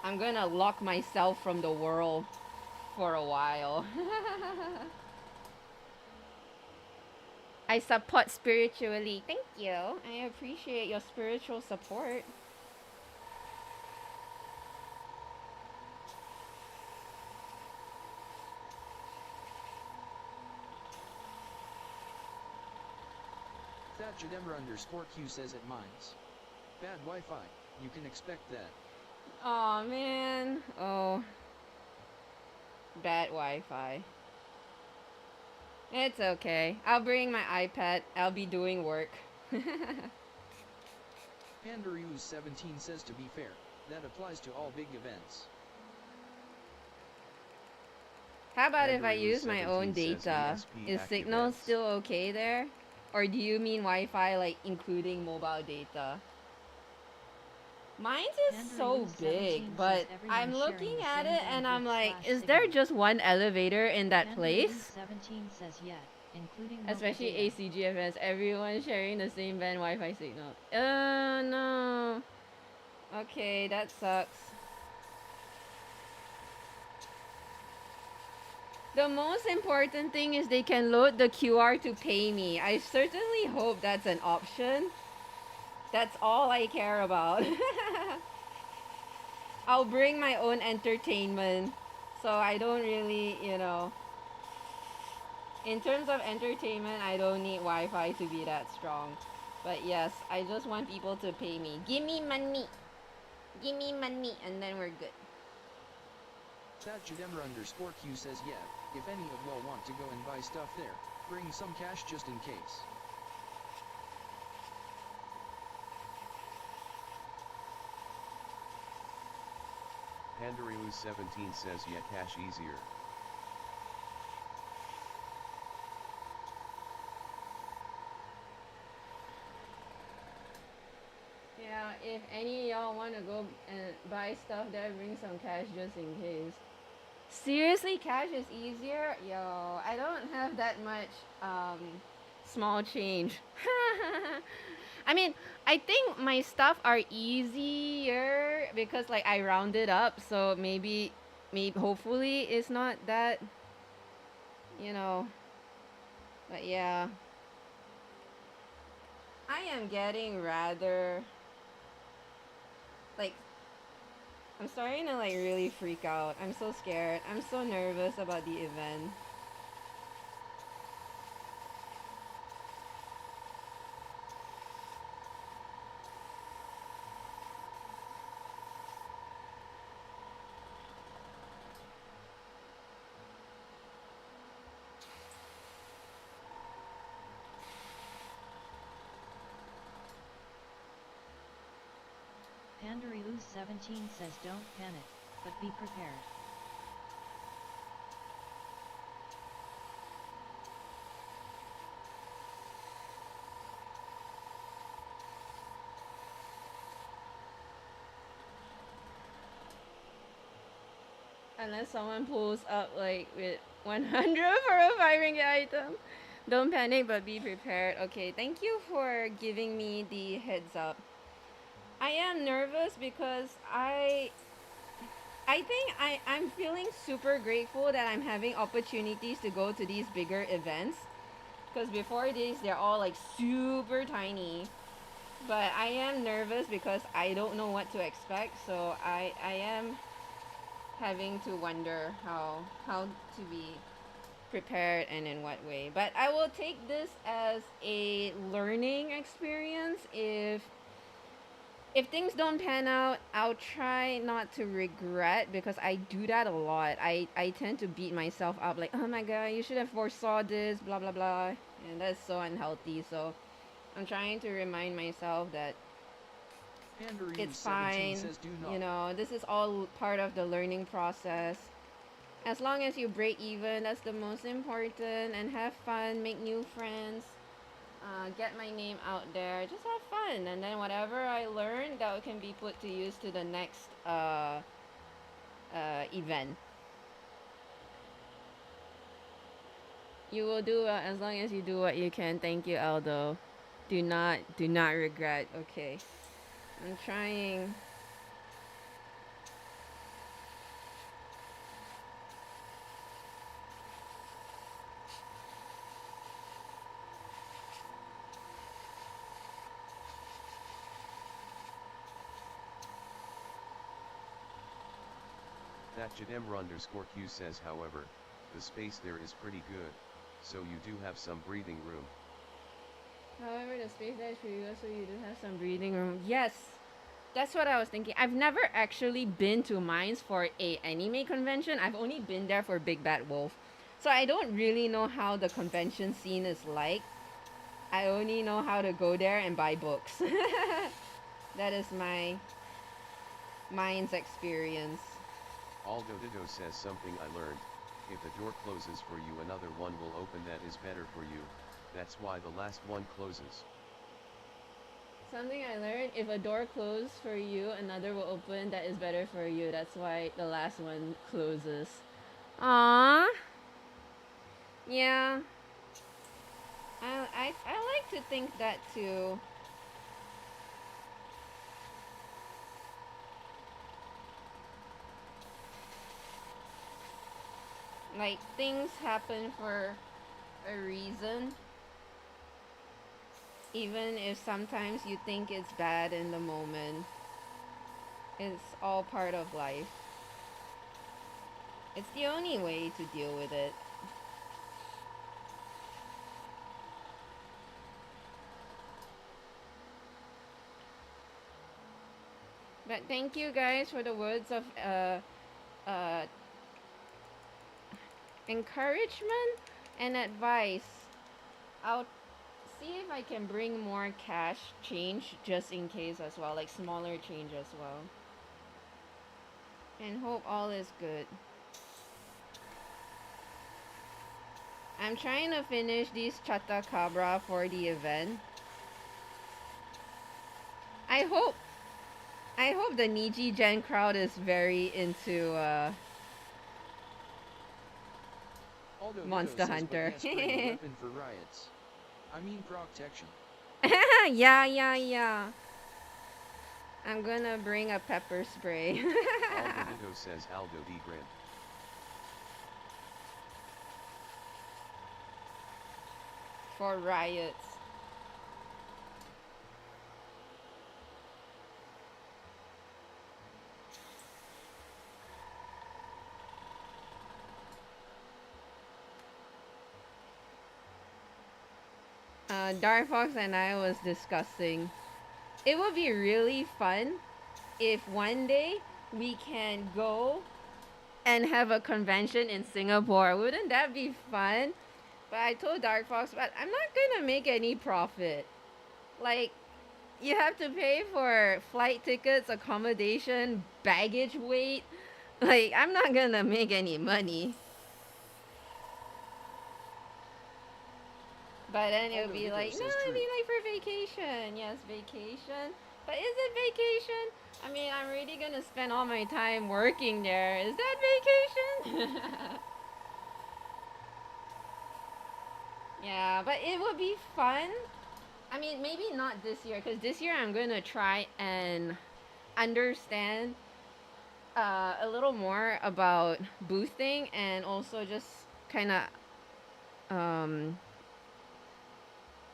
I'm gonna lock myself from the world for a while. I support spiritually. Thank you. I appreciate your spiritual support. Chatacabra_Q says at mines. Bad Wi-Fi. You can expect that. Oh man. Oh. Bad Wi-Fi. It's okay. I'll bring my iPad. I'll be doing work. Pandaruse17 says to be fair, that applies to all big events. How about if I use my own data? Is signal still okay there? Or do you mean Wi-Fi like including mobile data? Mine's is so big, but I'm looking at it and I'm like, is there just one elevator in that place? 17 says yeah, including especially ACGFS, everyone sharing the same band Wi-Fi signal. No. Okay, that sucks. The most important thing is they can load the QR to pay me. I certainly hope that's an option. That's all I care about. I'll bring my own entertainment. So I don't really, you know. In terms of entertainment, I don't need Wi-Fi to be that strong. But yes, I just want people to pay me. Give me money. Give me money and then we're good. Chatacabra_Q says yeah, if any of y'all want to go and buy stuff there, bring some cash just in case. Pandaryloo17 says yeah, cash easier. Yeah, if any of y'all want to go and buy stuff there, bring some cash just in case. Seriously, cash is easier? Yo, I don't have that much small change. I mean, I think my stuff are easier because like I rounded up, so maybe hopefully it's not that, you know. But yeah. I am getting rather like I'm starting to like really freak out. I'm so scared. I'm so nervous about the event. Pandaryloo17 says don't panic, but be prepared. Unless someone pulls up like with 100 for a 5 ringgit item. Don't panic but be prepared. Okay, thank you for giving me the heads up. I am nervous because I think I'm feeling super grateful that I'm having opportunities to go to these bigger events. Because before this, they're all like super tiny. But I am nervous because I don't know what to expect. So I am having to wonder how to be prepared and in what way. But I will take this as a learning experience. If things don't pan out, I'll try not to regret because I do that a lot. I tend to beat myself up like, oh my god, you should have foresaw this, blah blah blah. And that's so unhealthy. So I'm trying to remind myself that it's fine. You know, this is all part of the learning process. As long as you break even, that's the most important. And have fun, make new friends. get my name out there, just have fun, and then whatever I learn, that can be put to use to the next event. You will do well as long as you do what you can. Thank you, Aldo. Do not regret. Okay, I'm trying. That _Q says, however, the space there is pretty good, so you do have some breathing room. However, the space there is pretty good, so you do have some breathing room. Yes, that's what I was thinking. I've never actually been to Mines for a anime convention. I've only been there for Big Bad Wolf. So I don't really know how the convention scene is like. I only know how to go there and buy books. That is my Mines experience. Aldo Dido says something I learned. If the door closes for you, another one will open that is better for you. That's why the last one closes. Something I learned, if a door closes for you, another will open that is better for you. That's why the last one closes. Aww. Yeah. I like to think that too. Like, things happen for a reason. Even if sometimes you think it's bad in the moment, it's all part of life. It's the only way to deal with it. But thank you guys for the words of encouragement and advice. I'll see if I can bring more cash change just in case as well, like smaller change as well. And hope all is good. I'm trying to finish these Chatacabra for the event. I hope the Niji Gen crowd is very into Monster Hunter. Weapon for riots. I mean protection. Yeah. I'm gonna bring a pepper spray. Aldo says Aldo D. Grant. For riots. Dark Fox and I was discussing. It would be really fun if one day we can go and have a convention in Singapore. Wouldn't that be fun? But I told Dark Fox, but I'm not gonna make any profit. Like, you have to pay for flight tickets, accommodation, baggage weight. Like, I'm not gonna make any money. But then it'll be like, no, I mean like for vacation. Yes, vacation. But is it vacation? I mean, I'm really gonna spend all my time working there. Is that vacation? Yeah, but it would be fun. I mean, maybe not this year, because this year I'm gonna try and understand a little more about boosting and also just kind of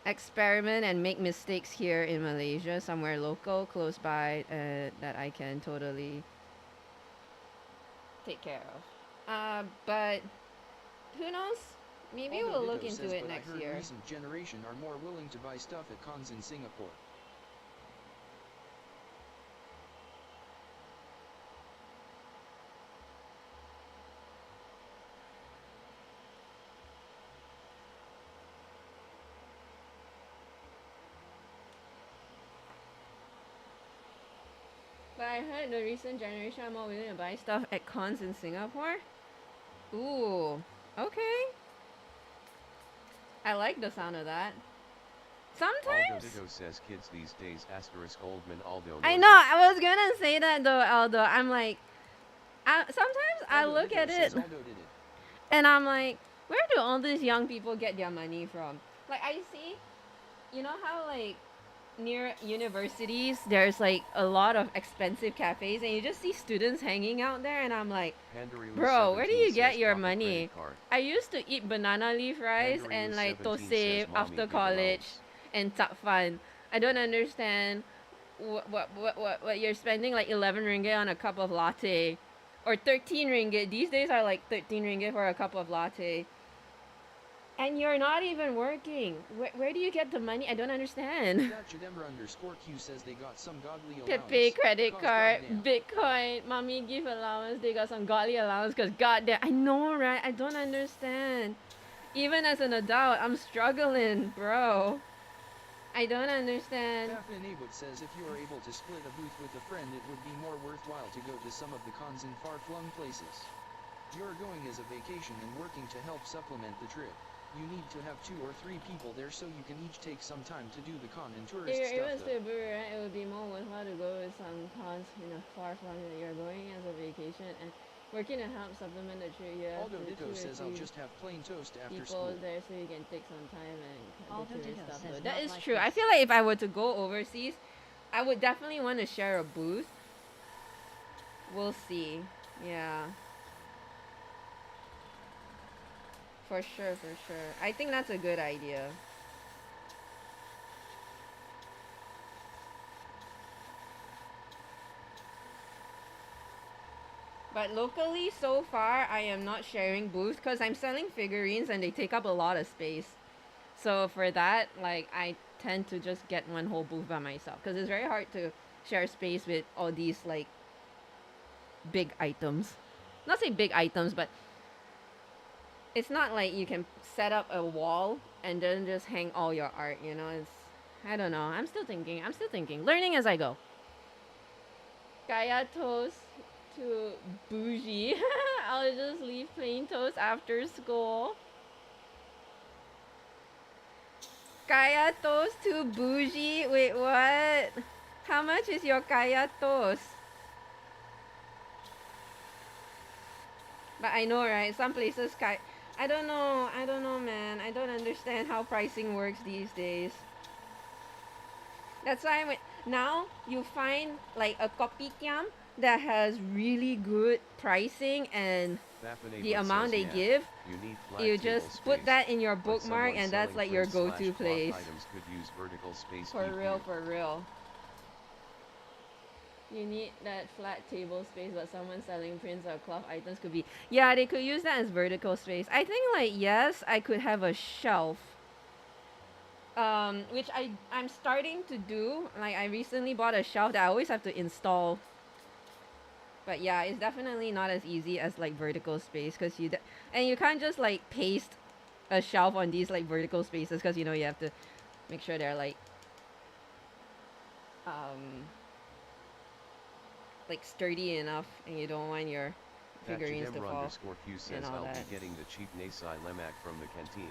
experiment and make mistakes here in Malaysia, somewhere local, close by, that I can totally take care of. But who knows? Maybe we'll look into it next year. Recent generation are more willing to buy stuff at cons in Singapore. But I heard the recent generation are more willing to buy stuff at cons in Singapore. Ooh, okay. I like the sound of that. Sometimes. Aldo says kids these days asterisk Oldman Aldo. I know. I was gonna say that though, Aldo. I'm like, sometimes I Aldo look Ditto at says it Aldo did it. and I'm like, where do all these young people get their money from? Like I see, you know how like near universities there's like a lot of expensive cafes and you just see students hanging out there and I'm like, Pandaroo bro, where do 17 you get says your pop a money? credit card. I used to eat banana leaf rice Pandaroo and like 17 tosai says mommy after give college allowance. and takfan. I don't understand what you're spending like 11 ringgit on a cup of latte or 13 ringgit. These days are like 13 ringgit for a cup of latte. And you're not even working. Where do you get the money? I don't understand. Chatacabra_Q says they got some godly allowance. Pepe credit Cause card, goddamn. Bitcoin, mommy give allowance. They got some godly allowance because goddamn, I know, right? I don't understand. Even as an adult, I'm struggling, bro. I don't understand. Daphne says if you are able to split a booth with a friend, it would be more worthwhile to go to some of the cons in far-flung places. You're going as a vacation and working to help supplement the trip. You need to have 2 or 3 people there so you can each take some time to do the con and tourist If you're able stuff. to do it, it would be more worthwhile to go with some cons in a far flung that you're going as a vacation and working to help supplement the trip. You have Aldo to Ditto 2 or says I'll 3 just have plain toast after people school. there so you can take some time and Aldo do tourist Ditto stuff. says Though. That not is like true. I this. feel like if I were to go overseas, I would definitely want to share a booth. We'll see. Yeah. For sure, for sure. I think that's a good idea. But locally, so far, I am not sharing booths because I'm selling figurines and they take up a lot of space. So for that, like, I tend to just get one whole booth by myself because it's very hard to share space with all these, like, big items. Not say big items, but it's not like you can set up a wall and then just hang all your art, you know? It's, I don't know. I'm still thinking. Learning as I go. Kaya toast to bougie. I'll just leave plain toast after school. Kaya toast to bougie? Wait, what? How much is your kaya toast? But I know, right? Some places, I don't know, man. I don't understand how pricing works these days. That's why now you find like a kopitiam that has really good pricing and the amount they give, you just put that in your bookmark and that's like your go-to place. For real, for real. You need that flat table space, but someone selling prints or cloth items could be... Yeah, they could use that as vertical space. I think, like, yes, I could have a shelf. Which I'm starting to do. Like, I recently bought a shelf that I always have to install. But yeah, it's definitely not as easy as, like, vertical space. Cause and you can't just, like, paste a shelf on these, like, vertical spaces. Because, you know, you have to make sure they're, like sturdy enough, and you don't want your figurines to fall. Q says I'll be getting the cheap Nasai Lemak from the canteen.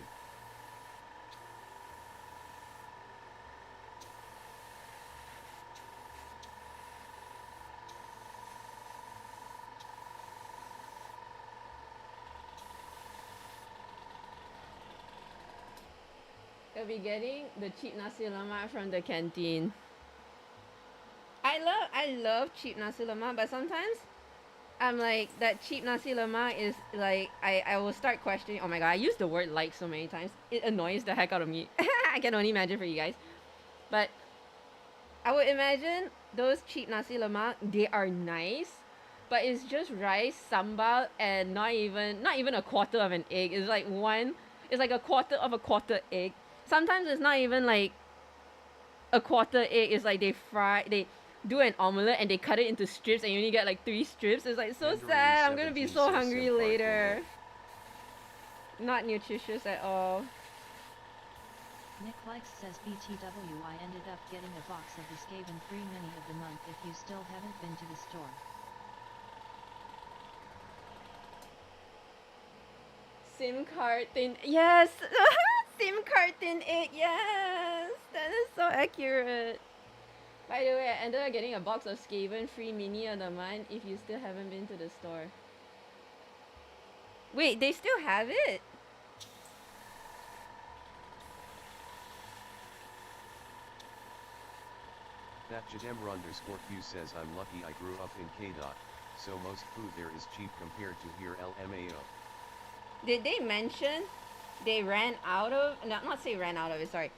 I'll be getting the cheap nasi lemak from the canteen. I love cheap nasi lemak, but sometimes I'm like, that cheap nasi lemak is like, I will start questioning. Oh my god, I use the word like so many times. It annoys the heck out of me. I can only imagine for you guys. But I would imagine those cheap nasi lemak, they are nice, but it's just rice, sambal, and not even a quarter of an egg. It's like a quarter of a quarter egg. Sometimes it's not even like a quarter egg. It's like they do an omelette and they cut it into strips and you only get like 3 strips. It's like so sad. I'm gonna be so hungry later. Not nutritious at all. Nick Likes says BTW, I ended up getting a box of the Skaven free mini of the month if you still haven't been to the store. SIM card tin, yes! SIM card tin egg, yes! That So accurate. By the way, I ended up getting a box of Skaven free mini of the month if you still haven't been to the store. Wait, they still have it? That Chatacabra _Q says I'm lucky I grew up in K. So most food there is cheap compared to here LMAO. Did they mention they ran out of, not say ran out of it, sorry.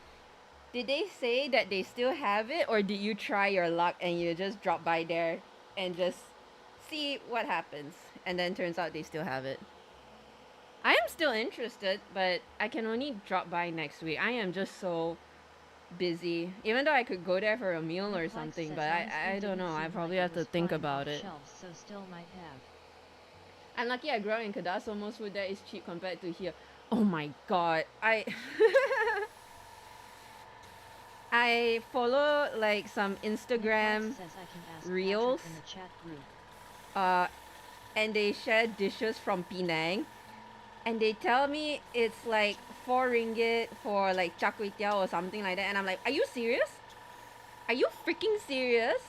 Did they say that they still have it, or did you try your luck and you just drop by there and just see what happens? And then turns out they still have it. I am still interested, but I can only drop by next week. I am just so busy. Even though I could go there for a meal or something, but I don't know. I probably have to think about it. So still might have. I'm lucky I grew up in Kedah, so most food there is cheap compared to here. Oh my god, I follow like some Instagram reels, in the chat group. and they share dishes from Penang, and they tell me it's like 4 ringgit for like char kway teow or something like that, and I'm like, are you serious? Are you freaking serious?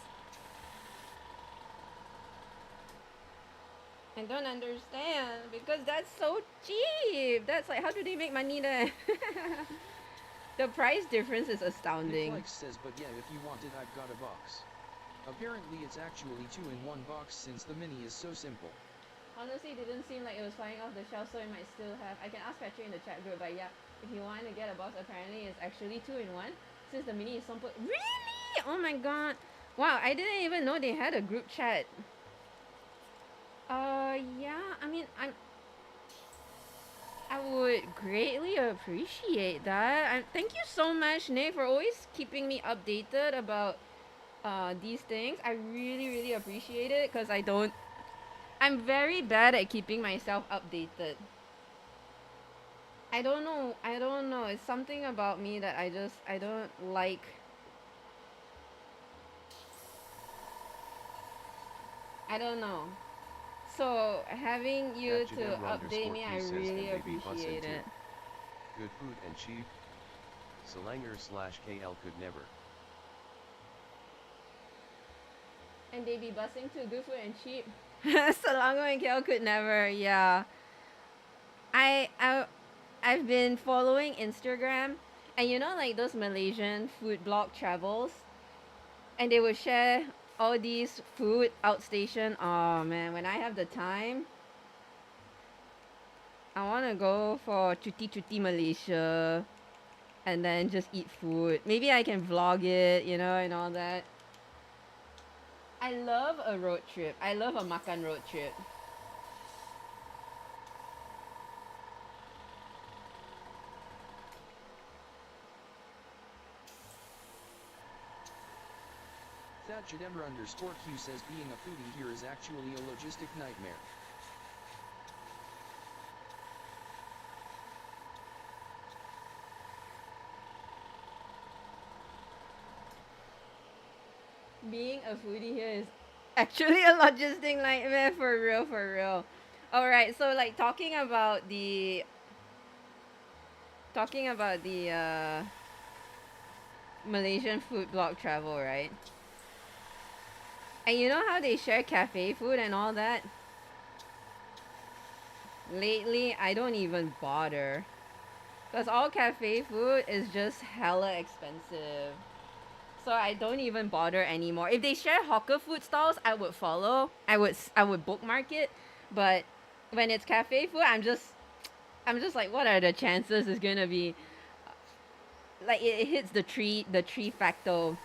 I don't understand, because that's so cheap. That's like, how do they make money there? The price difference is astounding. Nick says, but yeah, if you want it, I've got a box. Apparently it's actually 2-in-1 box since the mini is so simple. Honestly, it didn't seem like it was flying off the shelf, so it might still have. I can ask Patrick in the chat group, but yeah, if you want to get a box, apparently it's actually 2-in-1 since the mini is so simple. Really? Oh my god. Wow, I didn't even know they had a group chat. Yeah, I mean, I would greatly appreciate that. Thank you so much, Nick, for always keeping me updated about these things. I really, really appreciate it, because I'm very bad at keeping myself updated. I don't know. It's something about me that I don't like. I don't know. So having you to update me, I really appreciate it. Good food and cheap. Salanger/KL could never. And they be busing too, good food and cheap. Selangor and KL could never, yeah. I've been following Instagram, and you know, like those Malaysian food blog travels, and they would share all these food outstation. Oh man, when I have the time, I want to go for cuti Malaysia and then just eat food. Maybe I can vlog it, you know, and all that. I love a road trip. I love a makan road trip. That Chatacabra _Q says being a foodie here is actually a logistic nightmare. Being a foodie here is actually a logistic nightmare, for real, for real. Alright, so like talking about the Malaysian food blog travel, right? And you know how they share cafe food and all that? Lately, I don't even bother. Because all cafe food is just hella expensive. So I don't even bother anymore. If they share hawker food stalls, I would follow. I would bookmark it. But when it's cafe food, I'm just like, what are the chances it's gonna be? Like it hits the tree factor.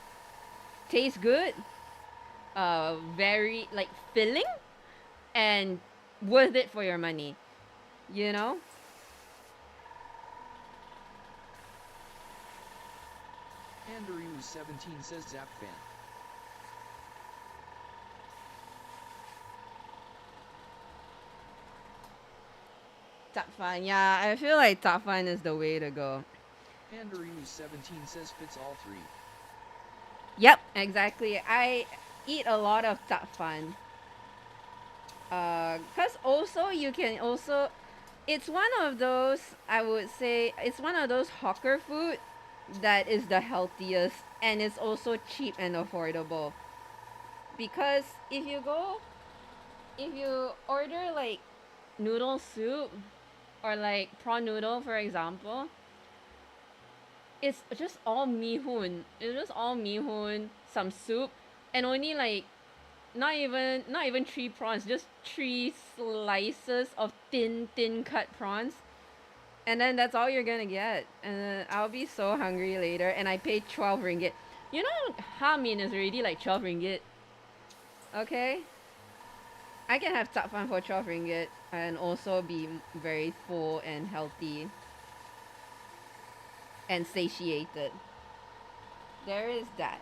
Tastes good. Very like filling and worth it for your money, you know. Andrew17 says Zap fan. Tapfan, yeah, I feel like Tapfan is the way to go. Andrew17 says fits all 3. Yep, exactly. I eat a lot of Tapfan. Cause also you can also, it's one of those, I would say, it's one of those hawker food that is the healthiest, and it's also cheap and affordable. Because if you order like noodle soup or like prawn noodle, for example, it's just all mihun. It's just all mihun, some soup, and only like not even 3 prawns, just 3 slices of thin cut prawns. And then that's all you're gonna get. And then I'll be so hungry later, and I paid 12 ringgit. You know, Hamin is already like 12 ringgit. Okay? I can have Tapfan for 12 ringgit and also be very full and healthy and satiated. There is that.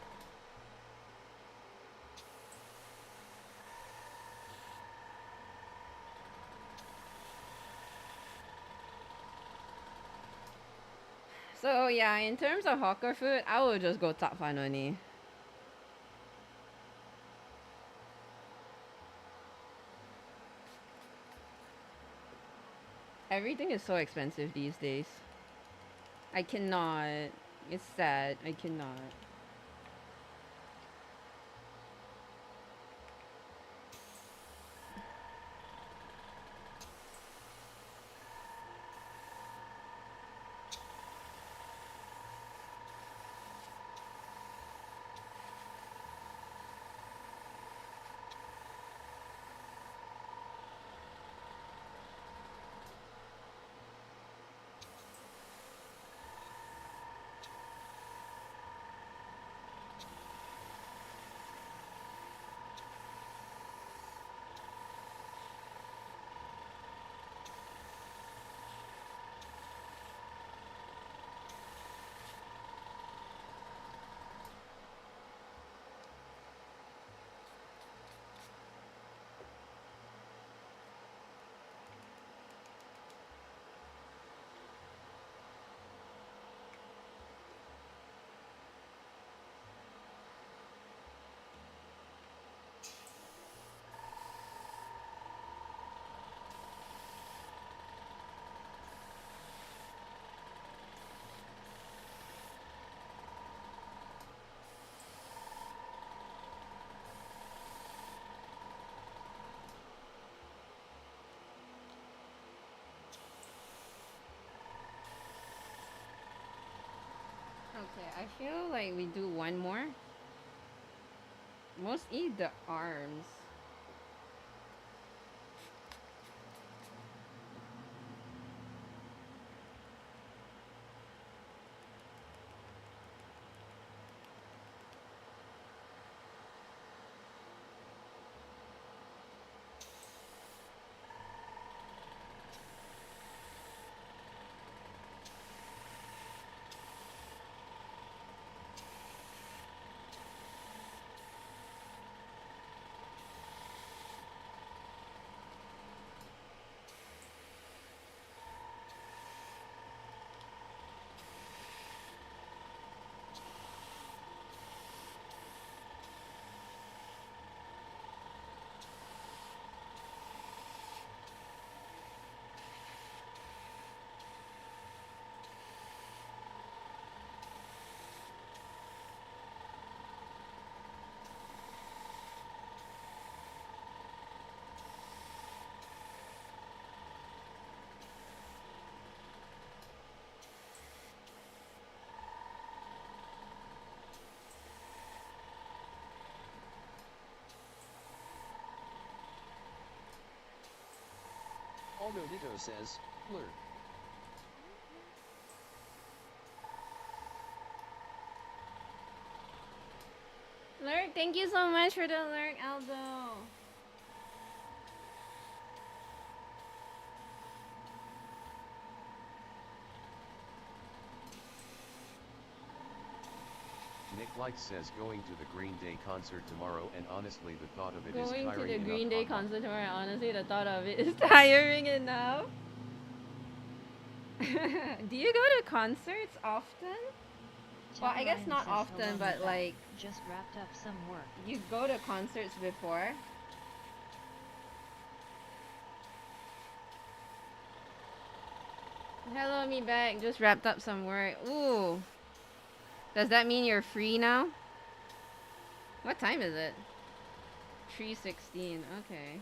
So yeah, in terms of hawker food, I would just go Tapfan only. Everything is so expensive these days. I cannot. It's sad. I cannot. Okay, I feel like we do one more. Most eat the arms. Aldo Ditto says, Lurk. Lurk, thank you so much for the lurk, Aldo. Nick Light says going to the Green Day concert tomorrow, and honestly the thought of it is Going to tiring the enough. Green Day concert tomorrow, honestly, the thought of it is tiring enough. Do you go to concerts often? Well, I guess Ryan not says, often, "Hello, but Mika. like Just wrapped up some work." you go to concerts before. Hello, me back. Just wrapped up some work. Ooh. Does that mean you're free now? What time is it? 3:16. Okay.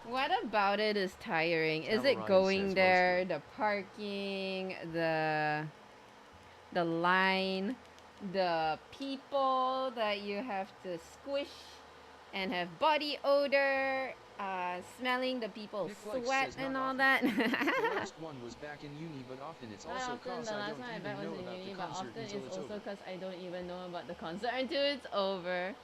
What about it is tiring? Is it Ryan going says there, the parking, the line, the people that you have to squish and have body odor, smelling the people's Nick Likes sweat says and not all often. that? The last one was back in uni, but often it's Not also often, cause the I last don't time I even bet was know in about uni, the but concert often until it's it's also over. because I don't even know about the concert until it's over.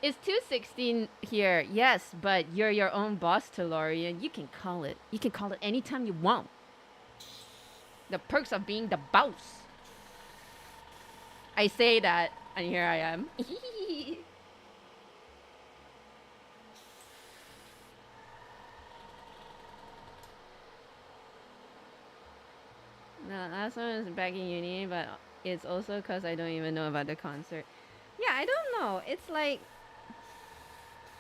It's 2:16 here, yes, but you're your own boss, Telorian. You can call it. You can call it anytime you want. The perks of being the boss. I say that, and here I am. No, last one is back in uni, but it's also because I don't even know about the concert. Yeah, I don't know. It's like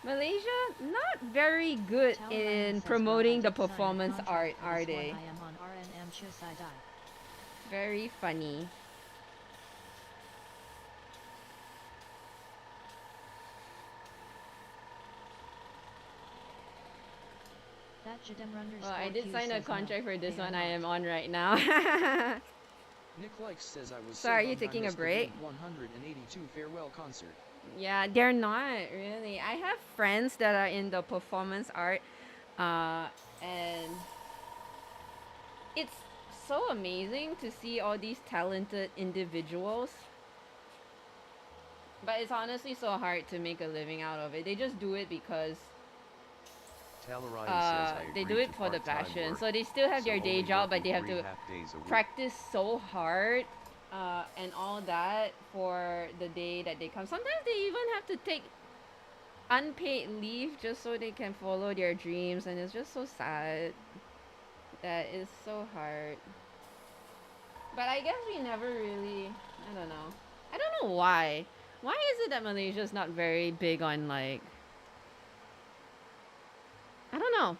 Malaysia not very good Tell Ryan in says, promoting the "Well, I did sign a performance contract art, for are this one. they? I am on RNM Shosaidai. Very funny. That Jadem Well, I did Q sign a says no, contract for this they are one I am not. on right now. Nick Likes says I was So so are you bummed I taking a missed the break? Blink-182 farewell concert. Yeah, they're not really. I have friends that are in the performance art, and it's so amazing to see all these talented individuals. But it's honestly so hard to make a living out of it. They just do it because Talarian says I they agree do it to for the part-time passion. work, So they still have so their day only job, but working they have 3 to half-days a week. practice so hard and all that for the day that they come. Sometimes they even have to take unpaid leave just so they can follow their dreams, and it's just so sad. That is so hard. But I guess we never really, I don't know. I don't know why. Why is it that Malaysia is not very big on like, I don't know.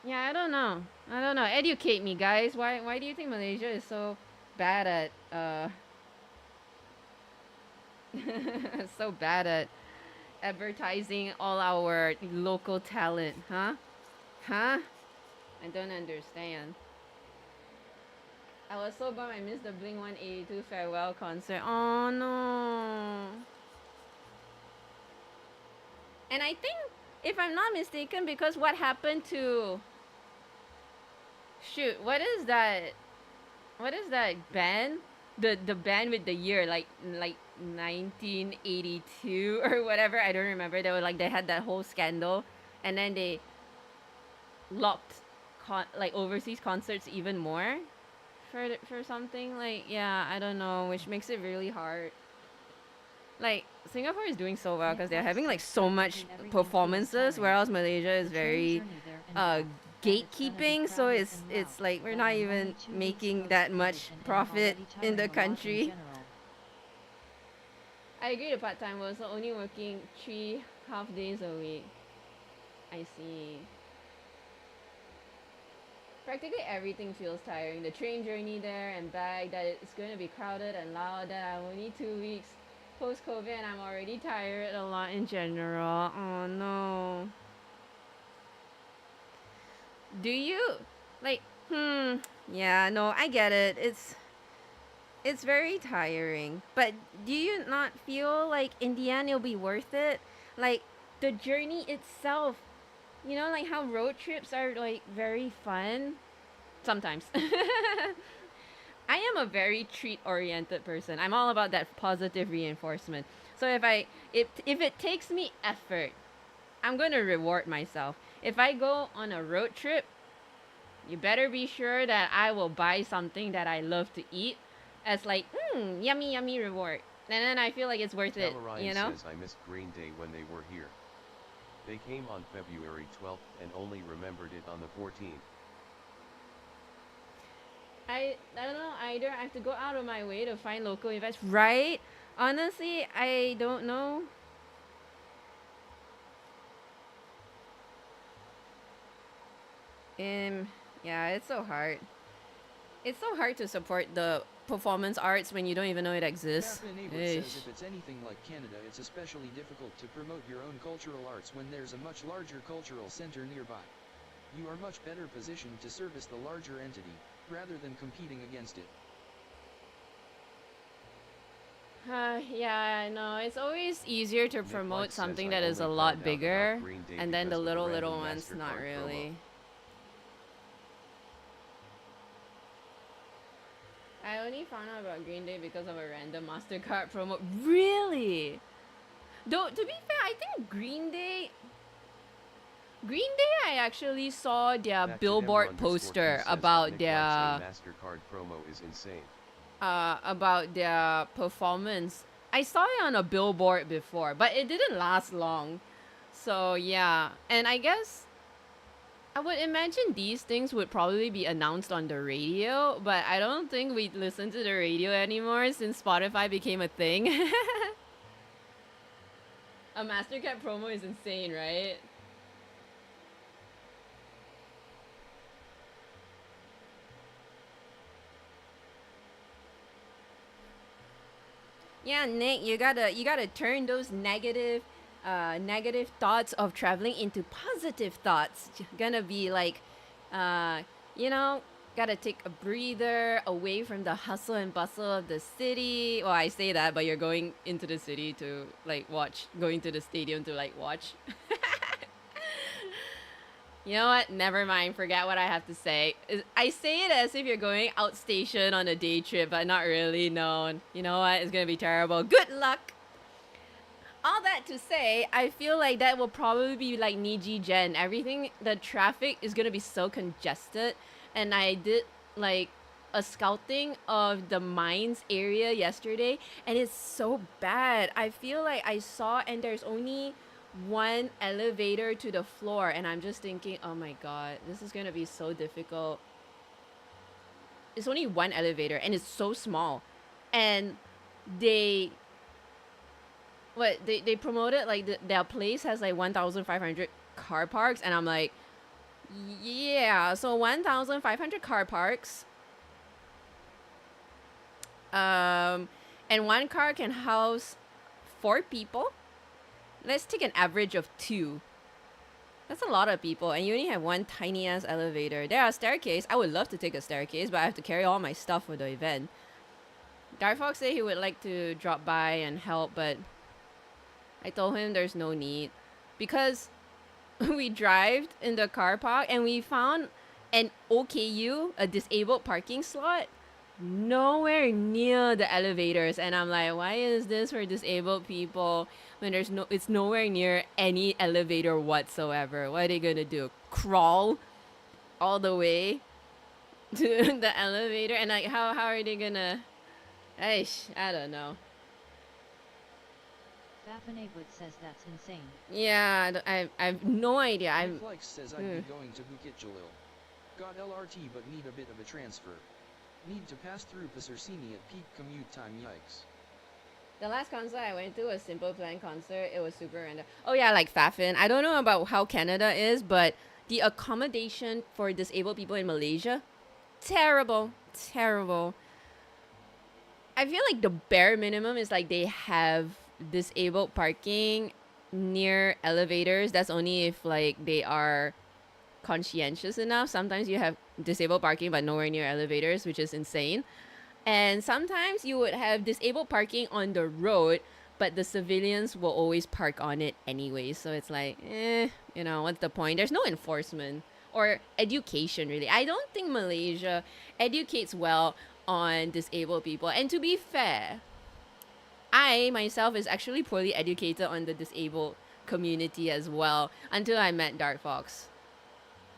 Yeah, I don't know. I don't know. Educate me, guys. Why do you think Malaysia is so bad at so bad at advertising all our local talent, huh? Huh? I don't understand. I was so bummed I missed the Blink-182 farewell concert. Oh no. And I think, if I'm not mistaken, because what happened to... Shoot, what is that? What is that band? The band with the year, like 1982 or whatever. I don't remember. They were like, they had that whole scandal, and then they locked like overseas concerts even more for something. Like, yeah, I don't know, which makes it really hard. Like, Singapore is doing so well because they're having like so much performances, whereas Malaysia is very gatekeeping, so it's like we're not even making that much profit in the country. I agree, the part-time was only working 3 half days a week. I see. Practically everything feels tiring. The train journey there and back, that it's going to be crowded and loud, that I'm only 2 weeks post-COVID and I'm already tired a lot in general. Oh no. Do you like yeah, no, I get it. It's very tiring. But do you not feel like in the end it'll be worth it? Like the journey itself, you know, like how road trips are like very fun sometimes. I am a very treat-oriented person. I'm all about that positive reinforcement. So if it takes me effort, I'm going to reward myself. If I go on a road trip, you better be sure that I will buy something that I love to eat as like, yummy, yummy reward. And then I feel like it's worth it, you know? Says I missed Green Day when they were here. They came on February 12th and only remembered it on the 14th. I don't know either. I have to go out of my way to find local events, right? Honestly, I don't know. Yeah, it's so hard. It's so hard to support the performance arts when you don't even know it exists. Cafe Neighbor says if it's anything like Canada, it's especially difficult to promote your own cultural arts when there's a much larger cultural center nearby. You are much better positioned to service the larger entity, rather than competing against it. Yeah, no, it's always easier to Nick promote Light says, something "I that is a only lot found out bigger, about Green Day and then the because of a little random ones, not MasterCard really. I only found out about Green Day because of a random MasterCard promo. Really? Though, to be fair, I think Green Day, I actually saw their Back to billboard Emma_P poster says that about Nick their Light's MasterCard promo is insane. about their performance. I saw it on a billboard before, but it didn't last long. So yeah, and I guess I would imagine these things would probably be announced on the radio, but I don't think we listen to the radio anymore since Spotify became a thing. A MasterCard promo is insane, right? Yeah, Nick, you gotta turn those negative thoughts of traveling into positive thoughts. Gonna be like, uh, you know, gotta take a breather away from the hustle and bustle of the city. Well, I say that, but you're going into the city to like watch, going to the stadium to like watch. You know what? Never mind. Forget what I have to say. I say it as if you're going outstation on a day trip, but not really. No. You know what? It's gonna be terrible. Good luck. All that to say, I feel like that will probably be like Niji Gen. Everything, the traffic is gonna be so congested. And I did like a scouting of the mines area yesterday, and it's so bad. I feel like I saw, and there's only one elevator to the floor, and I'm just thinking, oh my god, this is gonna be so difficult. It's only one elevator, and it's so small, and they promoted like their place has like 1,500 car parks, and I'm like, yeah, so 1,500 car parks, and one car can house 4 people. Let's take an average of 2. That's a lot of people, and you only have one tiny ass elevator. There are staircase. I would love to take a staircase, but I have to carry all my stuff for the event. Dark Fox said he would like to drop by and help, but I told him there's no need, because we drove in the car park and we found an OKU, a disabled parking slot, nowhere near the elevators, and I'm like, why is this for disabled people when it's nowhere near any elevator whatsoever? What are they gonna do? Crawl all the way to the elevator? And like, how are they gonna? I don't know. Baffinate says that's insane. Yeah, I have no idea. Nick Likes says I'd be going to Bukit Jalil. Got LRT but need a bit of a transfer. Need to pass through Pasarcini at peak commute time, yikes. The last concert I went to was Simple Plan concert. It was super random. Oh yeah, like Fafin. I don't know about how Canada is, but the accommodation for disabled people in Malaysia, terrible. I feel like the bare minimum is like they have disabled parking near elevators. That's only if like they are conscientious enough. Sometimes you have disabled parking but nowhere near elevators, which is insane. And sometimes you would have disabled parking on the road, but the civilians will always park on it anyway. So it's like, what's the point? There's no enforcement or education, really. I don't think Malaysia educates well on disabled people. And to be fair, I myself is actually poorly educated on the disabled community as well until I met Dark Fox.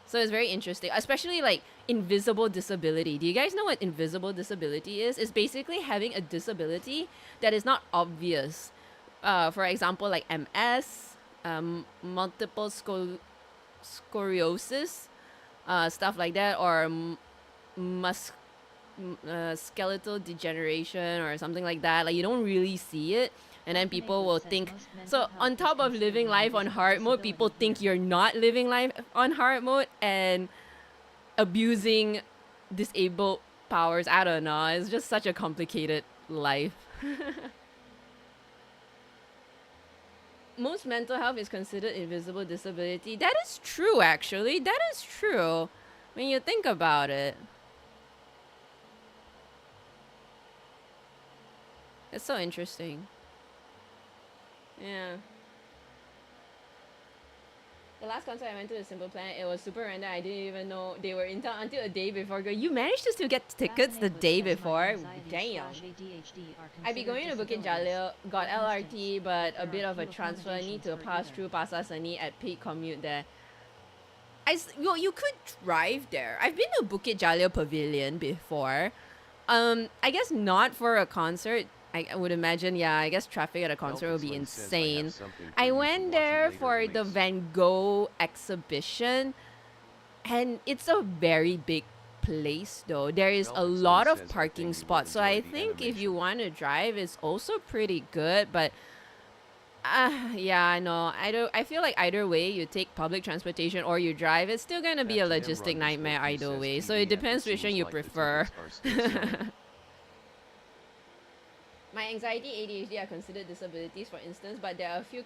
So it's very interesting, especially like invisible disability. Do you guys know what invisible disability is? It's basically having a disability that is not obvious. For example, like MS, multiple scoliosis, stuff like that, or skeletal degeneration or something like that. Like you don't really see it, and then people will think. So on top of living life on hard mode, people think you're not living life on hard mode and abusing disabled powers. I don't know. It's just such a complicated life. Most mental health is considered invisible disability. That is true, actually. That is true when you think about it. It's so interesting. Yeah. The last concert I went to, the Simple Plan, it was super random. I didn't even know they were in town until a day before. Go, you managed to still get tickets the day before? Damn. I'd be going to Bukit Jalil, got LRT, but a bit of a transfer. Need to pass through Pasar Seni at peak commute there. Well, you could drive there. I've been to Bukit Jalil Pavilion before. I guess not for a concert. I would imagine, yeah, I guess traffic at a concert would be insane. I went there for the Van Gogh exhibition, and it's a very big place though. There is a lot of parking spots, so I think if you want to drive, it's also pretty good, but yeah, I know. I feel like either way, you take public transportation or you drive, it's still gonna be a logistic nightmare either way, so it depends which one you prefer. My anxiety, ADHD are considered disabilities, for instance, but there are a few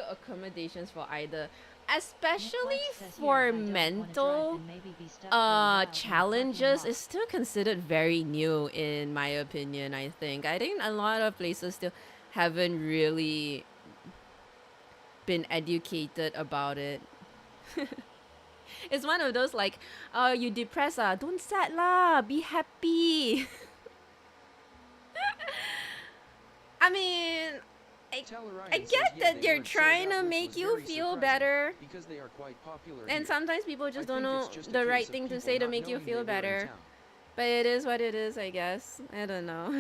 accommodations for either. Especially for mental challenges, is still considered very new in my opinion, I think. I think a lot of places still haven't really been educated about it. It's one of those like, oh, you depressed don't sad lah, be happy. I mean, I get that they're trying to make you feel better, and sometimes people just don't know the right thing to say to make you feel better. But it is what it is, I guess. I don't know.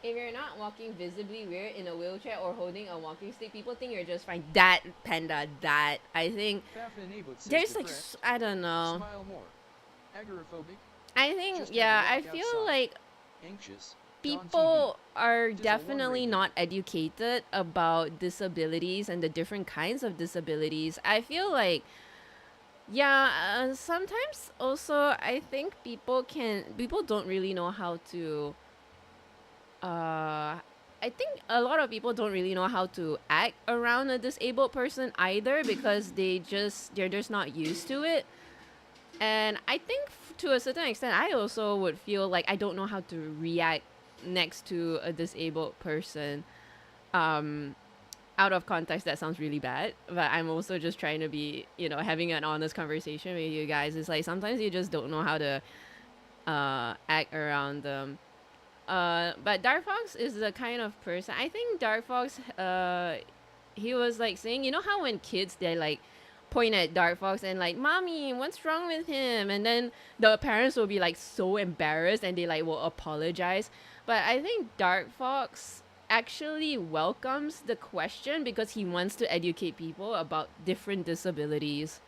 If you're not walking visibly weird in a wheelchair or holding a walking stick, people think you're just fine. That, Panda, that. I think there's like, I don't know. I think, yeah, I feel like people are definitely not educated about disabilities and the different kinds of disabilities. I feel like, yeah, sometimes also I think people don't really know how to I think a lot of people don't really know how to act around a disabled person either, because they're just not used to it. And I think to a certain extent, I also would feel like I don't know how to react next to a disabled person. Out of context, that sounds really bad, but I'm also just trying to be, having an honest conversation with you guys. It's like sometimes you just don't know how to act around them. But Dark Fox is the kind of person, I think Dark Fox, he was like saying, you know how when kids, they like point at Dark Fox and like, mommy, what's wrong with him? And then the parents will be like so embarrassed and they like will apologize. But I think Dark Fox actually welcomes the question because he wants to educate people about different disabilities.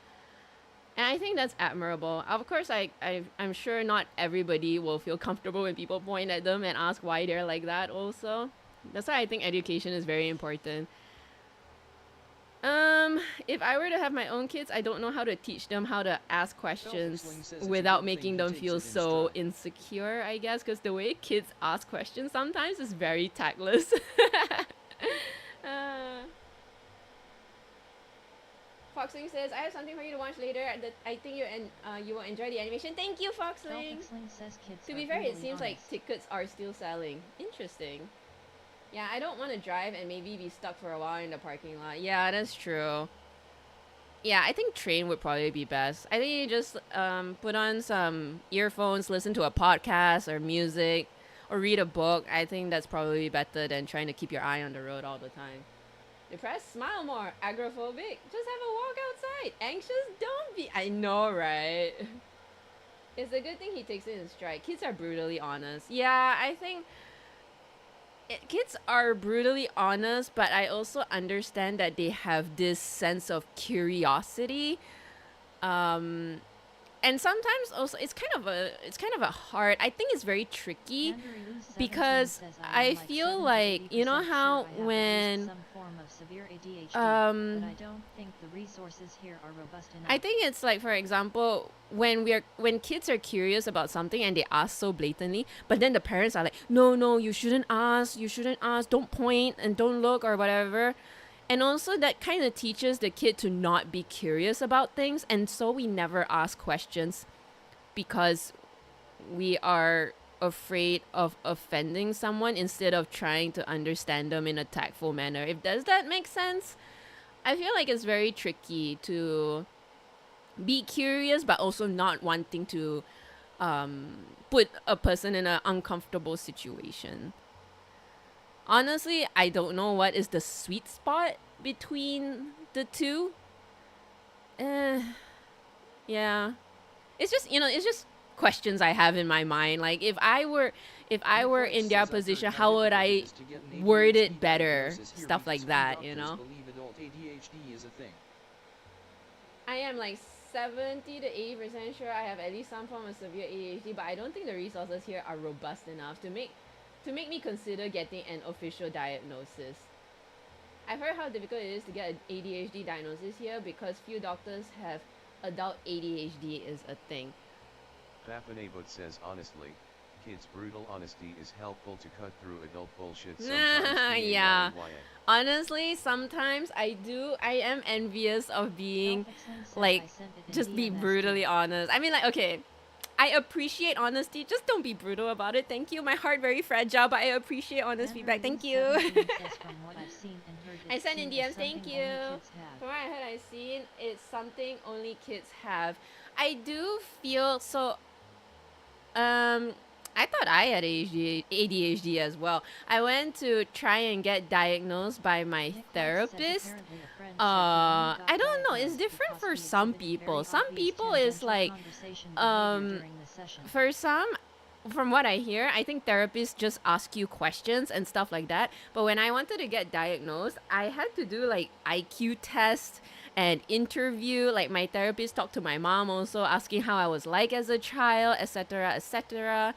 And I think that's admirable. Of course, I'm sure not everybody will feel comfortable when people point at them and ask why they're like that also. That's why I think education is very important. If I were to have my own kids, I don't know how to teach them how to ask questions without making them feel so insecure, I guess, because the way kids ask questions sometimes is very tactless. Foxling says, I have something for you to watch later. I think you will enjoy the animation. Thank you, Foxling! Says kids to be fair, it seems like tickets are still selling. Interesting. Yeah, I don't want to drive and maybe be stuck for a while in the parking lot. Yeah, that's true. Yeah, I think train would probably be best. I think you just put on some earphones, listen to a podcast or music, or read a book. I think that's probably better than trying to keep your eye on the road all the time. Depressed? Smile more. Agoraphobic? Just have a walk outside. Anxious? Don't be. I know, right? It's a good thing he takes it in stride. Kids are brutally honest. Yeah, I think kids are brutally honest, but I also understand that they have this sense of curiosity. and sometimes also it's kind of a hard. I think it's very tricky because I feel like, you know how when but I don't think the resources here are robust enough. I think it's like, for example, when kids are curious about something and they ask so blatantly, but then the parents are like, no, you shouldn't ask, don't point and don't look or whatever. And also that kind of teaches the kid to not be curious about things, and so we never ask questions because we are afraid of offending someone instead of trying to understand them in a tactful manner. If does that make sense? I feel like it's very tricky to be curious but also not wanting to put a person in an uncomfortable situation. Honestly, I don't know what is the sweet spot between the two. Yeah. It's just, it's just questions I have in my mind. Like if I were in their position, how would I word it better? Stuff like that, I am like 70 to 80% sure I have at least some form of severe ADHD, but I don't think the resources here are robust enough to make me consider getting an official diagnosis. I've heard how difficult it is to get an ADHD diagnosis here because few doctors have adult ADHD is a thing. Papanabut says honestly, kids' brutal honesty is helpful to cut through adult bullshit sometimes. Yeah. Honestly, sometimes I am envious of being like just be brutally honest. I mean, like, okay, I appreciate honesty. Just don't be brutal about it. Thank you. My heart very fragile, but I appreciate honest feedback. Thank you. I sent in DMs. Thank you. From what I heard, I've seen, it's something only kids have. I do feel so. I thought I had ADHD as well. I went to try and get diagnosed by my therapist. I don't know. It's different for some people. Some people is like, for some, from what I hear, I think therapists just ask you questions and stuff like that. But when I wanted to get diagnosed, I had to do like IQ tests and interview. Like my therapist talked to my mom also, asking how I was like as a child, etc., etc.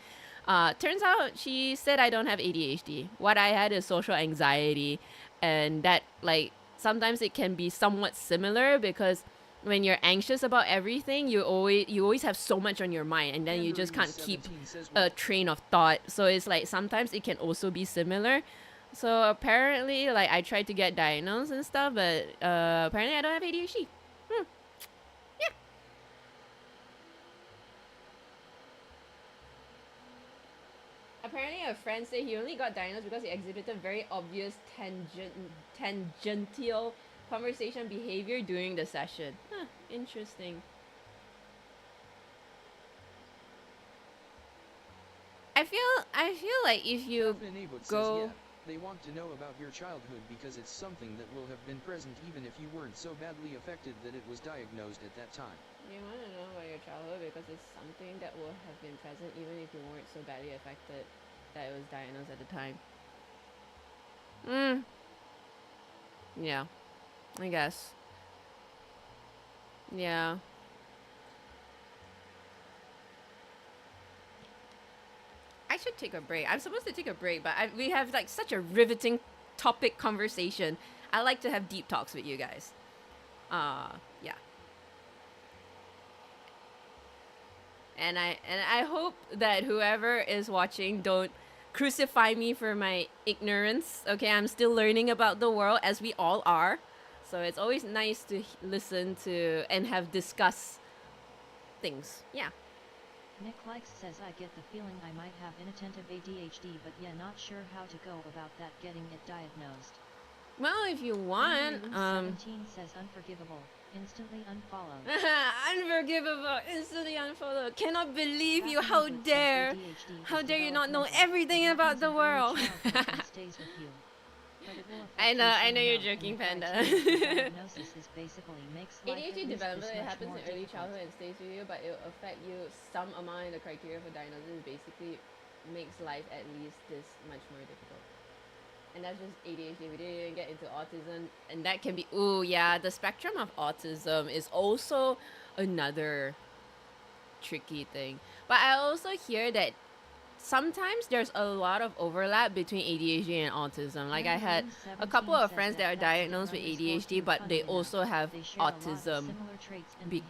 Turns out she said I don't have ADHD. What I had is social anxiety, and that like sometimes it can be somewhat similar because when you're anxious about everything, you always have so much on your mind, and then you just can't keep a train of thought. So it's like sometimes it can also be similar. So apparently, like I tried to get diagnosed and stuff, but apparently I don't have ADHD. Yeah. Apparently, a friend said he only got diagnosed because he exhibited very obvious tangential conversation behavior during the session. Interesting. I feel like if you go... They want to know about your childhood because it's something that will have been present even if you weren't so badly affected that it was diagnosed at that time. You want to know about your childhood because it's something that will have been present even if you weren't so badly affected that it was diagnosed at the time. Yeah. I guess. Yeah. I should take a break. I'm supposed to take a break, but we have like such a riveting topic conversation. I like to have deep talks with you guys. Yeah. And I hope that whoever is watching don't crucify me for my ignorance. Okay, I'm still learning about the world as we all are. So it's always nice to listen to and have discuss things. Yeah. Nick Likes says I get the feeling I might have inattentive ADHD, but yeah, not sure how to go about that getting it diagnosed. Well, if you want, 17 says unforgivable, instantly unfollow. Unforgivable, instantly unfollow. Cannot believe you, how dare you not know everything about the world. I know you're joking, Panda. ADHD development, it happens in early childhood and stays with you, but it will affect you some amount in the criteria for diagnosis. Basically makes life at least this much more difficult. And that's just ADHD. We didn't even get into autism, and that can be, the spectrum of autism is also another tricky thing. But I also hear that sometimes there's a lot of overlap between ADHD and autism. Like I had a couple of friends that are diagnosed with ADHD, but they also have autism.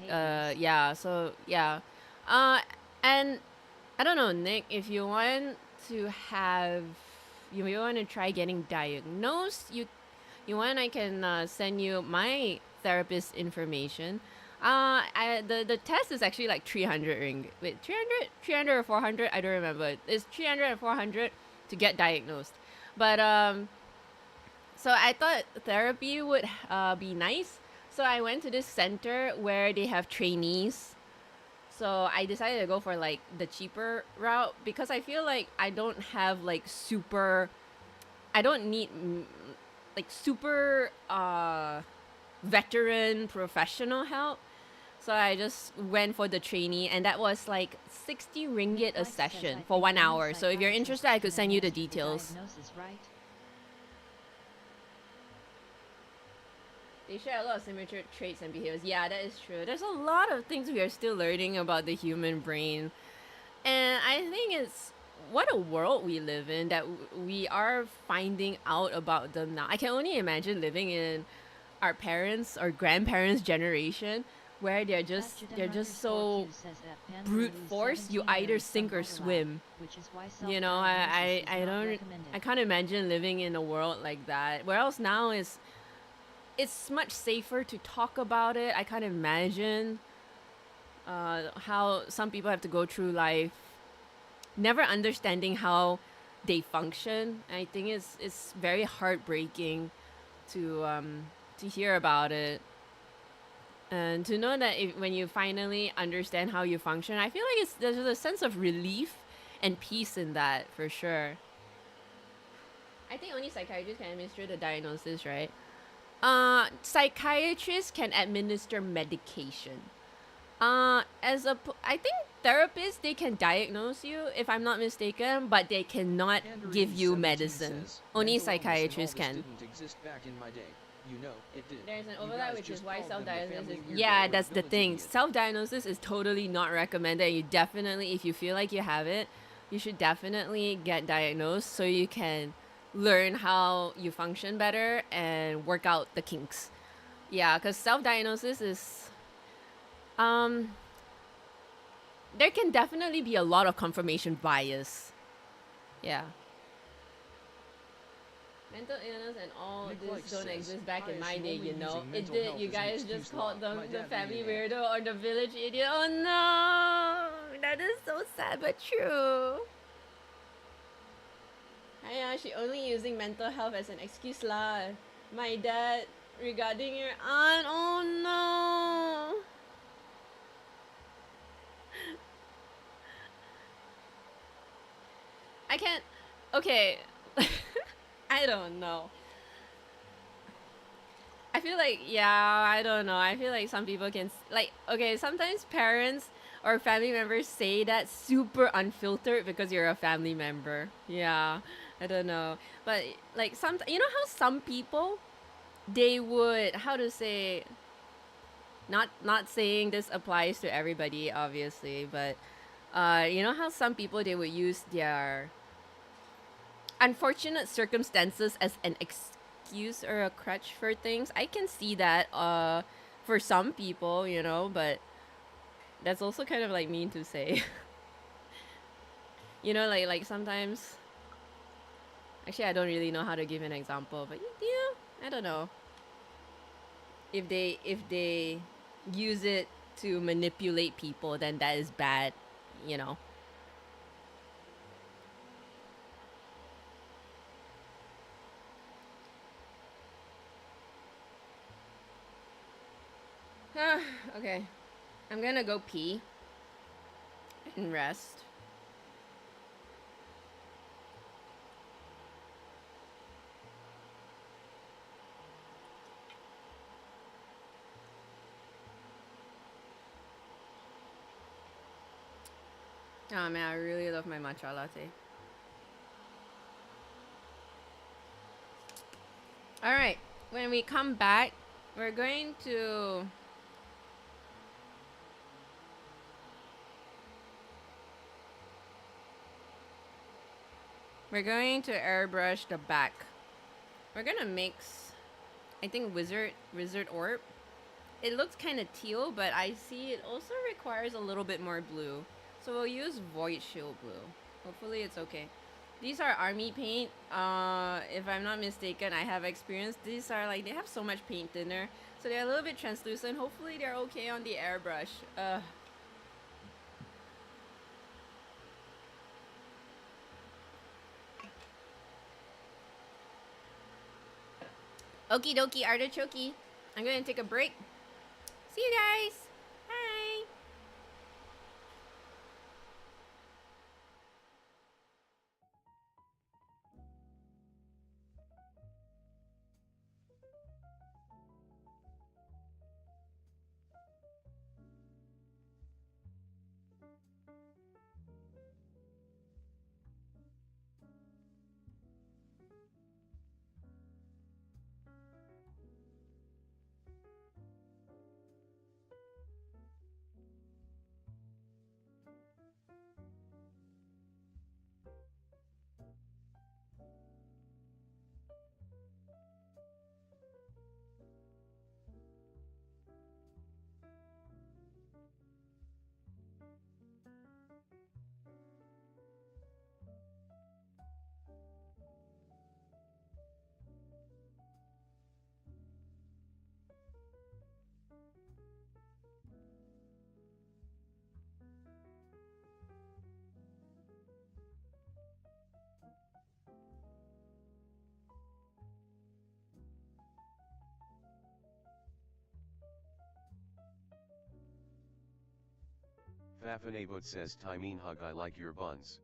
Yeah, so yeah. And I don't know, Nick, if you want to have, you want to try getting diagnosed, I can send you my therapist information. The test is actually like 300 ringgit. Wait, 300 or 400? I don't remember. It's 300 and 400 to get diagnosed. But so I thought therapy would be nice. So I went to this center where they have trainees. So I decided to go for like the cheaper route because I feel like I don't have like I don't need like super veteran professional help. So I just went for the trainee, and that was like 60 ringgit a session for 1 hour. So if you're interested, I could send you the details. They share a lot of similar traits and behaviors. Yeah, that is true. There's a lot of things we are still learning about the human brain. And I think it's what a world we live in that we are finding out about them now. I can only imagine living in our parents' or grandparents' generation where they're just so brute force. You either sink or swim. You know, I can't imagine living in a world like that. Where else now it's much safer to talk about it. I can't imagine how some people have to go through life never understanding how they function. I think it's very heartbreaking to hear about it. And to know that when you finally understand how you function, I feel like there's a sense of relief and peace in that, for sure. I think only psychiatrists can administer the diagnosis, right? Psychiatrists can administer medication. I think therapists, they can diagnose you, if I'm not mistaken, but they cannot give you medicine. Only psychiatrists can. Didn't exist back in my day. You know, it did. There's an overlap, which is why self-diagnosis. Yeah, that's the thing. Self-diagnosis is totally not recommended. You definitely, if you feel like you have it, you should definitely get diagnosed so you can learn how you function better and work out the kinks. Yeah, because self-diagnosis is there can definitely be a lot of confirmation bias. Yeah. Mental illness and all this don't exist back in my day, you know. It did. You guys just called them the family weirdo or the village idiot. Oh no! That is so sad but true. Yeah, she only using mental health as an excuse lah. My dad regarding your aunt. Oh no! I can't. Okay. I don't know. I feel like, yeah, I don't know. I feel like some people can, like, okay, sometimes parents or family members say that super unfiltered because you're a family member. Yeah, I don't know. But, like, you know how some people, they would, how to say, not saying this applies to everybody, obviously, but, you know how some people, they would use their unfortunate circumstances as an excuse or a crutch for things. I can see that for some people, you know, but that's also kind of like mean to say. You know, like sometimes, actually I don't really know how to give an example, but yeah, I don't know. If they use it to manipulate people, then that is bad, you know. Okay. I'm gonna go pee and rest. Oh man, I really love my matcha latte. Alright, when we come back, we're going to We're going to airbrush the back. We're gonna mix, I think, Wizard Orb. It looks kind of teal, but I see it also requires a little bit more blue. So we'll use Void Shield Blue. Hopefully it's okay. These are army paint. If I'm not mistaken, I have experience. These are like, they have so much paint thinner. So they're a little bit translucent. Hopefully they're okay on the airbrush. Okie dokie, artichoke. I'm gonna take a break. See you guys. Bye. Fafanabot says Timeen hug, I like your buns.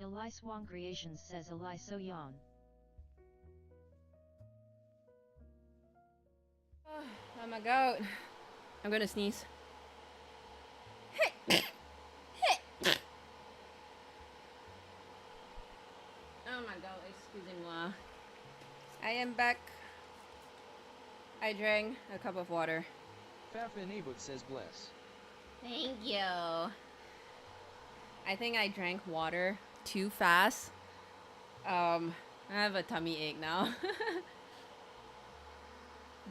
Eli Swan Creations says Eli So Yawn. Oh my god. I'm gonna sneeze. Oh my god, excusez-moi. I am back. I drank a cup of water. Fafinabut says bless. Thank you. I think I drank water too fast. I have a tummy ache now.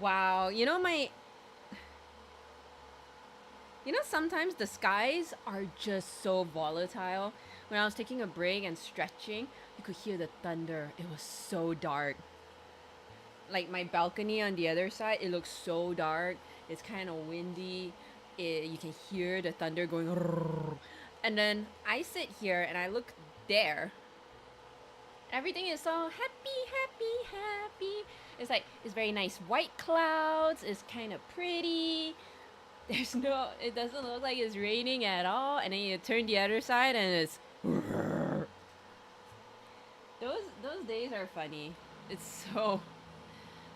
Wow, you know sometimes the skies are just so volatile. When I was taking a break and stretching, you could hear the thunder. It was so dark. Like my balcony on the other side, it looks so dark. It's kind of windy. You can hear the thunder going. And then I sit here and I look there. Everything is so happy, happy, happy. It's very nice white clouds. It's kind of pretty. It doesn't look like it's raining at all. And then you turn the other side and it's. Those days are funny. It's so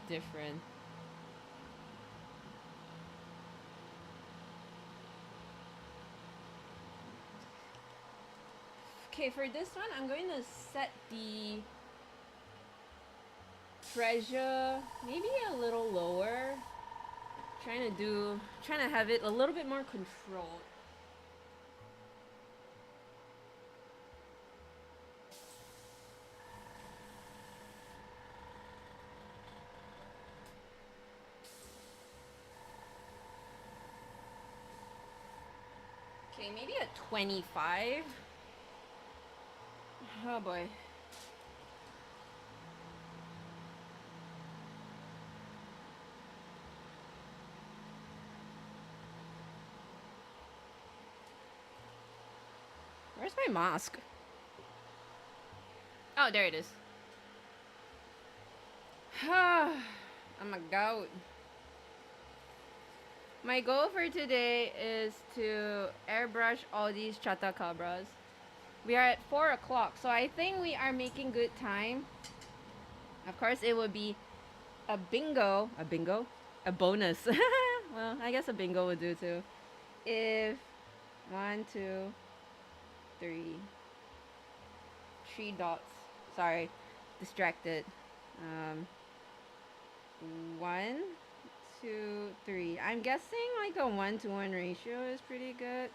different. Okay, for this one, I'm going to set the pressure maybe a little lower. Trying to have it a little bit more controlled. Okay, maybe a 25. Oh boy. Where's my mask? Oh, there it is. I'm a goat. My goal for today is to airbrush all these Chatacabras. We are at 4 o'clock, so I think we are making good time. Of course, it would be a bingo. A bingo? A bonus. Well, I guess a bingo would do too. If 1, 2, 3 dots. Sorry, distracted. 1, 2, 3. I'm guessing like a 1-to-1 ratio is pretty good.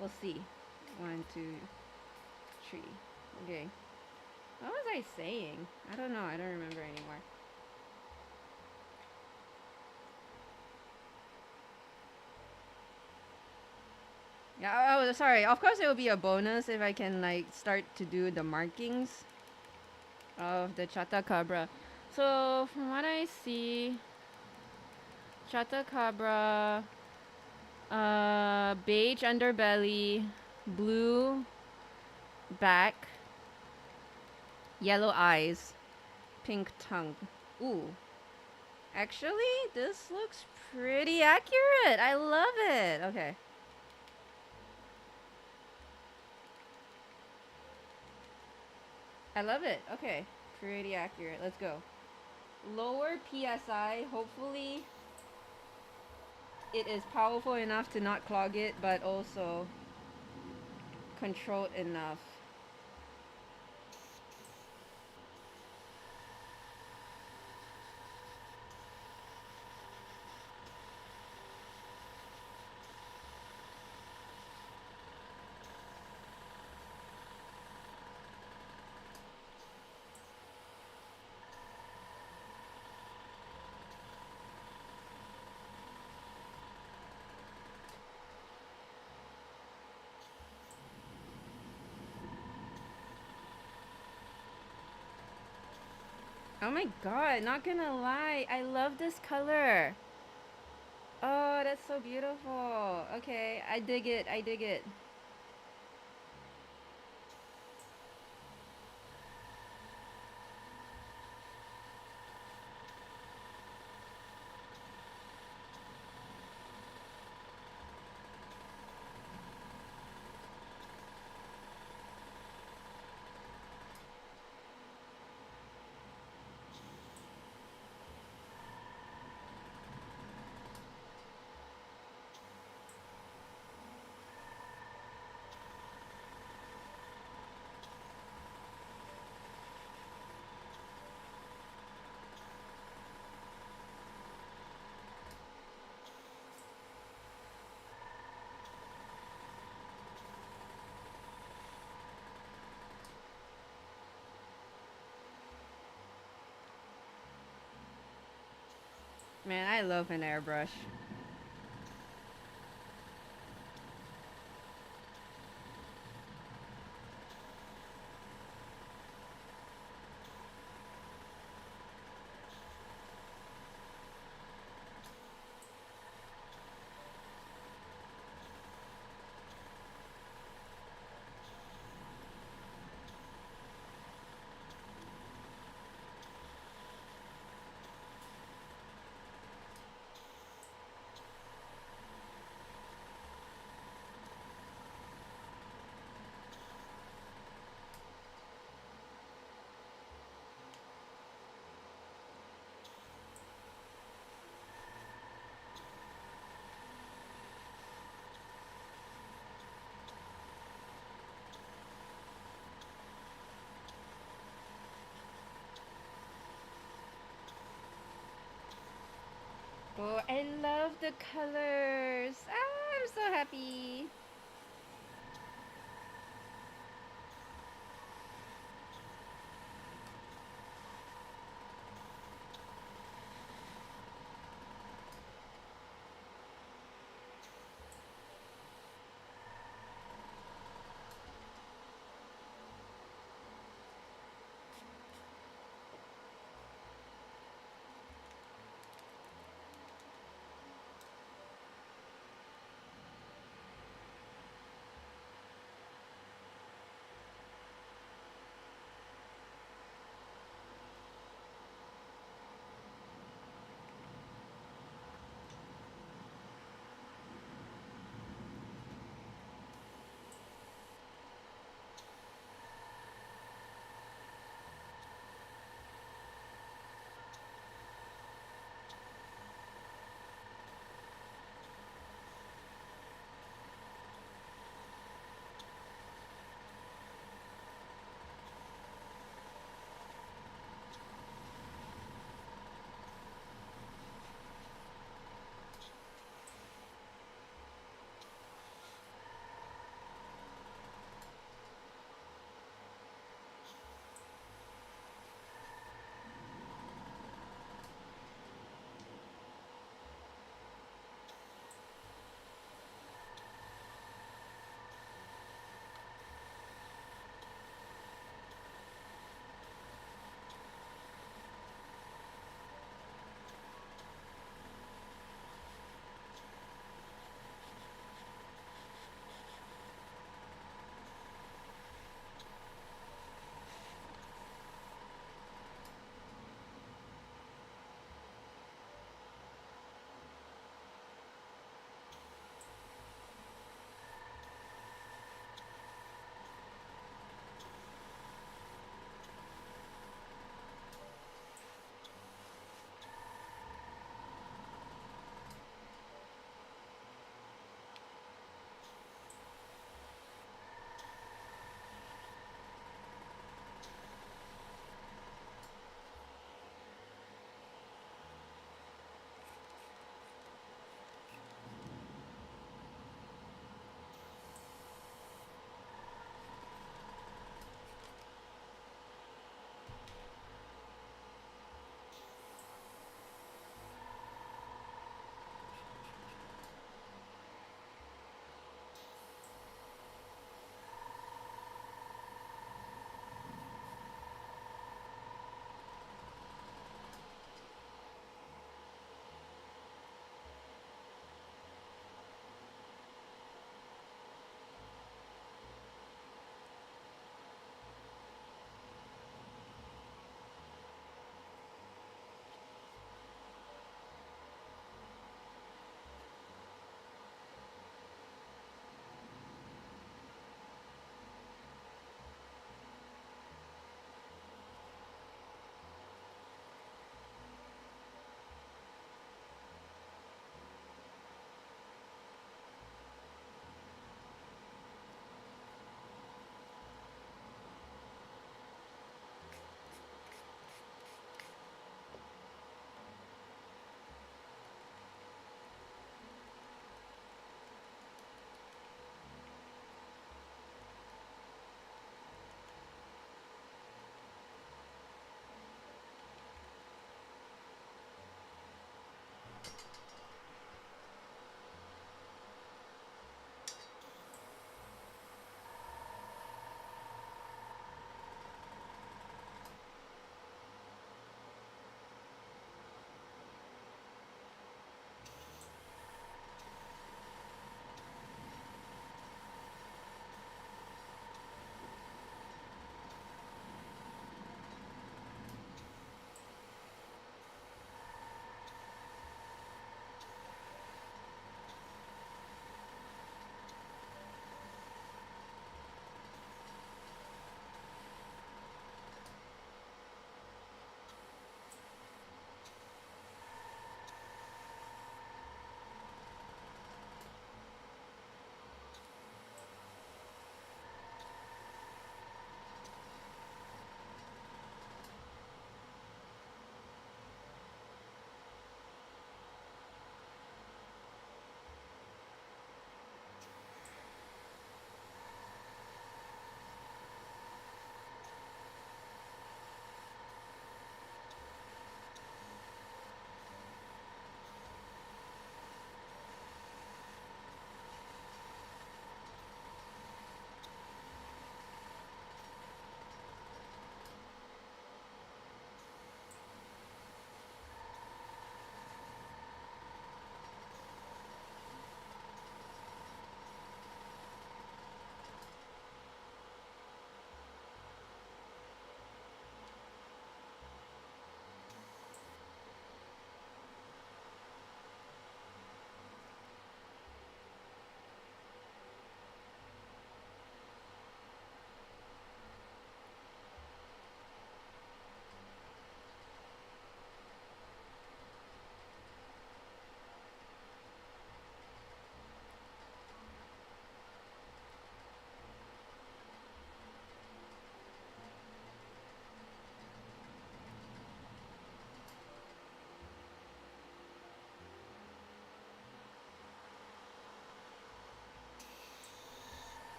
We'll see. 1, 2, 3. Okay. What was I saying? I don't know. I don't remember anymore. Yeah, oh, sorry. Of course, it will be a bonus if I can like start to do the markings of the Chatacabra. So from what I see, Chatacabra, beige underbelly, blue back, yellow eyes, pink tongue. Ooh. Actually, this looks pretty accurate. I love it. Okay. I love it. Okay. Pretty accurate. Let's go. Lower PSI. Hopefully it is powerful enough to not clog it, but also controlled enough. Oh my god, not gonna lie, I love this color. Oh, that's so beautiful. Okay, I dig it, I dig it. Man, I love an airbrush. Oh, I love the colors. Ah, I'm so happy.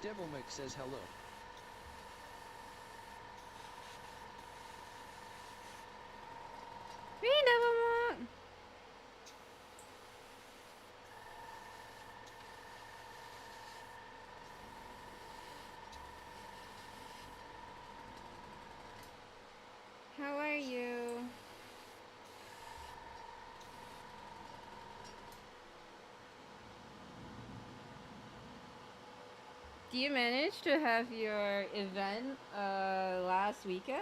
Devilmec says hello. Hey, Devilmec! How are you? Do you manage to have your event last weekend?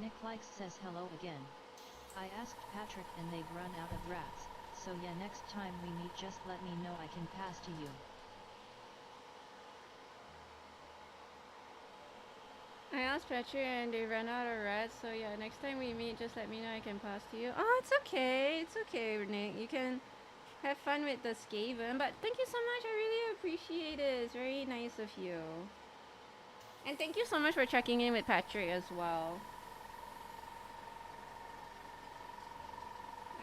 Nick Likes says hello again. I asked Patrick and they've run out of rats, so yeah, next time we meet just let me know, I can pass to you. I asked Patrick and they ran out of rats, so yeah, next time we meet, just let me know, I can pass to you. Oh, it's okay, Nick. You can have fun with the Skaven, but thank you so much, I really appreciate it. It's very nice of you. And thank you so much for checking in with Patrick as well.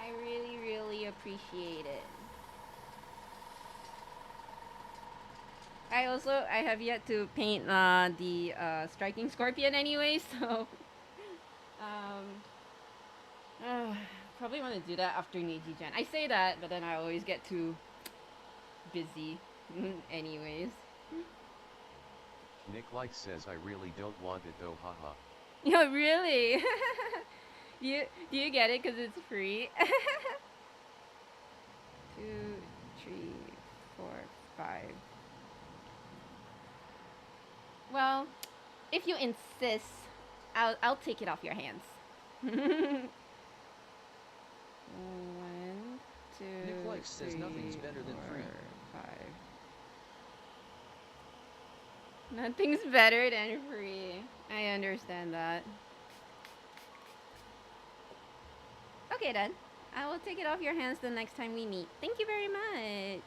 I really, really appreciate it. I have yet to paint the striking scorpion anyway, so probably want to do that after Neji Gen. I say that, but then I always get too busy anyways. Nick Likes says I really don't want it though, haha. Yo, really? do you get it because it's free? 2, 3, 4, 5. Well, if you insist, I'll take it off your hands. 1, 2, Nick Likes says 3, nothing's better than 4, free. 5. Nothing's better than free. I understand that. Okay then. I will take it off your hands the next time we meet. Thank you very much.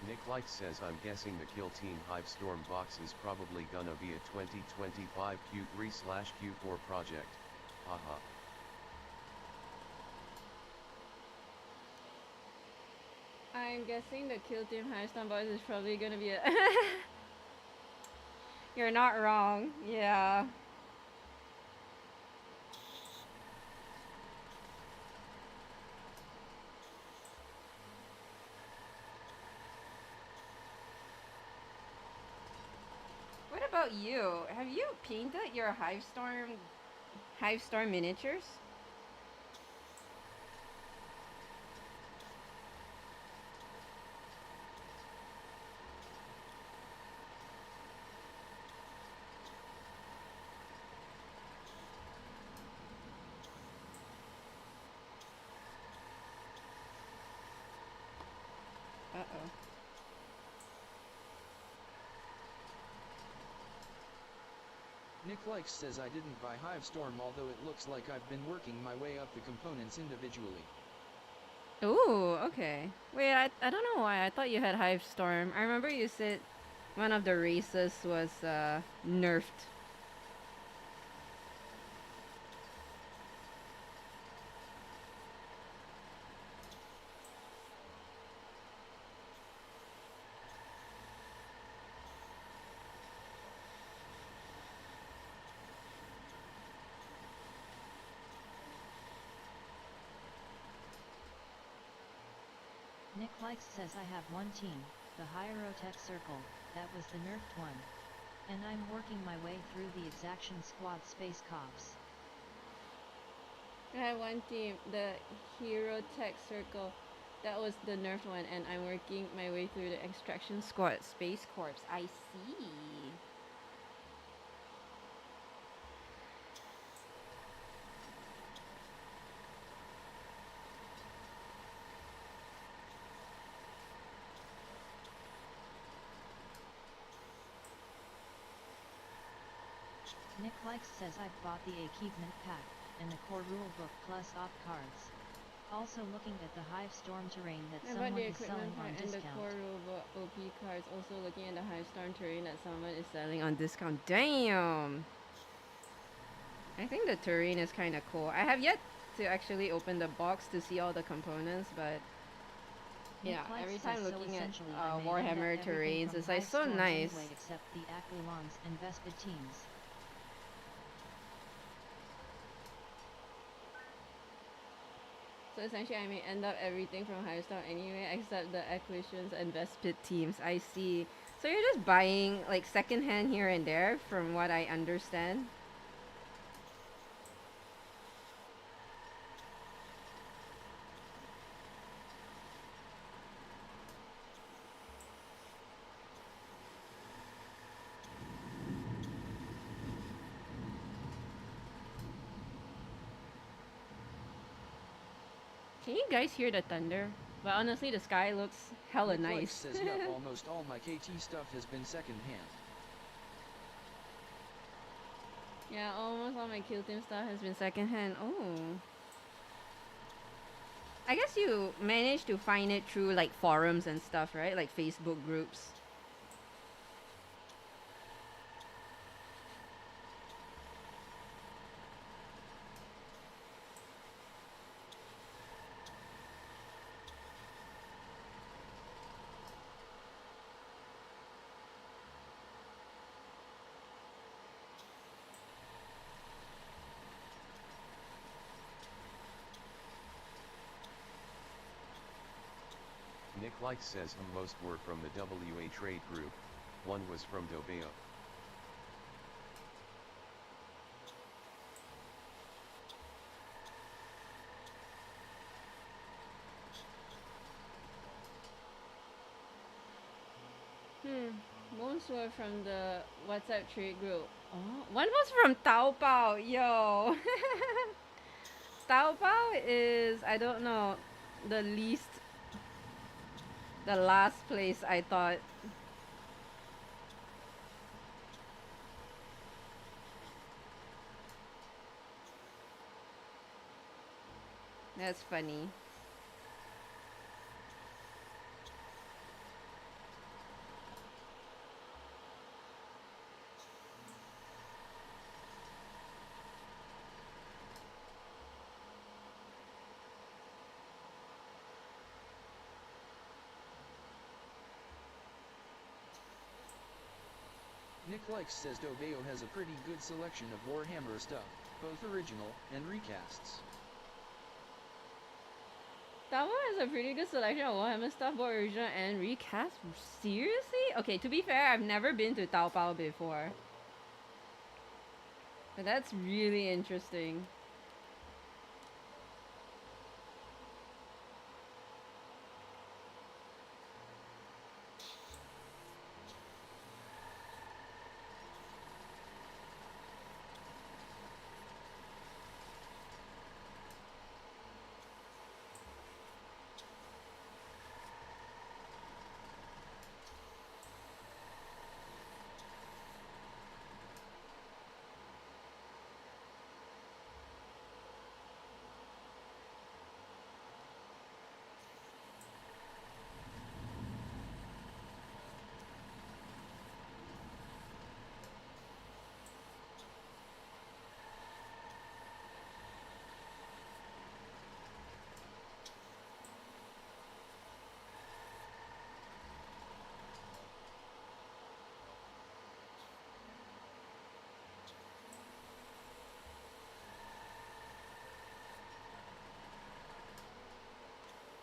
Nick Likes says I'm guessing the Kill Team Hivestorm box is probably gonna be a 2025 Q3/Q4 project, haha. I'm guessing the Kill Team Hivestorm box is probably gonna be a You're not wrong, yeah. What about you? Have you painted your Hivestorm miniatures? Uh-oh. Nick Likes says I didn't buy Hivestorm, although it looks like I've been working my way up the components individually. Ooh, okay. Wait, I don't know why. I thought you had Hivestorm. I remember you said one of the races was nerfed. Nick Likes says I have one team, the Hierotech Circle, that was the nerfed one. And I'm working my way through the Exaction Squad Space Cops. I had one team, the Hero Tech Circle, that was the nerfed one, and I'm working my way through the Extraction Squad Space Corps. I see. Nick Likes says I've bought the Achievement Pack, and the core rulebook plus op cards. Also looking at the Hivestorm terrain that I bought someone the is selling equipment on pack and the discount. core rulebook OP cards. Also looking at the Hivestorm terrain that someone is selling on discount. Damn! I think the terrain is kind of cool. I have yet to actually open the box to see all the components, but Yeah, Nick Light every says, time so looking at essentially I may end up Warhammer everything terrains, from it's like high so storms nice. anyway, except the Aquilons and Vespid teams. So essentially, I may end up everything from Highstorm anyway, except the acquisitions and Vespid teams. I see. So you're just buying like secondhand here and there, from what I understand. Can you guys hear the thunder? But honestly, the sky looks hella Nick Light nice. says, yup, almost all my KT stuff has been secondhand. Yeah, almost all my kill team stuff has been secondhand. Oh. I guess you managed to find it through like forums and stuff, right? Like Facebook groups. Nick Light says most were from the WA trade group, one was from Dobeo. Most were from the WhatsApp trade group. Oh, one was from Taobao, yo. Taobao is, I don't know, the least, the last place I thought. That's funny. Nick Likes says Dobeo has a pretty good selection of Warhammer stuff, both original and recasts. Taobao has a pretty good selection of Warhammer stuff, both original and recast. Seriously? Okay, to be fair, I've never been to Taobao before. But that's really interesting.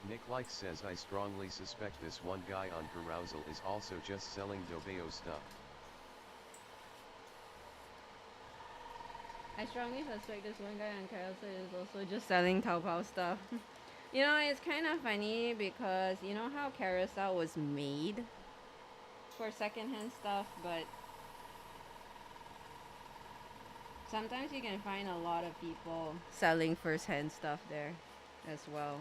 Nick Light says I strongly suspect this one guy on Carousel is also just selling Dobeo stuff. I strongly suspect this one guy on Carousel is also just selling Taobao stuff. You know, it's kind of funny because you know how Carousel was made for secondhand stuff, but sometimes you can find a lot of people selling first-hand stuff there as well.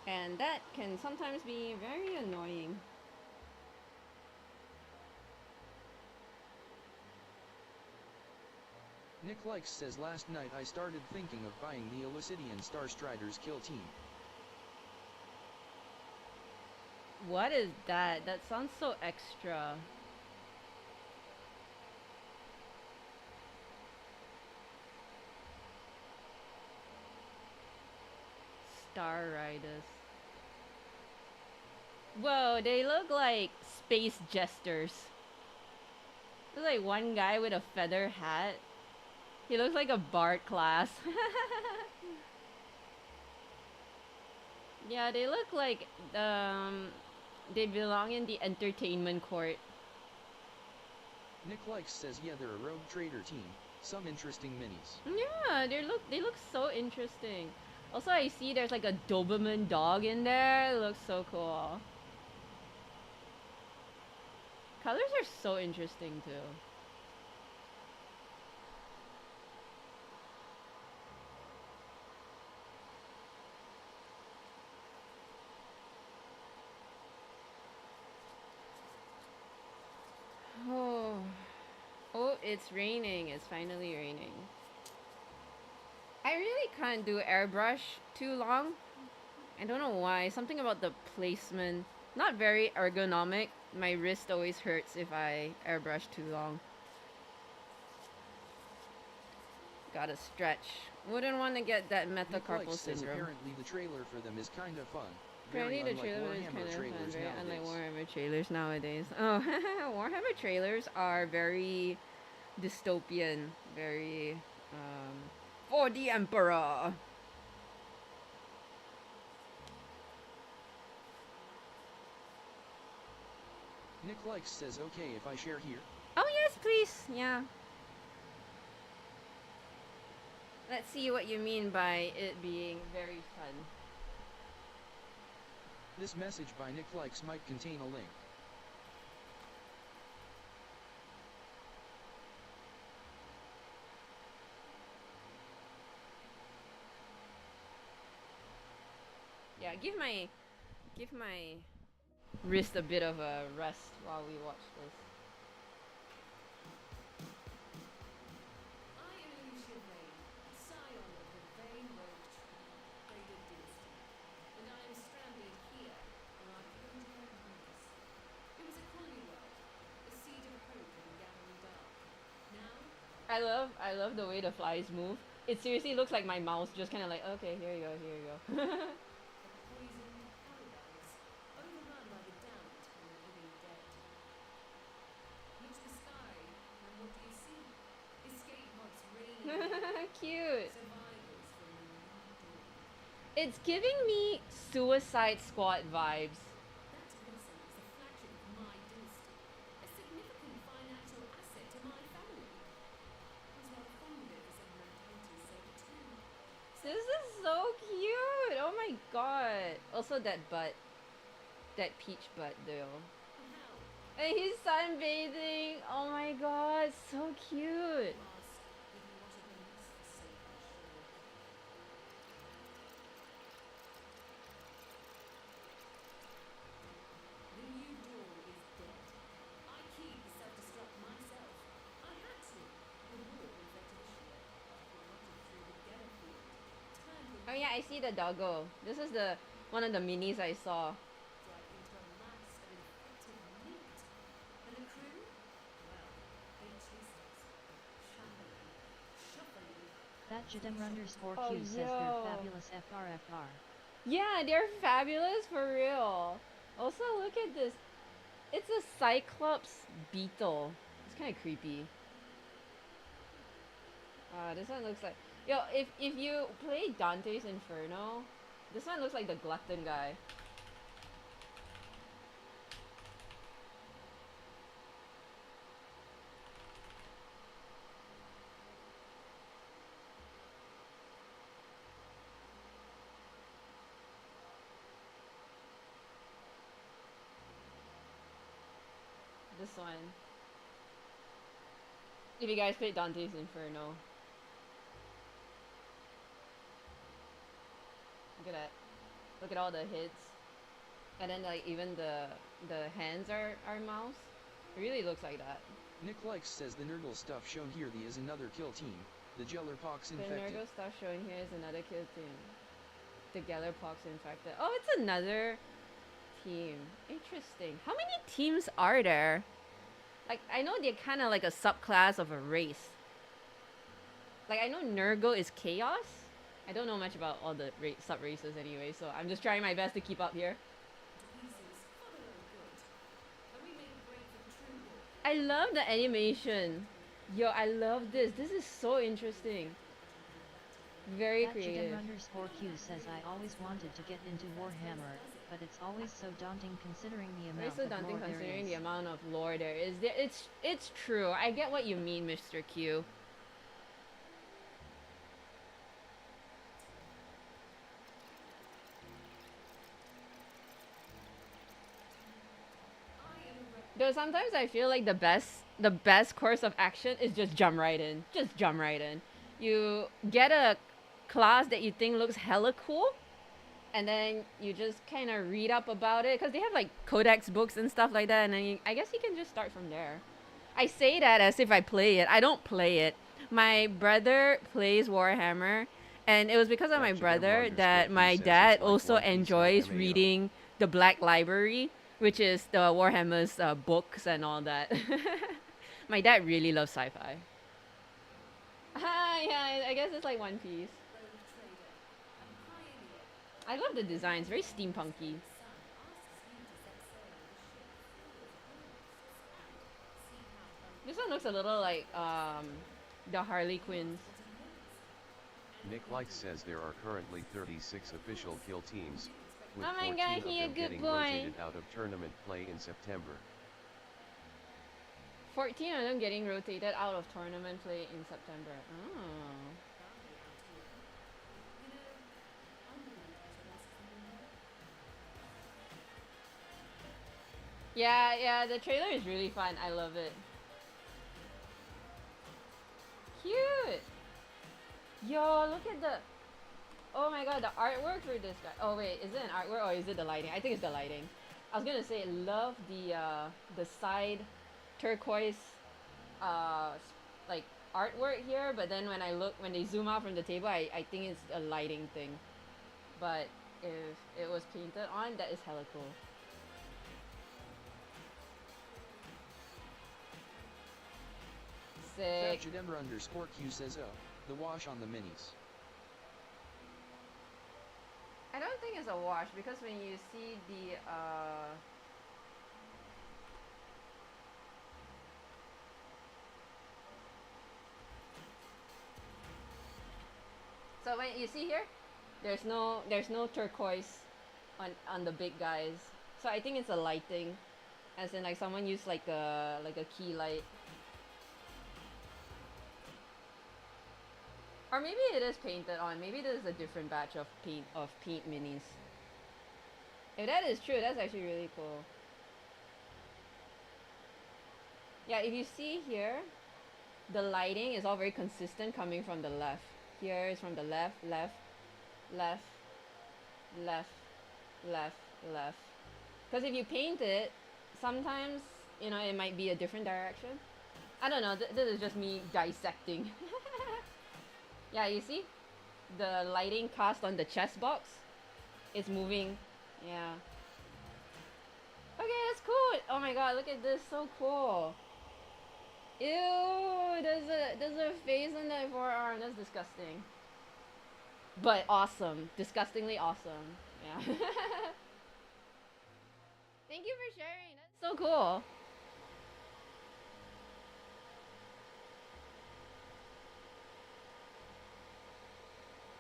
And that can sometimes be very annoying. Nick Likes says last night I started thinking of buying the Elicidian Star Striders kill team. What is that? That sounds so extra. Star Riders. Whoa, they look like space jesters. There's like one guy with a feather hat. He looks like a Bart class. Yeah, they look like they belong in the entertainment court. Nick Likes says yeah, they're a rogue trader team. Some interesting minis. Yeah, they look so interesting. Also, I see there's like a Doberman dog in there. It looks so cool. Colors are so interesting too. Oh, oh, it's raining. It's finally raining. I really can't do airbrush too long. I don't know why. Something about the placement. Not very ergonomic. My wrist always hurts if I airbrush too long. Gotta stretch. Wouldn't want to get that metacarpal syndrome. Apparently the trailer for them is kind of fun. Apparently the trailer is kind of fun, very unlike Warhammer trailers nowadays. Oh, Warhammer trailers are very dystopian, very for the Emperor. Nick Likes says okay if I share here. Oh yes, please. Yeah. Let's see what you mean by it being very fun. This message by Nick Likes might contain a link. Yeah, give my wrist a bit of a rest while we watch this. I love the way the flies move. It seriously looks like my mouse just kind of like, okay, here you go, here you go. Cute. It's giving me Suicide Squad vibes. This is so cute! Oh my god! Also that butt. That peach butt though. And he's sunbathing! Oh my god, so cute! Oh yeah, I see the doggo. This is the one of the minis I saw. That Jadem_Q says they're fabulous FRFR. Yeah, they're fabulous for real. Also, look at this. It's a Cyclops beetle. It's kind of creepy. This one looks like... Yo, if you play Dante's Inferno, this one looks like the glutton guy. This one. If you guys played Dante's Inferno. Look at that. Look at all the hits. And then like even the hands are mouse. It really looks like that. Nick Likes says the Nurgle stuff shown here is another kill team. The Gellerpox The infected. Nurgle stuff showing here is another kill team. The Gellerpox infected. Oh, it's another team. Interesting. How many teams are there? Like, I know they're kind of like a subclass of a race. Like, I know Nurgle is chaos. I don't know much about all the sub-races anyway, so I'm just trying my best to keep up here. I love the animation. Yo, I love this. This is so interesting. Very creative. @Chicken_Q says I always wanted to get into Warhammer, but it's always so daunting considering the amount It's so of daunting lore there considering is. the amount of lore there is. It's true. I get what you mean, Mr. Q. Though sometimes I feel like the best course of action is just jump right in. Just jump right in. You get a class that you think looks hella cool, and then you just kind of read up about it because they have like codex books and stuff like that, and then I guess you can just start from there. I say that as if I play it. I don't play it. My brother plays Warhammer, and it was because of my brother that my dad also enjoys reading the Black Library, which is the Warhammer's books and all that. My dad really loves sci-fi. Yeah, I guess it's like One Piece. I love the designs, very steampunky. This one looks a little like the Harley Quinns. Nick Light says there are currently 36 official kill teams, with Oh my 14 God, of he a them good getting boy. rotated out of tournament play in September. 14 of them getting rotated out of tournament play in September. Oh. Yeah, the trailer is really fun. I love it. Cute! Yo, look at the... Oh my god, the artwork for this guy. Oh wait, is it an artwork or is it the lighting? I think it's the lighting. I was gonna say, love the side turquoise like artwork here, but then when they zoom out from the table, I think it's a lighting thing. But if it was painted on, that is hella cool. Sick. Chatacabra_Q says, oh, the wash on the minis. I don't think it's a wash because when you see the so when you see here, there's no turquoise on the big guys. So I think it's a lighting, as in like someone used like a key light. Or maybe it is painted on. Maybe this is a different batch of paint minis. If that is true, that's actually really cool. Yeah, if you see here, the lighting is all very consistent coming from the left. Here is from the left, left, left, left, left, left. Because if you paint it, sometimes, you know, it might be a different direction. I don't know, this is just me dissecting. Yeah, you see? The lighting cast on the chest box is moving. Yeah. Okay, that's cool. Oh my god, look at this. So cool. Ew, there's a face on that forearm. That's disgusting. But awesome. Disgustingly awesome. Yeah. Thank you for sharing. That's so cool.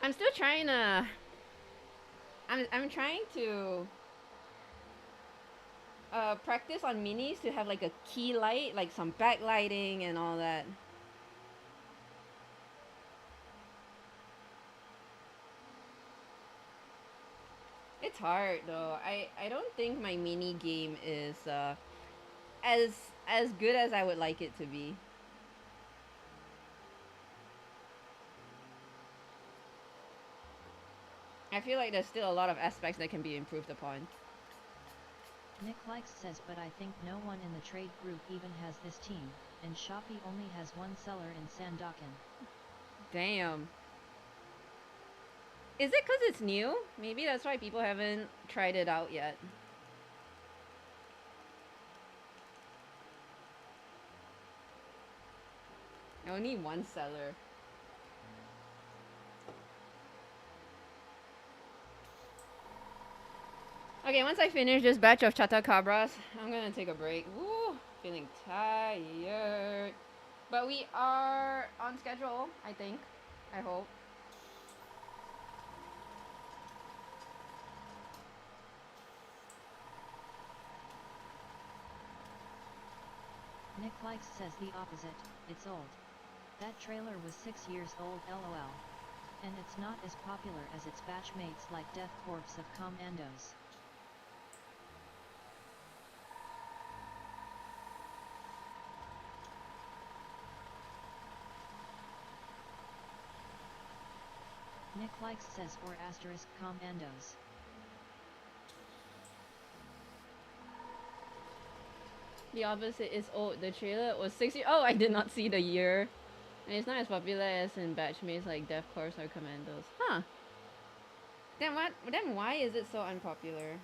I'm still trying to... I'm trying to practice on minis to have like a key light, like some backlighting and all that. It's hard though. I don't think my mini game is as good as I would like it to be. I feel like there's still a lot of aspects that can be improved upon. Nick Likes says, but I think no one in the trade group even has this team, and Shopee only has one seller in Sandokan. Damn. Is it because it's new? Maybe that's why people haven't tried it out yet. Only one seller. Okay, once I finish this batch of Chatacabras, I'm gonna take a break. Woo! Feeling tired. But we are on schedule, I think. I hope. Nick Likes says the opposite, it's old. That trailer was 6 years old lol. And it's not as popular as its batchmates like Death Corps of Commandos. Nick Likes says for asterisk Commandos. The opposite is old. The trailer was 6 years. Oh, I did not see the year. And it's not as popular as in batchmates like Death Corps or Commandos. Huh. Then what? Then why is it so unpopular?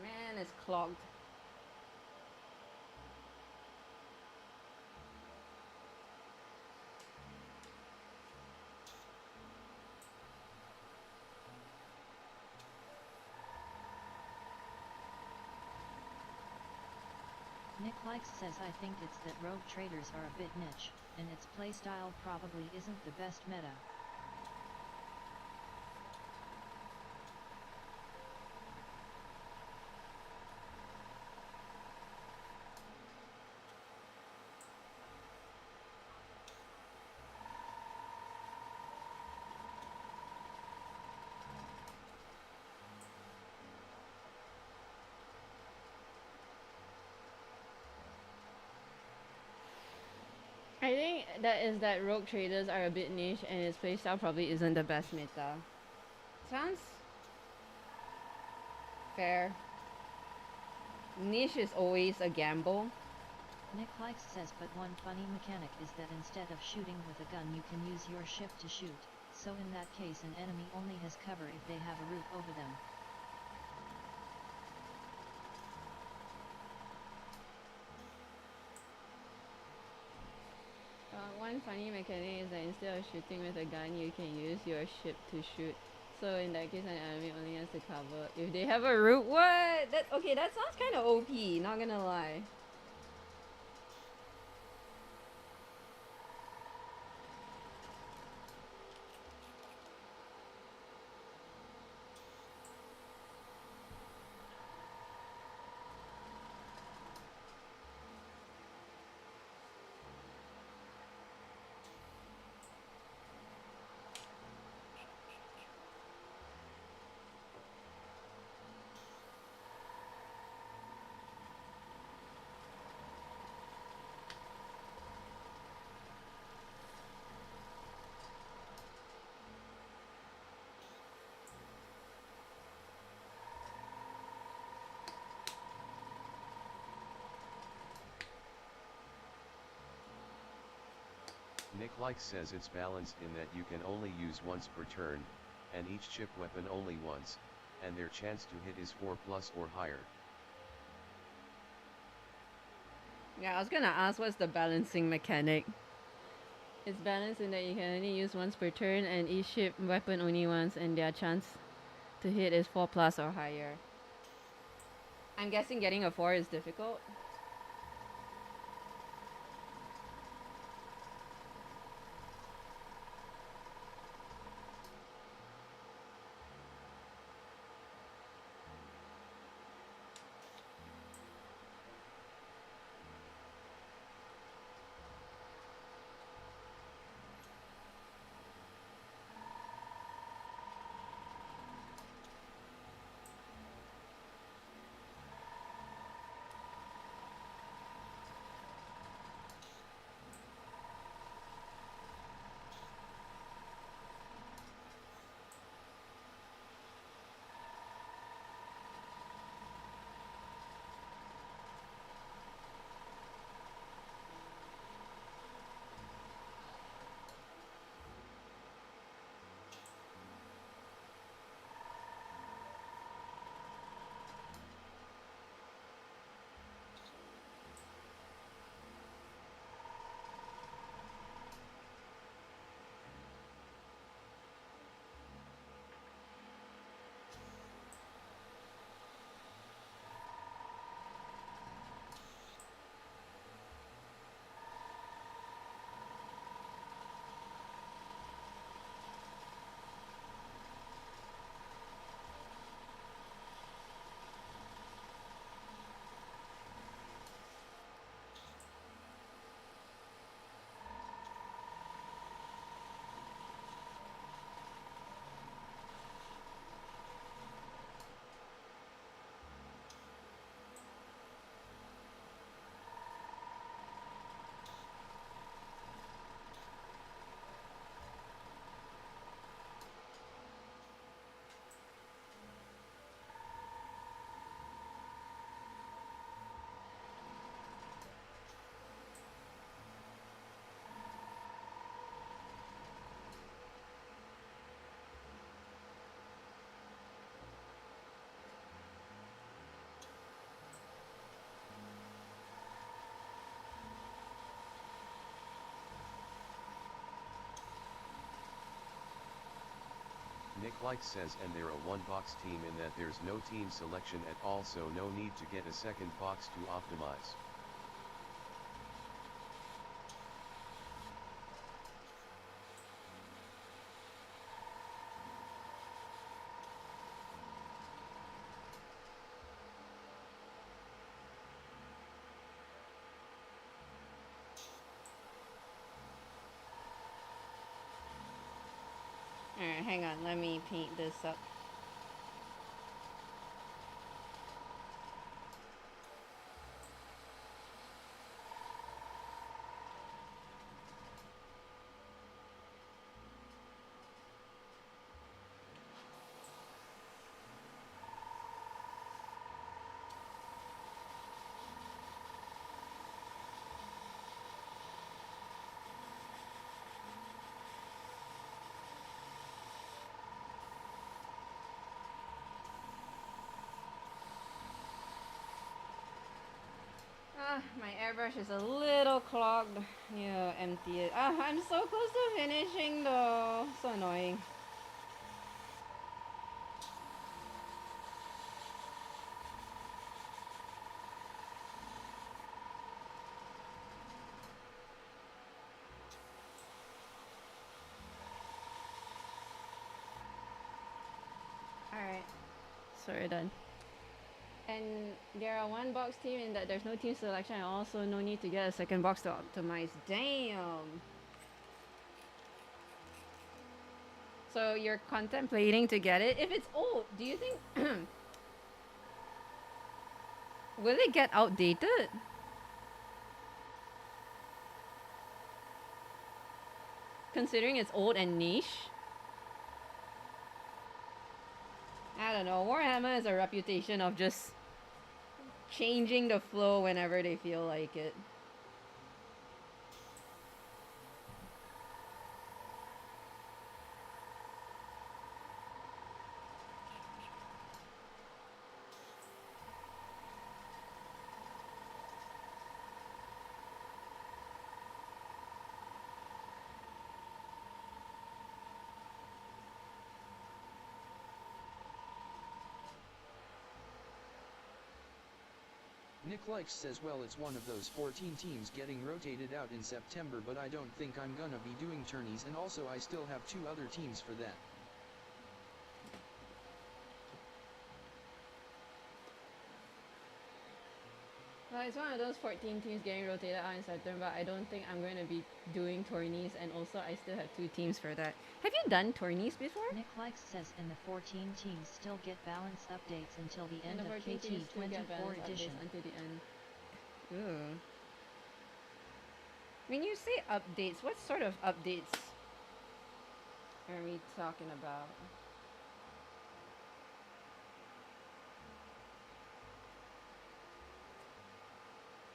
Man, it's clogged. Nick Likes says I think it's that rogue traders are a bit niche, and its playstyle probably isn't the best meta. I think that is that rogue traders are a bit niche and its playstyle probably isn't the best meta. Sounds fair. Niche is always a gamble. Nick Likes says but one funny mechanic is that instead of shooting with a gun you can use your ship to shoot, so in that case an enemy only has cover if they have a roof over them. One funny mechanic is that instead of shooting with a gun, you can use your ship to shoot. So in that case, an enemy only has to cover if they have a root. What? That okay? That sounds kind of OP. Not gonna lie. Nick Likes says it's balanced in that you can only use once per turn, and each chip weapon only once, and their chance to hit is 4+ or higher. Yeah, I was gonna ask what's the balancing mechanic. It's balanced in that you can only use once per turn, and each ship weapon only once, and their chance to hit is 4+ or higher. I'm guessing getting a 4 is difficult. Nick Likes says, and they're a one-box team in that there's no team selection at all, so no need to get a second box to optimize. Alright, hang on, let me paint this up. My airbrush is a little clogged. Yeah, empty it. I'm so close to finishing though. So annoying. Alright. Sorry, done. And there are one box team in that there's no team selection and also no need to get a second box to optimize. Damn! So you're contemplating to get it? If it's old, do you think... will it get outdated? Considering it's old and niche? I don't know. Warhammer has a reputation of just changing the flow whenever they feel like it. Nick Likes says, well, it's one of those 14 teams getting rotated out in September, but I don't think I'm gonna be doing tourneys, and also I still have 2 other teams for that. Well, it's one of those 14 teams getting rotated out in September, but I don't think I'm going to be doing tourneys, and also I still have 2 teams for that. Have you done tourneys before? Nick Likes says, and the 14 teams still get balance updates until the end And the of 14 teams KT still get 24 balance edition. updates until the end. Ooh. When you say updates, what sort of updates are we talking about?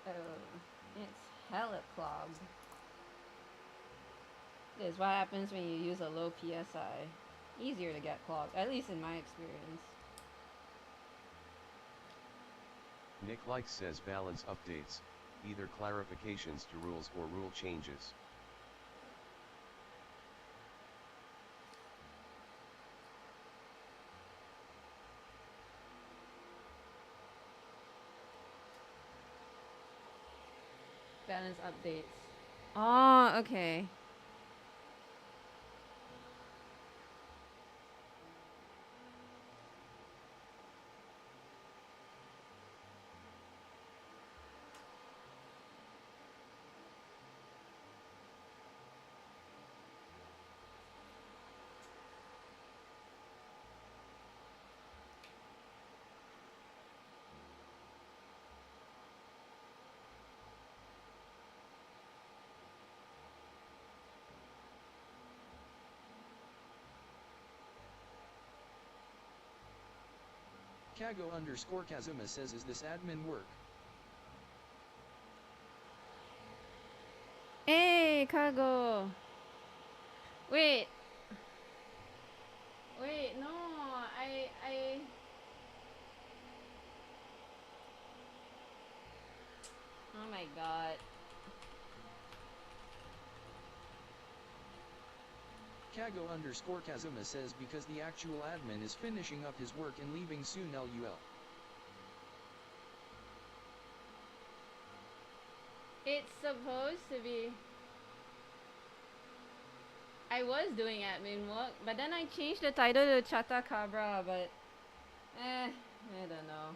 Oh, it's hella clogged. This is what happens when you use a low PSI. Easier to get clogged, at least in my experience. Nick Likes says balance updates, either clarifications to rules or rule changes. Balance updates. Oh, okay. Kago_Kazuma says, is this admin work? Hey, Kago. Wait. Wait, no. I. Oh my god. Kago_Kazuma says because the actual admin is finishing up his work and leaving soon lul. It's supposed to be. I was doing admin work, but then I changed the title to Chatacabra, but I don't know.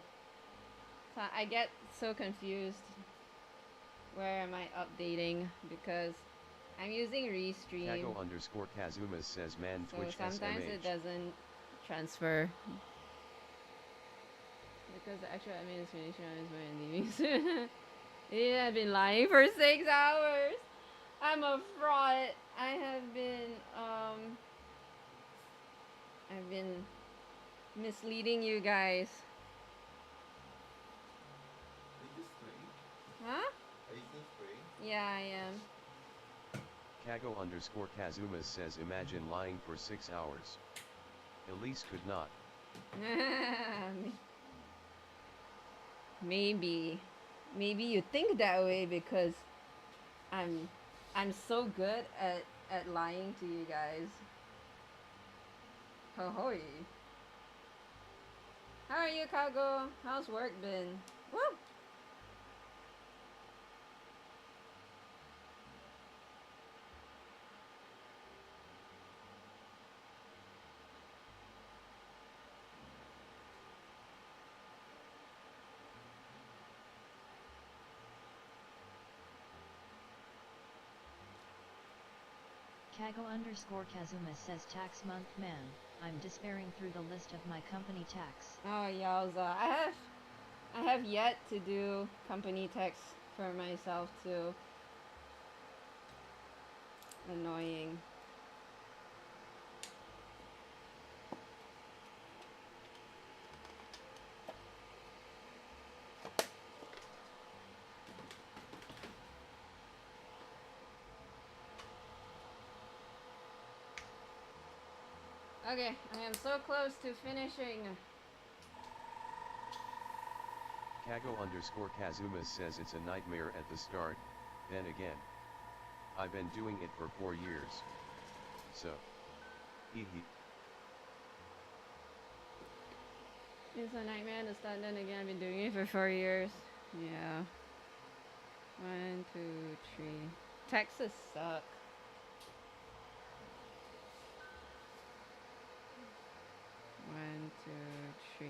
So I get so confused. Where am I updating? Because I'm using Restream. Kago_Kazuma says man So Twitch sometimes SMH. it doesn't transfer. Because the actual admin is finishing on his way and leaving soon. Yeah, I've been lying for 6 hours. I'm a fraud. I've been misleading you guys. Are you spraying? Huh? Are you still spraying? Yeah, I am. Kago_Kazuma says imagine lying for 6 hours. Elise could not. Maybe you think that way because I'm so good at lying to you guys. Hohoi. How are you, Kago? How's work been? Woo! Kago_Kazuma says tax month man, I'm despairing through the list of my company tax. Oh, yowza. I have yet to do company tax for myself too. Annoying. Okay, I am so close to finishing. Kago_Kazuma says it's a nightmare at the start, then again. I've been doing it for 4 years. So. Hee. It's a nightmare to start, then again, I've been doing it for 4 years. Yeah. 1, 2, 3. Taxes suck. 1, 2, 3.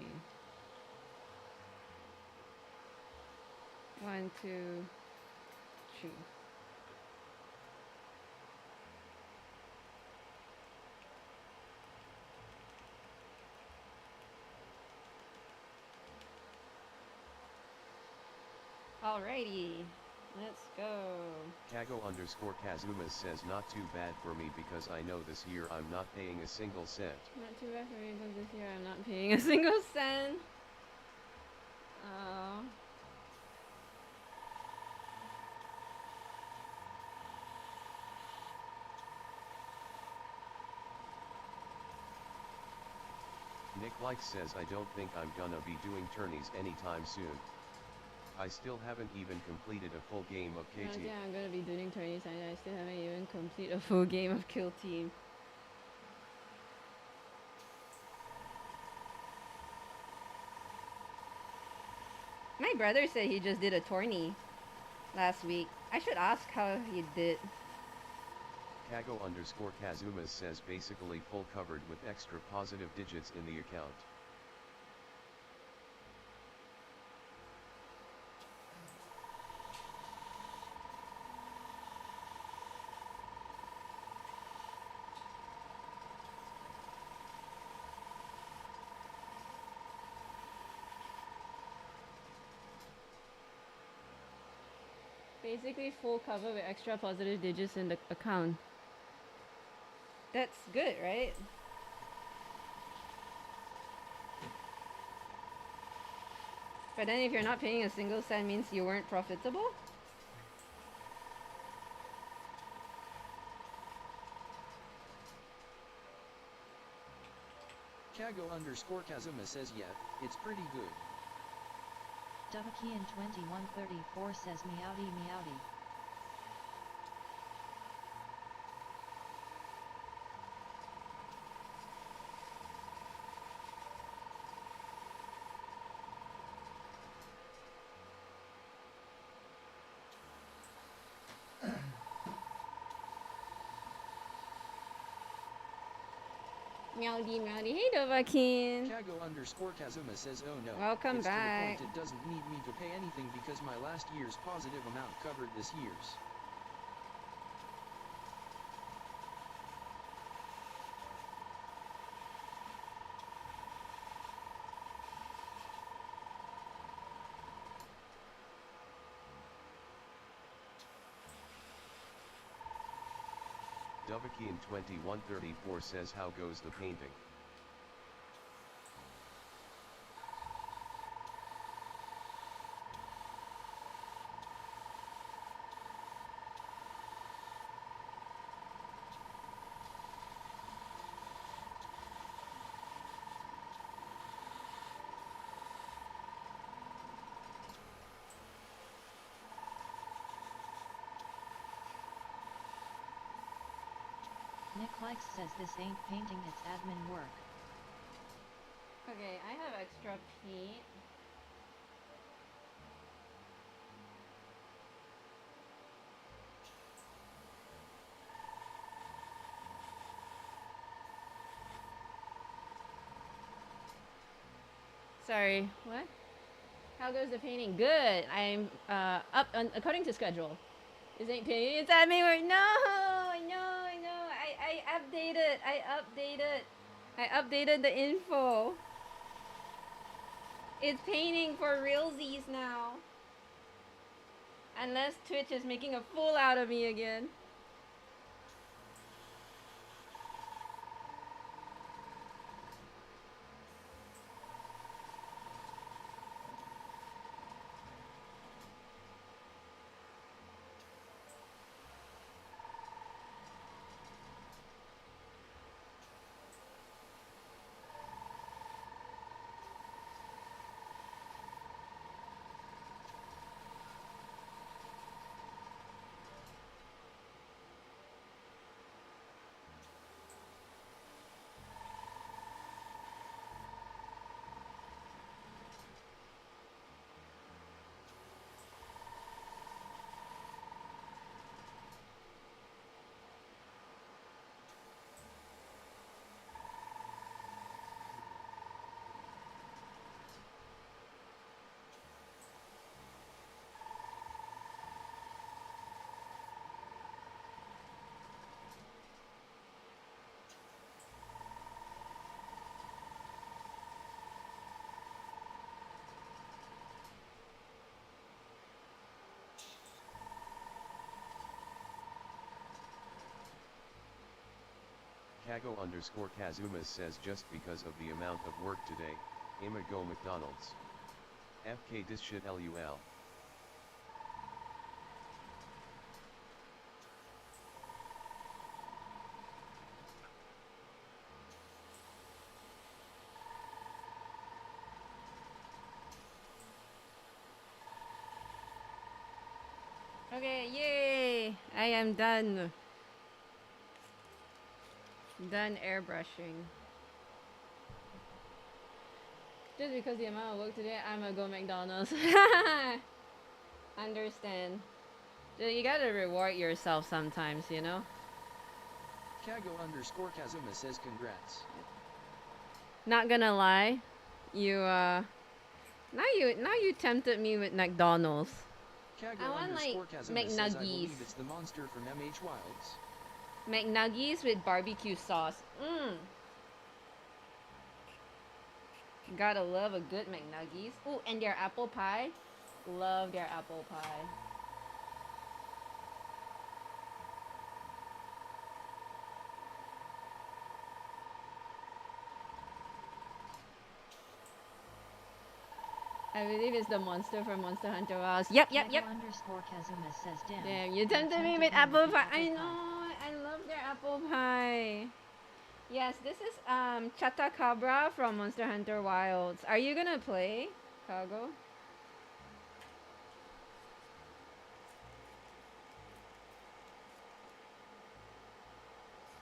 1, 2, 3. Alrighty, let's go. Kago_Kazuma says not too bad for me because I know this year I'm not paying a single cent. Not too bad for me because this year I'm not paying a single cent. Oh. Nick Light says I don't think I'm gonna be doing tourneys anytime soon. I still haven't even completed a full game of I KT. think I'm gonna be doing tourneys and I still haven't even completed a full game of Kill Team. My brother said he just did a tourney last week. I should ask how he did. Kago_Kazuma says basically full covered with extra positive digits in the account. Basically full cover with extra positive digits in the account. That's good, right? But then if you're not paying a single cent means you weren't profitable? Kago_Kazuma says yeah, it's pretty good. Dubakian2134 says meowdy meowdy. Meowdy, meowdy. Hey, Dovahkiin. Kago underscore Kazuma says, oh no. Welcome it's back. To the point it doesn't need me to pay anything because my last year's positive amount covered this year's. Dovahkiin 2134 says, how goes the painting? Nick Likes says this ain't painting, it's admin work. Okay, I have extra paint. Sorry, what? How goes the painting? Good. I'm up according to schedule. This ain't painting, it's admin work. No, I know. I updated the info. It's painting for realsies now. Unless Twitch is making a fool out of me again. Kago underscore Kazuma says, just because of the amount of work today, I'ma go McDonald's. FK this shit LUL. Okay, yay! I am done. Done airbrushing. Just because the amount of work today, I'm gonna go McDonald's. Understand. You gotta reward yourself sometimes, you know? Kago underscore Kazuma says congrats. Not gonna lie, now you tempted me with McDonald's. Kago I want, like, underscore Kazuma says, I believe McNuggies. it's the monster from MH Wilds. McNuggies with barbecue sauce. Gotta love a good McNuggies. Ooh, and their apple pie. Love their apple pie. I believe it's the monster from Monster Hunter Wilds. Yep. Underscore Kazuma says, Damn, you tempted me with apple pie. I know, I love their apple pie. Yes, this is Chatacabra from Monster Hunter Wilds. Are you gonna play, Kago?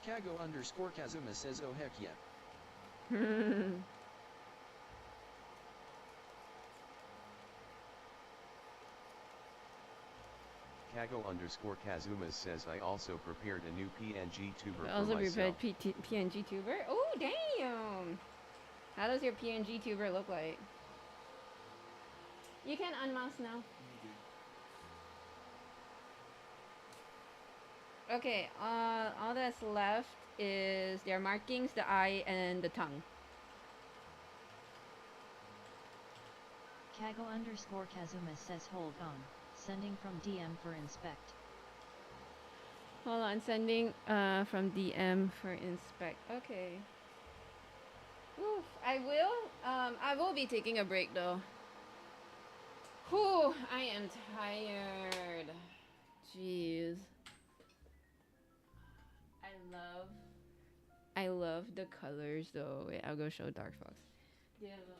Kago underscore Kazuma says, oh heck yeah. Kago underscore Kazuma says, I also prepared a new PNG tuber I for also myself. prepared PNG tuber. Oh, damn! How does your PNG tuber look like? You can unmask now. Okay, all that's left is their markings, the eye, and the tongue. Kago_Kazuma says hold on, sending from DM for inspect. Hold on, sending from DM for inspect. Okay. Oof, I will be taking a break though. Whew, I am tired. Jeez. I love the colors though. Wait, I'll go show Dark Fox. Yeah, look.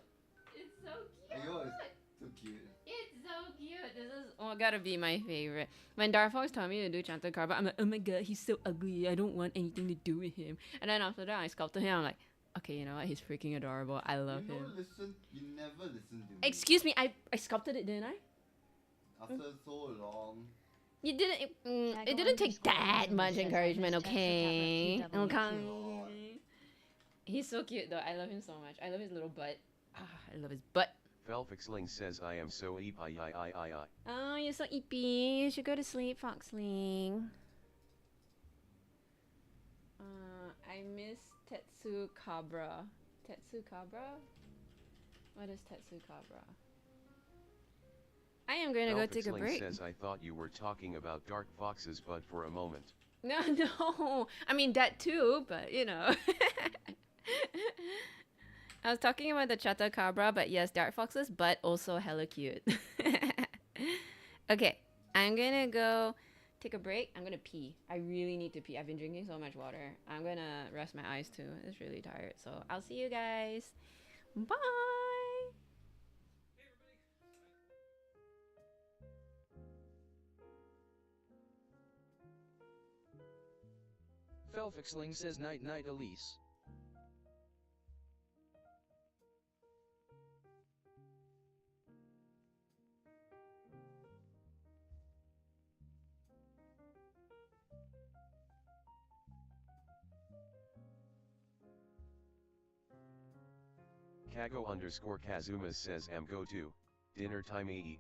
It's so cute. Ayo, it's so cute. It's so cute. This is gotta be my favorite. When Dark Fox told me to do Chatacabra, I'm like, oh my god, he's so ugly. I don't want anything to do with him. And then after that, I sculpted him. I'm like, okay, you know what? He's freaking adorable. I love him. You never listen to me. Excuse me, I sculpted it, didn't I? After so long. You didn't. It didn't take that much encouragement, okay? Okay. He's so cute though. I love him so much. I love his little butt. Ah, I love his butt. Felfixling says I am so eepy. Oh, you're so eepy. You should go to sleep, Foxling. I miss Chatacabra. Chatacabra? What is Chatacabra? I am going to go take a break. Says I thought you were talking about dark foxes, but for a moment. No. I mean that too, but you know. I was talking about the Chatacabra, but yes, dark foxes, but also hella cute. Okay, I'm gonna go take a break. I'm gonna pee. I really need to pee. I've been drinking so much water. I'm gonna rest my eyes too. It's really tired. So I'll see you guys. Bye. Felfixling says night night Elise. Kago_Kazuma says am go to dinner time ee.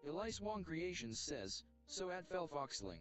Elise Wong Creations says, so at Felfoxling.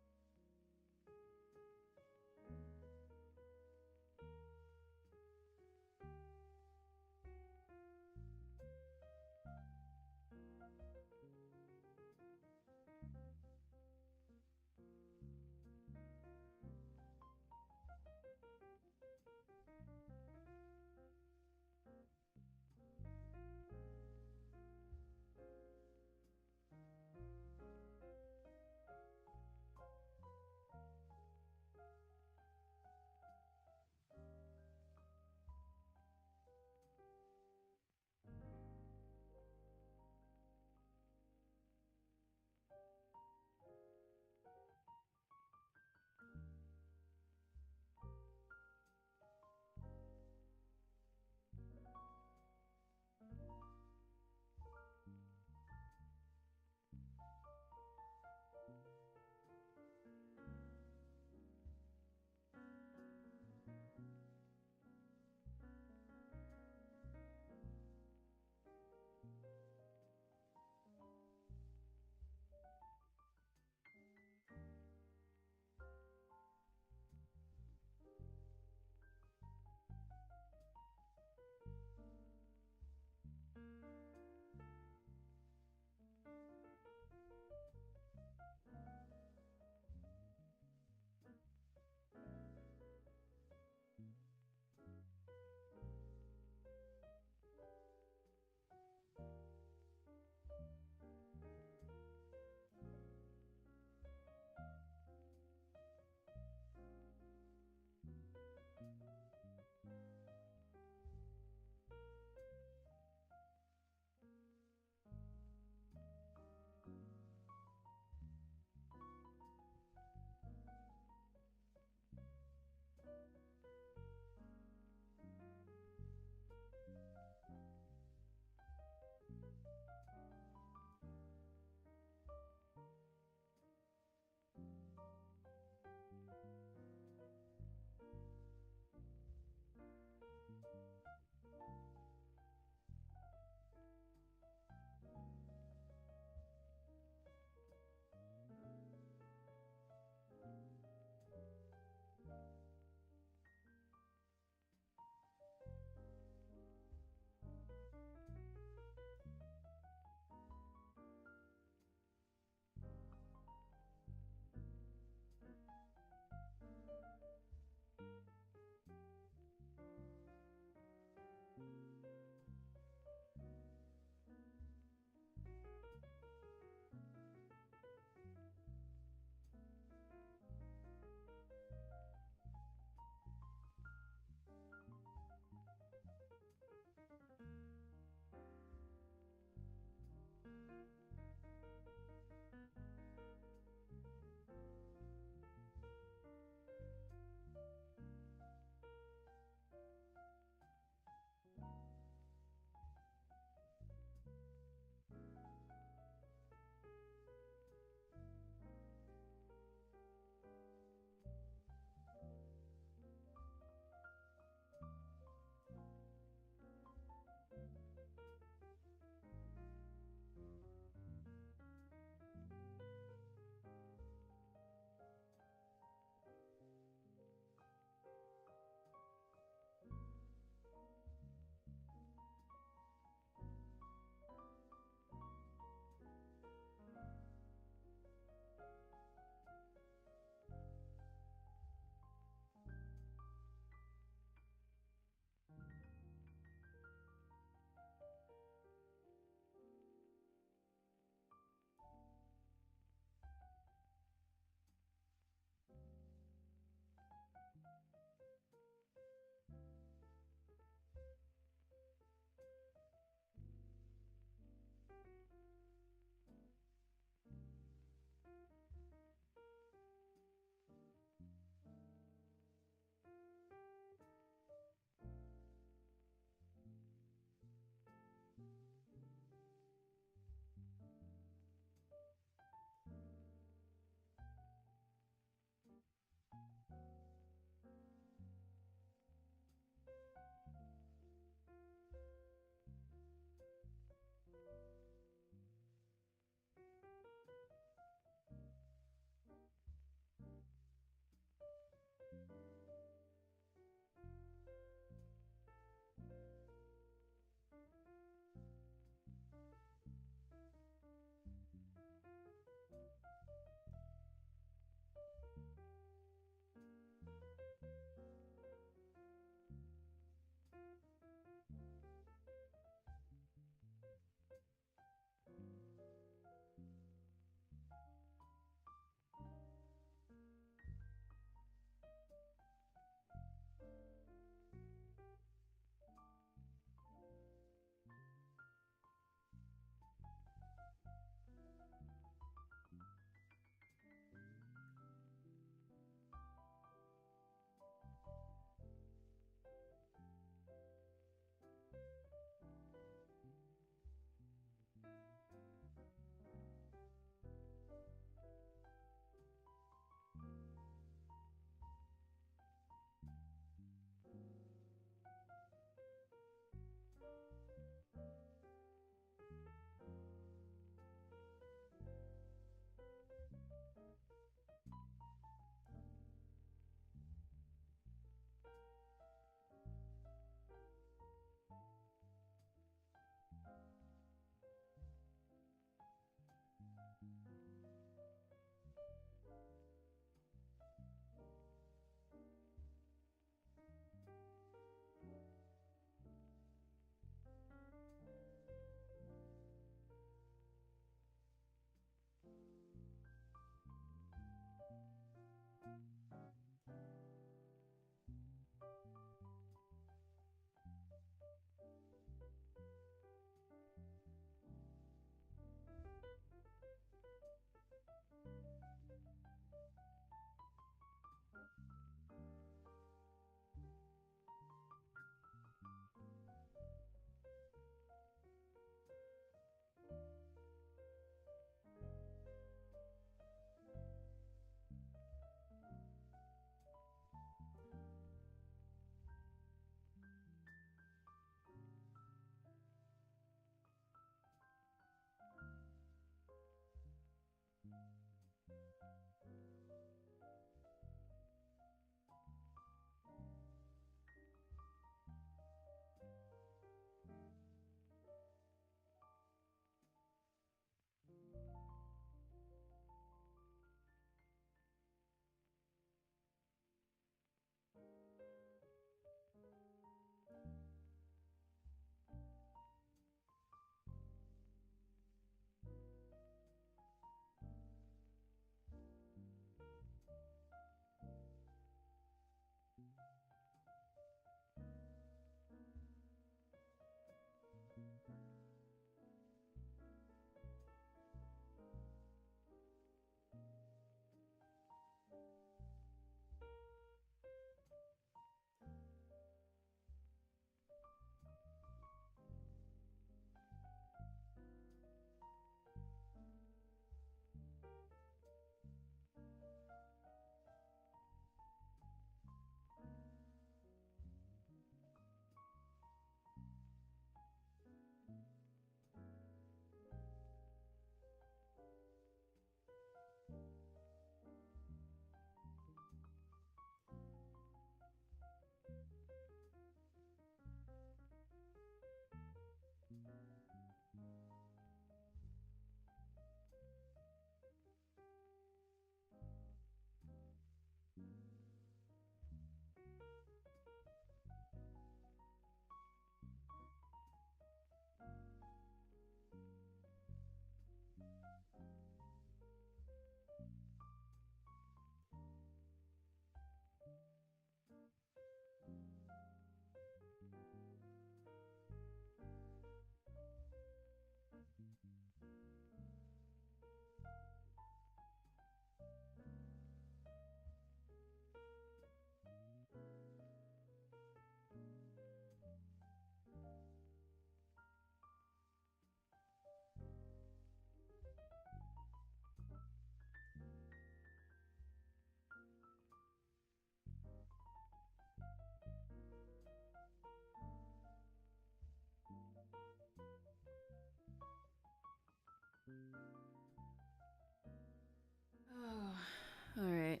All right.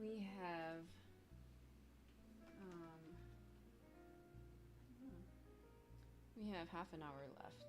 We have um, we have half an hour left.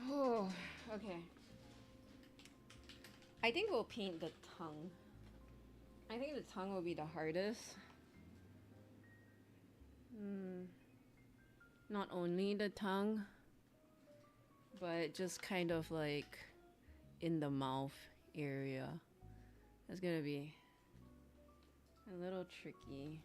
Oh, okay. I think we'll paint the tongue. I think the tongue will be the hardest. Not only the tongue, but just kind of like in the mouth area. That's gonna be a little tricky.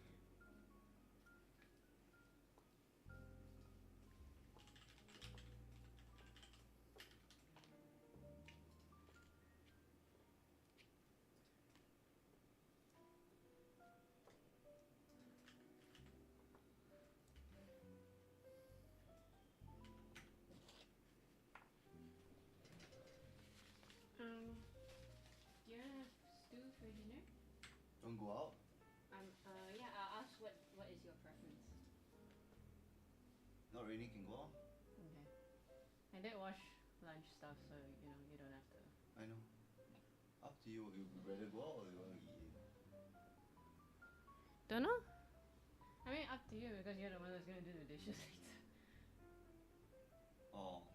Do you have stew for dinner? Don't go out. Yeah, I'll ask what is your preference? Not really can go out. Okay. I did wash lunch stuff, so you don't have to. I know. Up to you. You would rather go out or you want to eat in? Don't know. I mean, up to you because you're the one that's gonna do the dishes later. Oh,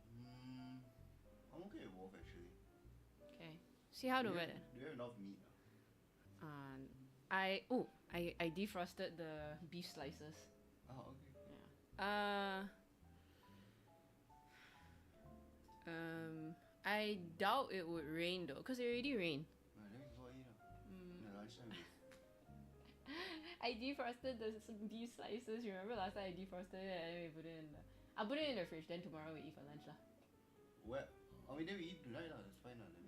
I'm okay with both actually. Okay. See how to Do you it. have- Do you have enough meat? I defrosted the beef slices. Oh, okay. Yeah. I doubt it would rain though, cause it already rained. Well, then we go eat. No, lunchtime is. I defrosted the beef slices. Remember last time I defrosted it and then we put it in the. I'll put it in the fridge. Then tomorrow we eat for lunch lah. Where? I mean, then we eat tonight lah. That's fine lah. Then.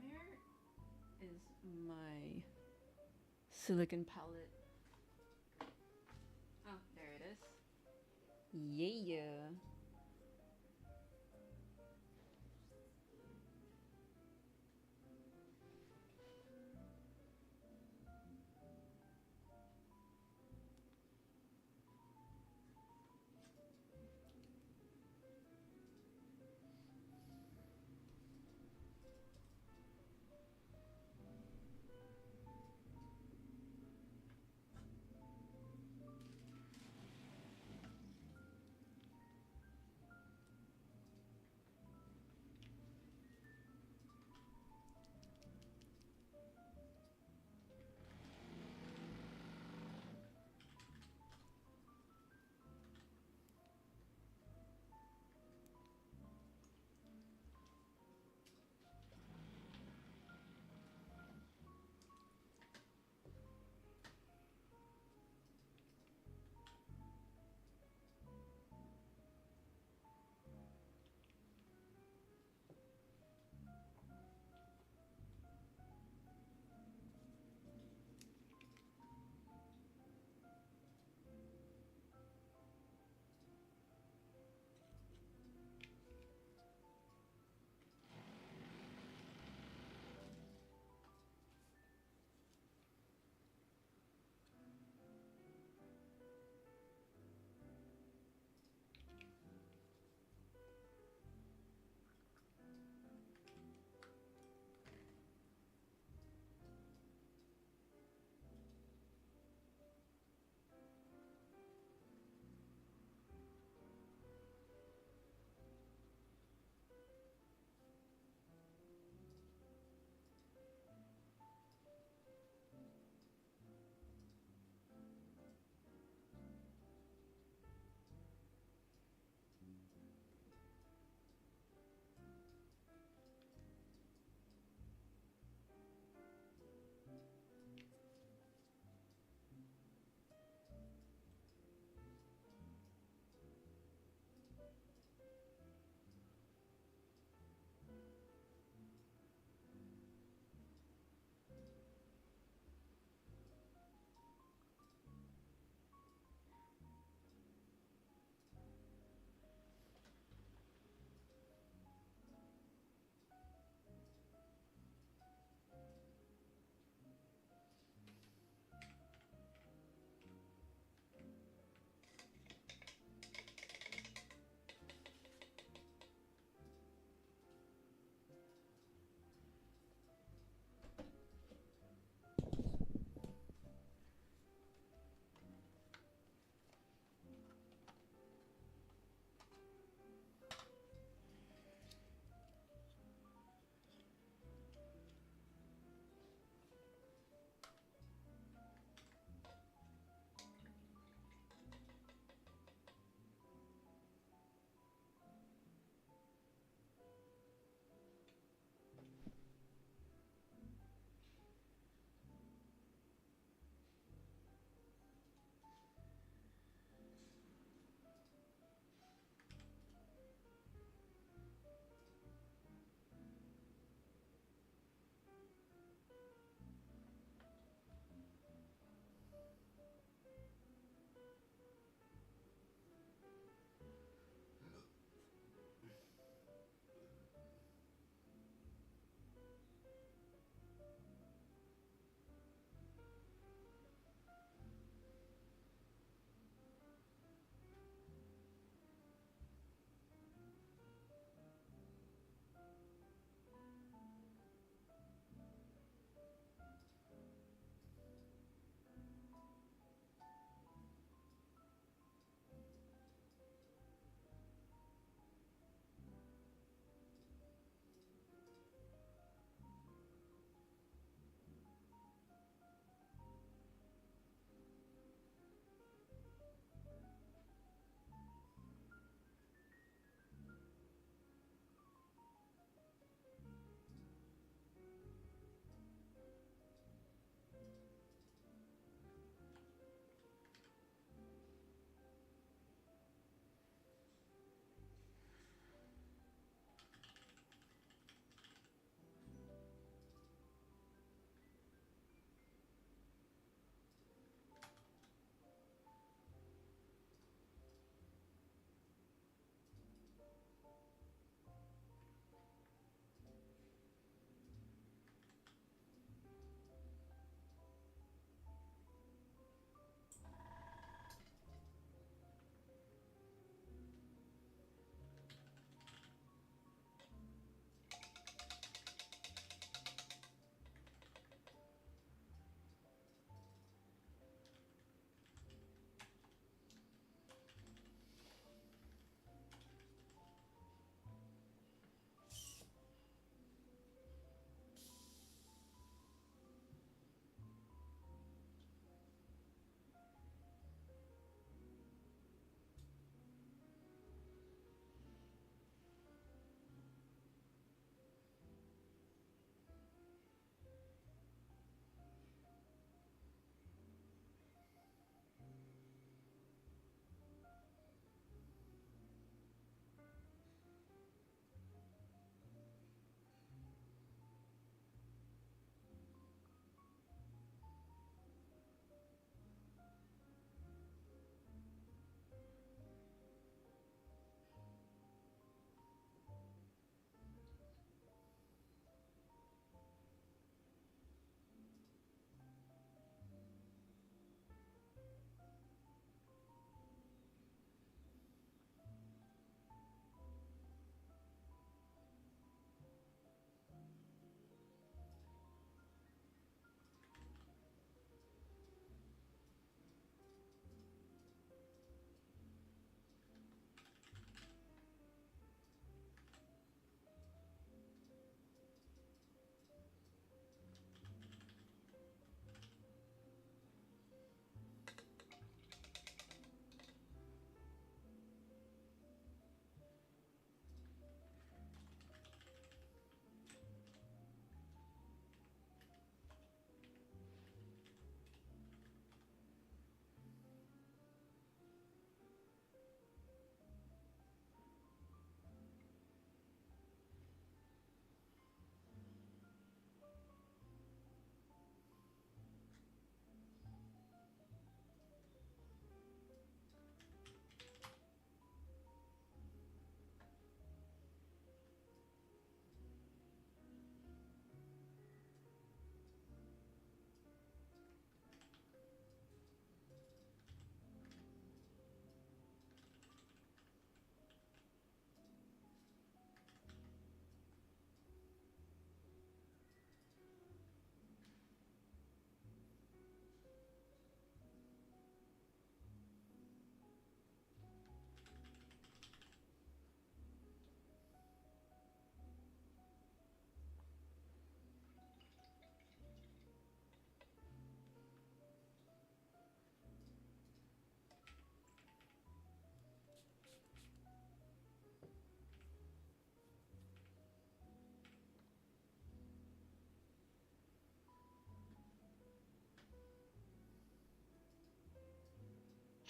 Where is my silicon palette? Oh, there it is. Yeah.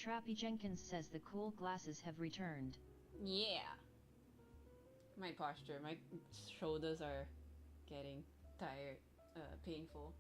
Trappy Jenkins says the cool glasses have returned. Yeah. My posture, my shoulders are getting tired, painful.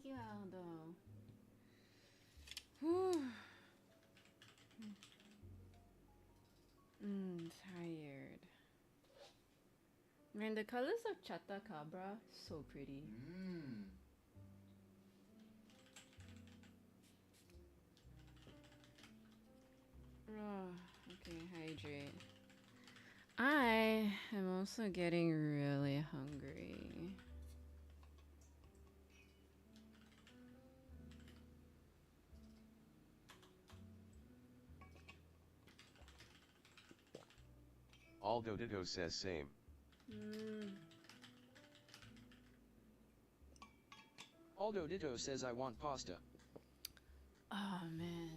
Thank you, Aldo. Whew. Tired. Man, the colors of Chatacabra, so pretty. Mmm. Oh, okay, hydrate. I am also getting really hungry. Aldo Ditto says same. Aldo Ditto says I want pasta. Oh man.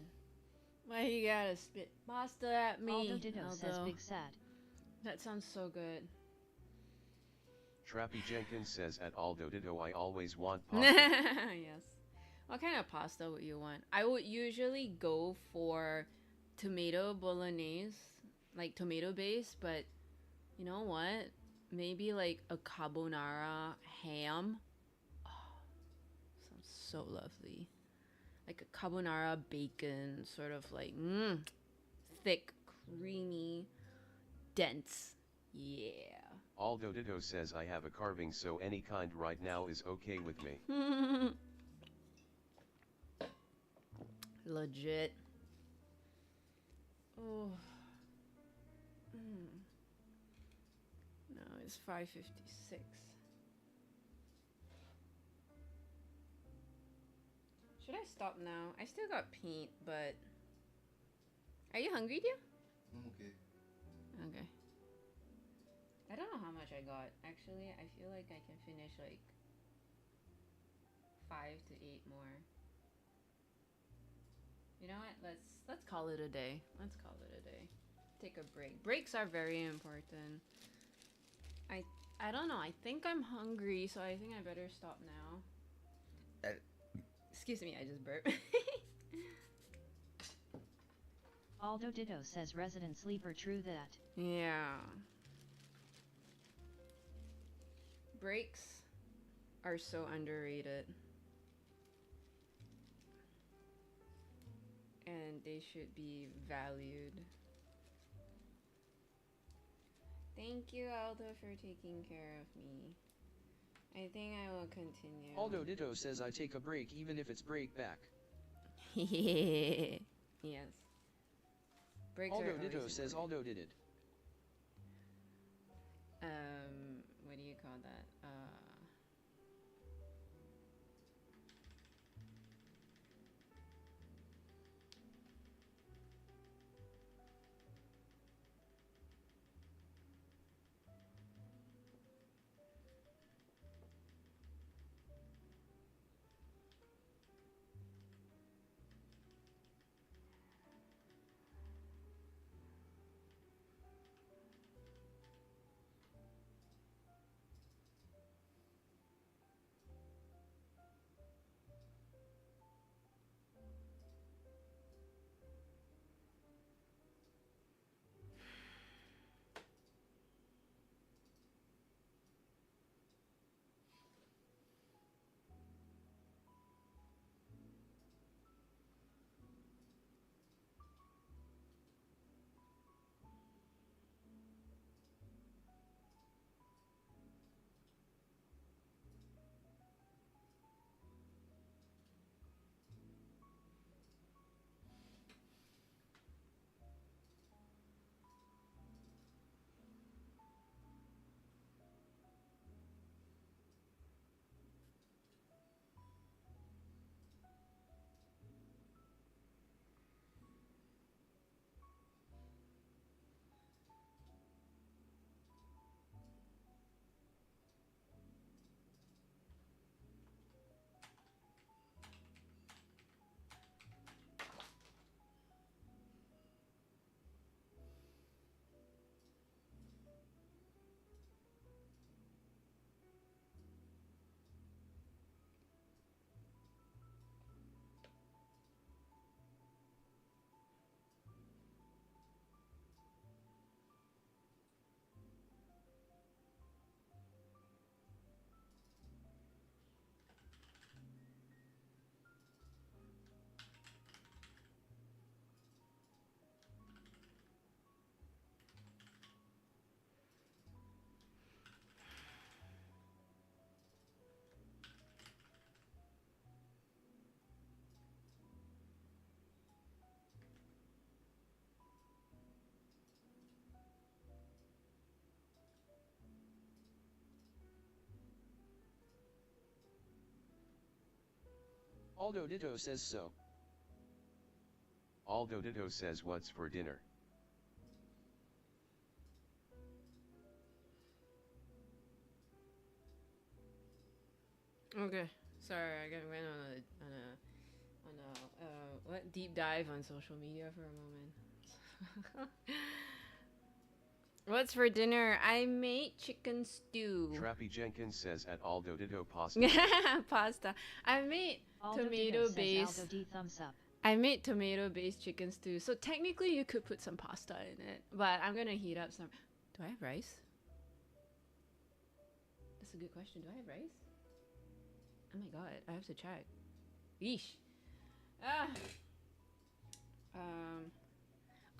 Why you gotta spit pasta at me? Aldo Ditto says big sad. That sounds so good. Trappy Jenkins says at Aldo Ditto I always want pasta. Yes. What kind of pasta would you want? I would usually go for tomato bolognese, like tomato base, but you know what? Maybe like a carbonara ham. Oh, sounds so lovely. Like a carbonara bacon, sort of like thick, creamy, dense. Yeah. Aldo Ditto says I have a carving so any kind right now is okay with me. Legit. Oh. No, it's 5:56. Should I stop now? I still got paint, but... Are you hungry, dear? I'm okay. Okay. I don't know how much I got. Actually, I feel like I can finish like 5 to 8 more. You know what? Let's call it a day. Let's call it a day. Take a break. Breaks are very important. I don't know. I think I'm hungry, so I think I better stop now. Excuse me, I just burped. Aldo Ditto says resident sleeper true that. Yeah. Breaks are so underrated. And they should be valued. Thank you, Aldo, for taking care of me. I think I will continue. Aldo Ditto says I take a break even if it's break back. Yes. Breaks Aldo are always Ditto says important. Aldo did it. What do you call that? Aldo Ditto says so. Aldo Ditto says what's for dinner. Okay, sorry, I went on a what deep dive on social media for a moment. What's for dinner? I made chicken stew. Trappy Jenkins says at Aldo Ditto pasta. Pasta. I made Aldo tomato Ditto says based. Aldo D thumbs up. I made tomato based chicken stew. So technically you could put some pasta in it, but I'm gonna heat up some. Do I have rice? That's a good question. Do I have rice? Oh my god, I have to check. Yeesh. Ah.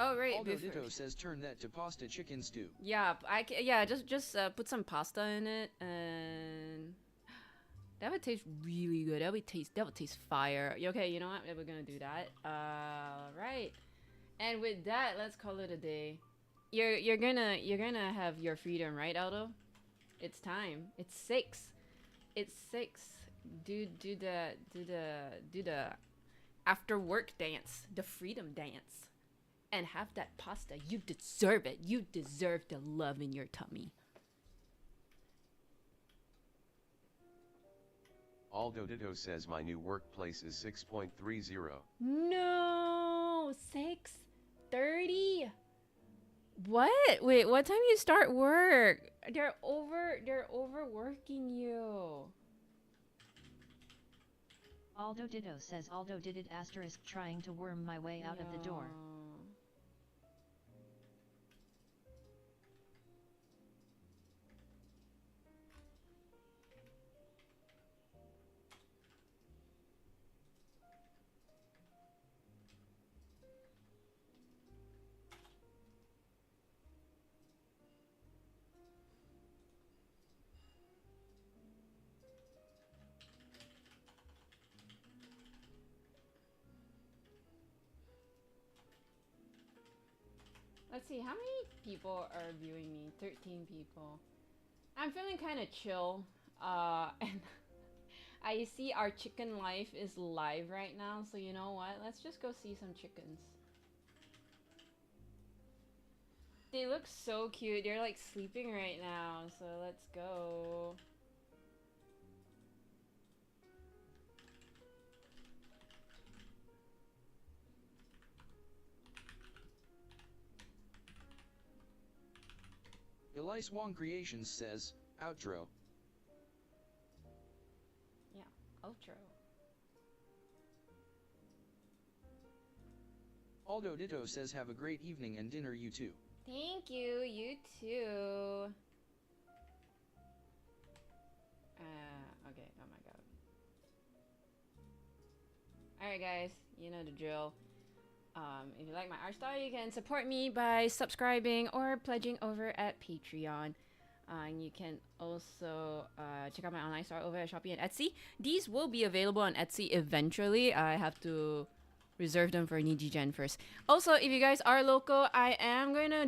Oh right. Aldo Ditto says turn that to pasta chicken stew. Yeah, just put some pasta in it, and that would taste really good. That would taste fire. Okay, you know what? We're gonna do that. Right. And with that, let's call it a day. You're gonna have your freedom, right, Aldo? It's time. It's 6. It's 6. Do the after work dance, the freedom dance, and have that pasta. You deserve it. You deserve the love in your tummy. Aldo Ditto says my new workplace is 6.30. No, 6:30. What? Wait, what time you start work? They're overworking you. Aldo Ditto says Aldo did it asterisk trying to worm my way out of the door. Let's see, how many people are viewing me? 13 people. I'm feeling kind of chill. And I see our chicken life is live right now, so you know what? Let's just go see some chickens. They look so cute. They're like sleeping right now, so let's go. Elise Wong Creations says, outro. Yeah, outro. Aldo Ditto says have a great evening and dinner you too. Thank you, you too. Okay, oh my god. Alright guys, you know the drill. If you like my art style, you can support me by subscribing or pledging over at Patreon. And you can also check out my online store over at Shopee and Etsy. These will be available on Etsy eventually. I have to reserve them for Nijigen first. Also, if you guys are local, I'm gonna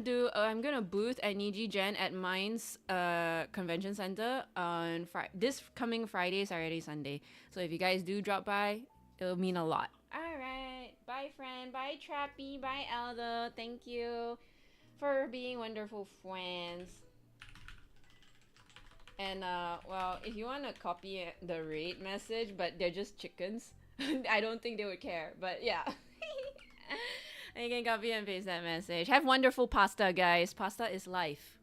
booth at Nijigen at Mines Convention Center on this coming Friday, Saturday, Sunday. So if you guys do drop by, it'll mean a lot. Alright, bye friend, bye Trappy, bye Aldo. Thank you for being wonderful friends. And well, if you want to copy the raid message, but they're just chickens, I don't think they would care, but yeah. You can copy and paste that message. Have wonderful pasta, guys. Pasta is life.